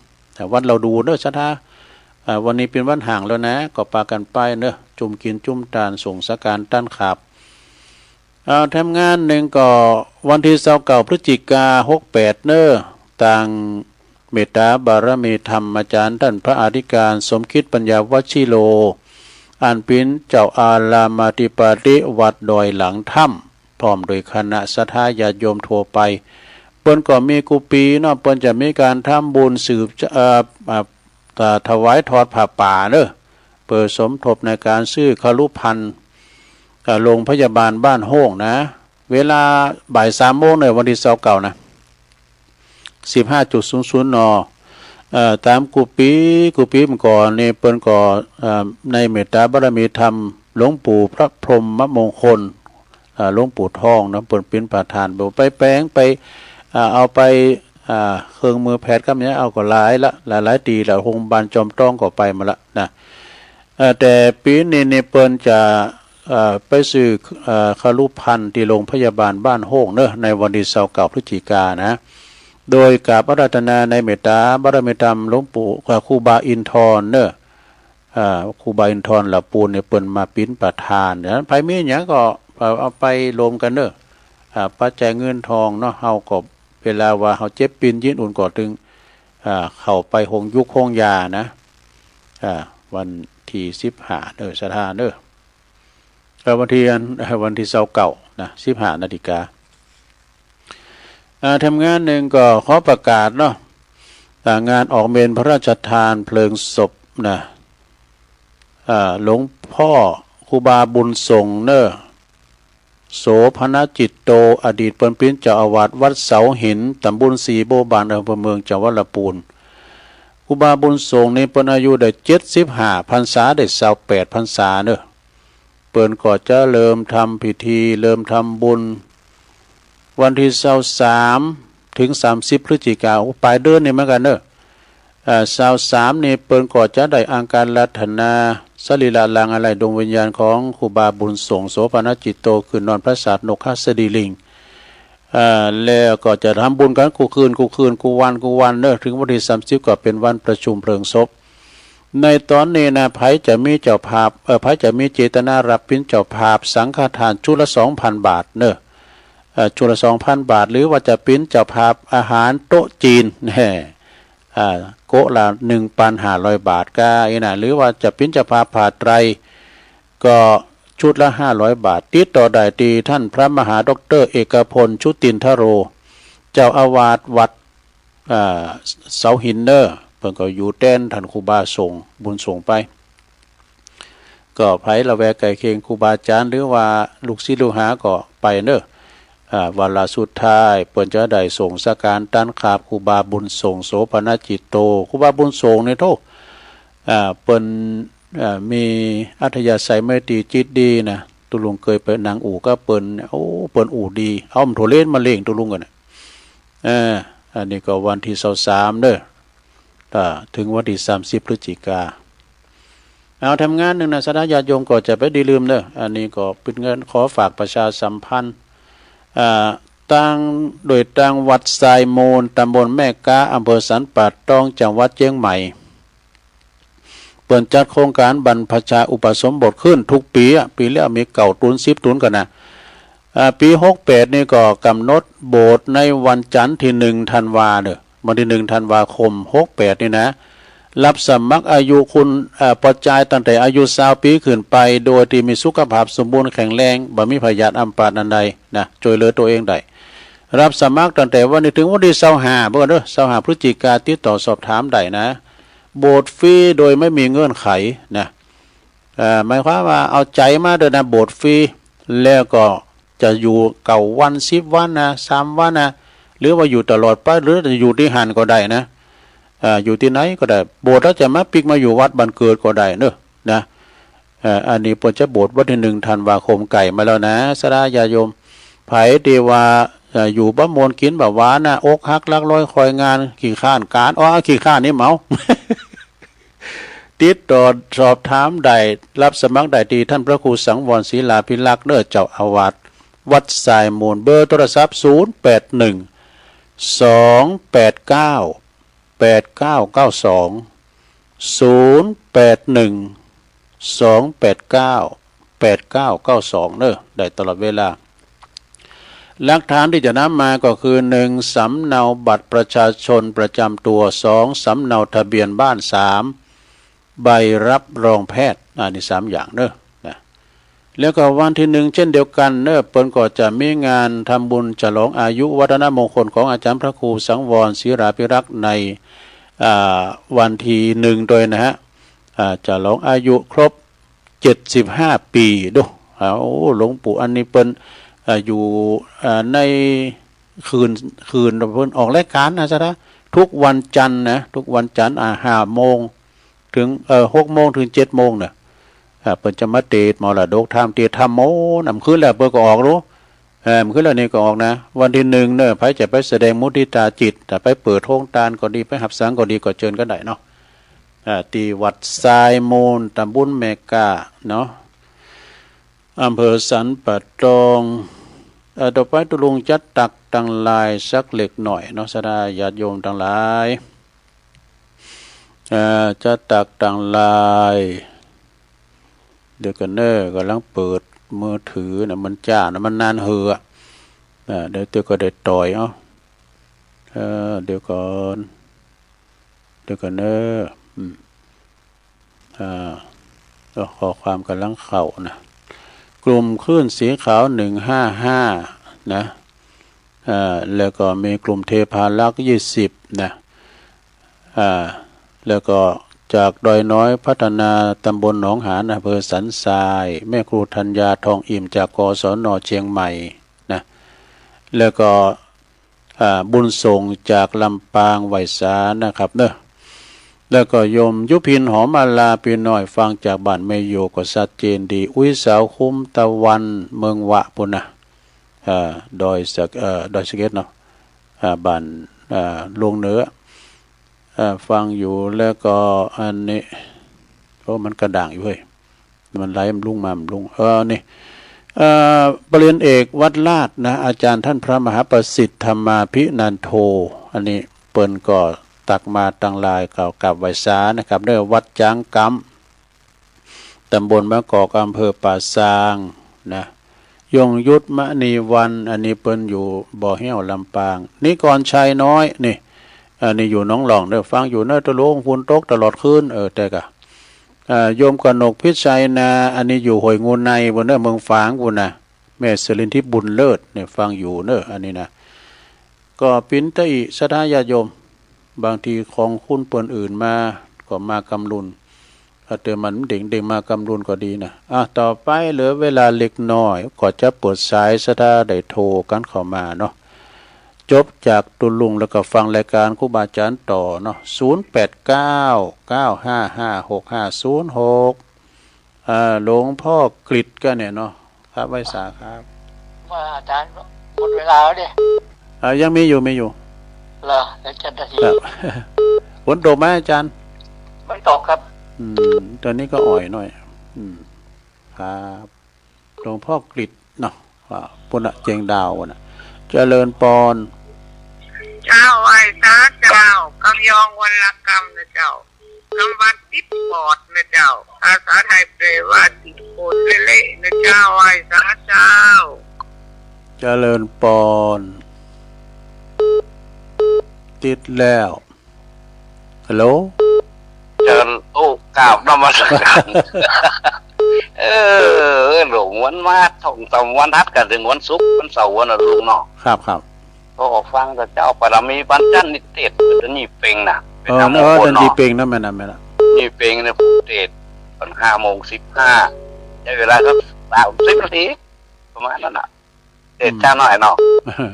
วันเราดูเนอะชะทาวันนี้เป็นวันห่างแล้วนะก็ปากันไปเนอะจุ่มกินจุ่มตาลส่งสการต้านขับทำงานหนึ่งก็วันที่29พฤศจิกา68เนอะต่างเมตตาบารมีธรรมอาจารย์ท่านพระอธิการสมคิดปัญญาวชิโลอันเป็นเจ้าอาลามาธิปติวัดดอยหลังถ้ำพร้อมโดยคณะศรัทธาญาติโยมทั่วไปเปิ้นก็มีกุปีเนาะเปิ้นจะมีการทำบุญสืบถวายทอดผ้าป่าเนอะเปิดสมทบในการซื้อครุภัณฑ์โรงพยาบาลบ้านโฮ่งนะเวลาบ่าย3 โมงในวันที่29นะ 15:00 น.ตามกุปีมันก่อนนี่เปิ้นก็ในเมตตาบารมีธรรมหลวงปู่พระพรหมมงคลหลวงปู่ทองนะเปิ้นเป็นประธานไปแปลงไปเอาไปเครื่องมือแพทย์ก็มีเอาก็หลายตีแล้วโรงพยาบาลจอมต้องก็ไปมาละนะแต่ปีนี้เปิ้นจะไปซื้อครุภัณฑ์ที่โรงพยาบาลบ้านโฮ่งเนอะในวันที่29พฤศจิกายนนะโดยกราบอาราธนาในเมตตาบารมีธรรมหลวงปู่ครูบาอินทรเนอะครูบาอินทรหลับปูนเนี่ยเปิ้นมาปิ้นประธานเนี่ยไผมีหยังก็เอาไปรวมกันเนอะปัจจัยเงินทองเนาะเฮาก็เวลาว่าเฮาเจ็บปีนยินอุ่นก็ถึงเข้าไปหงยุคหงยานะวันที่15เด้อสถานเด้อวันที่29นะ15 นาฬิกาทำงานหนึ่งก็ขอประกาศเนาะงานออกเมนพระราชทานเพลิงศพนะหลวงพ่อครูบาบุญส่งเนอะโสพนจิตโตอดีตเปิ้นเจ้าอาวาสวัดเสาหินตำบลศรีโบบานอำเภอเมืองจังหวัดลำพูนครูบาบุญส่งนี่เปิ้นอายุได้75 พรรษาได้28 พรรษาเนอะเปิ้นก็จะเริ่มทำพิธีเริ่มทำบุญวันที่23ถึง30พฤศจิกายนปลายเดือนนี่เหมือนกันเนอะ23นี่เปิ้นก็จะได้อังการรัตนาสรีระลางอะไรดวงวิญญาณของครูบาบุญส่งโสภณจิตโตคือนอนพระศาสนกหัสดีลิงแล้วก็จะทำบุญกันกูคืนกูวันเนอะถึงวันที่30ก็เป็นวันประชุมเพลิงศพในตอนนี้นะไผจะมีเจ้าภาพไผจะมีเจตนารับเป็นเจ้าภาพสังฆทานชุดละ 2,000 บาทเนอะชุดละ 2,000 บาทหรือว่าจะเป็นเจ้าภาพอาหารโต๊ะจีนแน่ โกะละ1,500 บาทก็หรือว่าจะปิ้นจะพาผ่าไตรก็ชุดละ500 บาทติดต่อได้ที่ท่านพระมหาดรเอกพลชุตินทโรเจ้าอาวาสวัดเสาหินเนอร์เพิ่นก็อยู่แต้นท่านครูบาส่งบุญส่งไปก็ไผละแวกไก่เคียงครูบาอาจารย์หรือว่าลูกศิษย์ลูกหาก็ไปเนอะวันละสุดท้ายเปิ้นจะได้ส่งสการตันขาบครูบาบุญส่งโสภณจิตโตครูบาบุญส่งนี่โทเปิ้นมีอัธยาศัยไม่ดีจิตดีนะตุลุงเคยไปนางอู่ก็เปิ้นเปิ้นอู่ดีเอามโถเล่นมาเล่งตุลุงกันน่ะอันนี้ก็วันที่23เด้อถึงวันที่30พฤศจิกาเอาทำงานหนึ่งนะสาญาติโยมก็จะไปดีลืมเด้ออันนี้ก็เป็นเงินขอฝากประชาสัมพันธ์ตั้งโดยตั้งวัดทรายมูลตำบลแม่กาอำเภอสันป่าตองจังหวัดเชียงใหม่เปิดจัดโครงการบรรพชาอุปสมบทขึ้นทุกปีปีแล้วมีเก่าตุน10 ตุนกันนะปี68นี่ก็กำหนดโบสถ์ในวันจันทร์ที่1 ธันวาเด้อวันที่1 ธันวาคม68นี่นะรับสมัครอายุคุณปจายตั้งแต่อายุ20 ปีขึ้นไปโดยที่มีสุขภาพสมบูรณ์แข็งแรงบ่มีพยาธิอัมพาตอันใดนะช่วยเหลือตัวเองได้รับสมัครตั้งแต่วันนี้ถึงวันที่25เบิ่งเด้อ25พฤศจิกายนติดต่อสอบถามได้นะโบสถ์ฟรีโดยไม่มีเงื่อนไขนะหมายความว่าเอาใจมาเด้อนะโบสถ์ฟรีแล้วก็จะอยู่เก่าวัน10 วันนะ3 วันนะหรือว่าอยู่ตลอดไปหรือจะอยู่ที่หันก็ได้นะอยู่ที่ไหนก็ได้โบสถ์แล้วจะมาปิกมาอยู่วัดบ้านเกิดก็ได้เนอะนะอันนี้เพิ่นจะโบสถ์วันที่1 ธันวาคมไก่มาแล้วนะสราญาโยมไผที่ว่าอยู่บ่มนกินแบบหวานนะอกหักลักลอยคอยงานขี้ข้านการขี้ข้านนี่เมา ติดต่อสอบถามได้รับสมัครได้ที่ท่านพระครูสังวรศิลาภิลักษ์เด้อเจ้าอาวาสวัดสายมูลเบอร์โทรศัพท์081-289-8992เนอะได้ตลอดเวลาหลักฐานที่จะนำมาก็คือ1 สำเนาบัตรประชาชนประจำตัว2 สำเนาทะเบียนบ้าน3 ใบรับรองแพทย์นี่3 อย่างเนอะนะแล้วก็วันที่1เช่นเดียวกันเนอะเปิ้นก็จะมีงานทำบุญฉลองอายุวัฒนมงคลของอาจารย์พระครูสังวรศิลาภิรักษ์ในวันที่1โดยนะฮะจะฉลองอายุครบ75 ปีดูหลวงปู่อันนี้เปิ้นอยู่ในคืนเพิ่นออกรายการนะจ๊ะทุกวันจันทร์นะทุกวันจันทร์5 โมงถึง6 โมงถึง7 โมงเนี่ยเปิ้นจะมาเทศน์มรดกธรรมเทศน์ธรรมโมนำขึ้นแล้วเปิ้นก็ออกรู้ขึ้นแล้วนี่ก็ออกนะวันที่1เนี่ยไผจะไปแสดงมุทิตาจิตแต่ไปเปิดโรงทานก็ดีไปหับสังก็ดีก็เชิญก็ได้เนาะที่วัดทรายมูลตำบลแมกาเนาะอำเภอสันป่าตองต่อไปตุลุงจัดตักตังลายสักเล็กหน่อยเนาะสดาญาติโยมทั้งหลายจัดตักตังลายเดี๋ยวกันเนอร์กำลังเปิดมือถือนะมันจ้านะมันนานเหือเดี๋ยวก็ได้ต่อยเดี๋ยวก่อนเนอร์ขอความกำลังเข่านะกลุ่มคลื่นสีขาว155นะแล้วก็มีกลุ่มเทพารักษ์20นะแล้วก็จากดอยน้อยพัฒนาตำบลหนองหานอำเภอสันทรายแม่ครูธัญญาทองอิ่มจากกศน.เชียงใหม่นะแล้วก็บุญส่งจากลำปางไหวสานะครับเนอะแล้วก็โยมยุพินหอมอาลาปีน้อยฟังจากบ้านไม่โยก็ชัดเจนดีอุ้ยสาวคุ้มตะวันเมืองวะปุ่นนะดอยสะเก็ดเนาะบ้านลงเหนือฟังอยู่แล้วก็อันนี้มันกระด่างอยู่เว้ยมันไหลมันลุ่งมามันลุ่งนี่ปริญญาเอกวัดลาดนะอาจารย์ท่านพระมหาประสิทธิ์ธรรมาภินันโทอันนี้เปิ้นก็ตักมาตังลายเก่ากับไวสานะครับเด้อวัดจางกำตำบลมะกอกอำเภอป่าซางนะยงยุทธมณีวันอันนี้เปิ้นอยู่บ่อเหี้ยวลำปางนี่ก่อนชัยน้อยนี่ อันนี้อยู่น้องหลองเด้อฟังอยู่เน้อตะลุงฝนตกตลอดคืนแต่กะโยมกนกพิชัยนะอันนี้อยู่ห้วยงูในบนเน้อเมืองฝางบุญนะแม่สลินทิพย์บุญเลิศเนี่ยฟังอยู่เน้ออันนี้นะก็ปิ้นตะอิศรัทธาญาติโยมบางทีของคุณเปิ้นอื่นมาก็มากำลุนถ้าเติมมันเด็กๆมากำลุนก็ดีนะต่อไปเหลือเวลาเล็กน้อยก็จะเปิดสายศรัทธาได้โทรกันเข้ามาเนาะจบจากตุลุงแล้วก็ฟังรายการครูบาอาจารย์ต่อเนาะ0899556506หลวงพ่อกฤษก็เนี่ยเนาะครับไว้สาครับว่าอาจารย์หมดเวลาแล้วเนี่ยยังมีอยู่เหรอแล้ว7 นาทีฝนตกไหมอาจารย์ไม่ตกครับตอนนี้ก็อ่อยหน่อยครับหลวงพ่อกฤษเนาะปุณะเจงดาวนะเจริญปอนเจ้าไอ้ตาเจ้ากำยองวันละกรรมนะเจ้ากำวัดติดปอดนะเจ้าภาษาไทยแปลว่าติดโคนเละๆนะเจ้าไอ้ตาเจ้าเจริญปอนติดแล้วฮัลโหลเจริญกราบนมัสการหลงวันมาท่องตำวันทัดกันถึงวันศุกร์วันเสาร์วันอาทิตย์เนาะครับก็ฟังกับเจ้าปรมีปัญจันนิเตศเป็นนี่เป่งนะเป็นเดินดีเป่งนะแม่นะนี่เป่งเนี่ยเทศตอน5:15ใช้เวลาสัก30 นาทีประมาณนั้นน่ะเทศช้าหน่อยเนาะ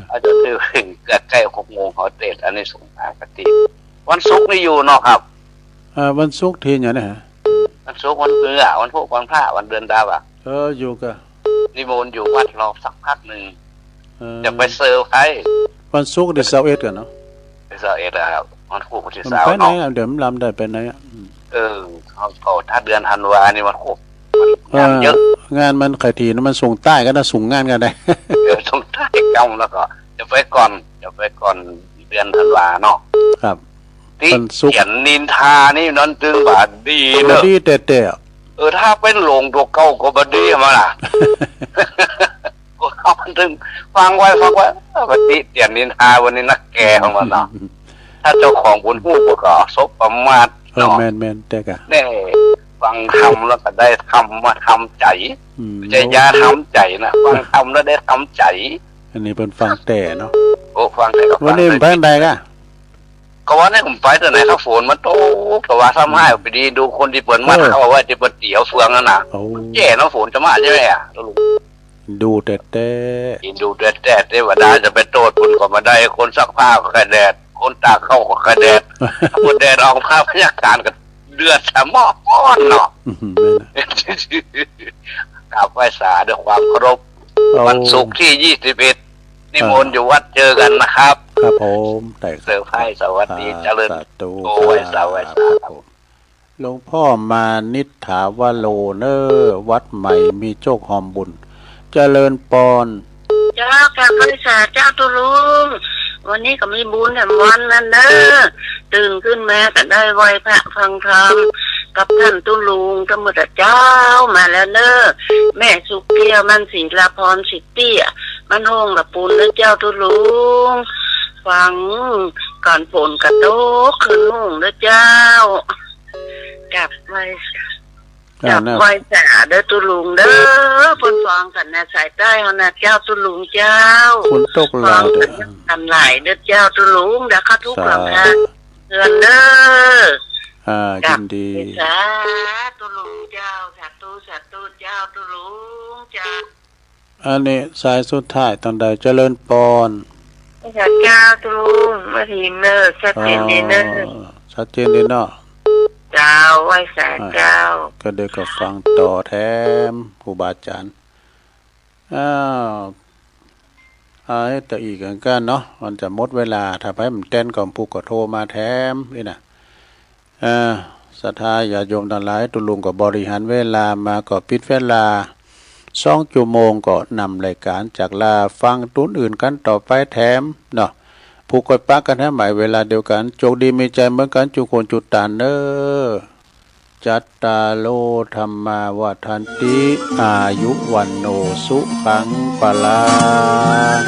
อาจจะถึงใกล้6 โมงเขาเทศอันนี้สงฆ์ปกติวันศุกร์นี่อยู่เนาะครับวันศุกร์ทีอย่างนี้ฮะวันศุกร์วันเบื่อวันพุธวันพระวันเดือนดาวอยู่ก็นิมนต์อยู่วัดรอสักพักหนึ่งจะไปเซอร์ไพรส์วันศุกร์ที่21กันเนาะ21ครับวันพุธที่20ไปไหนเดี๋ยวลำได้ไปไหนเขาถ้าเดือนธันวานี่มันโคตรงานเยอะงานมันใครทีนะมันส่งใต้ก็น่าส่งงานกันได้ส่งใต้กำแล้วก็จะไปก่อนเดือนธันวาเนาะครับที่เขียนนินทานี่นั่นจึงบาดดีเนอะดีแต่ถ้าเป็นหลงตัวเก่าก็บดีมาล่ะก็เขาถึงฟังไว้ปฏิเตียนนินทาวันนี้นักแก่ของมันเนาะถ้าเจ้าของบุญผู้ก็ซบประมาทเนาะแม่นแต่กะแน่ฟังทำแล้วก็ได้ทำมาทำใจจะยาทำใจนะฟังทำแล้วได้ทำใจอันนี้เป็นฟังแต่เนาะฟังแต่ก็วันนี้ไปไหนกันก็ว่าเนี่ยผมไปแต่ไหนข้าวฝนมันโตแต่ว่าทำให้ไปดีดูคนที่เปิดมัดเขาว่าจะเปิดเตี๋ยวเฟืองนั่นน่ะแย่เนาะฝนจะมาใช่ไหมดูแต่ว่าดาจะไปโทษคนก็มาได้คนซักผ้าก็แค่แดดคนตากเข้าก็แค่แดดคนแดดออกผ้าพยากาศก็เดือดสมองเนาะกราบไหว้สาด้วยความเคารพวันศุกร์ที่21นิมนต์อยู่วัดเจอกันนะครับครับผมแต่เซอร์ไพรส์สวัสดีเจริญโอ้ยสวัสดีหลวงพ่อมานิถาวโลเนอวัดใหม่มีโชคหอมบุญเจริญปอนเจ้าค่ะพระสาเจ้าตุลุงวันนี้ก็มีบุญแห่งวันนั้นเนอตื่นขึ้นมาก็ได้ไหว้พระฟังธรรมกับท่านตุลุงธรรมดาเจ้ามาแล้วเนอแม่สุเกียวมันศีลาพรสิเตี้ยมันห้องกับปูนนะเจ้าตุลุงฟังก่อนฝนกระโตกขึ้นมุ่งนะเจ้าจับไว้สาเด้อตุลุงเด้อฝนฟังกันนะสายใต้เฮานะเจ้าตุลุงเจ้าฝนตกหลายทำหลายเด้อเจ้าตุลุงเด้อข้าทุกหลังนะเงินเด้อยินดีสาตุลุงเจ้าสาธุเจ้าตุลุงเจ้าอันนี้สายสุดท้ายตอนใดเจริญปอนเจ้าตุลุงมาทีเนอร์ชัดเจนดีเนอร์ชัดเจนดีเนาะเจ้าไหว้สาเจ้าก็เด็กก็ฟังต่อแถมครูบาอาจารย์ให้แต่อีกกันเนาะมันจะหมดเวลาถ้าไปมันเต้นก่อนผู้ก็โทรมาแถมนี่นะศรัทธาญาติโยมทั้งหลายตุลุงก็บริหารเวลามาก็ปิดเวลา2 ชั่วโมงก็นำรายการจากลาฟังตุ้นอื่นกันต่อไปแถมเนาะผู้กดปักกันให้หมายเวลาเดียวกันโชคดีมีใจเหมือนกันจุคนจุดตานเนอจัตตาโลธรรมาวัฏันติอายุวันโนสุขังปะลัง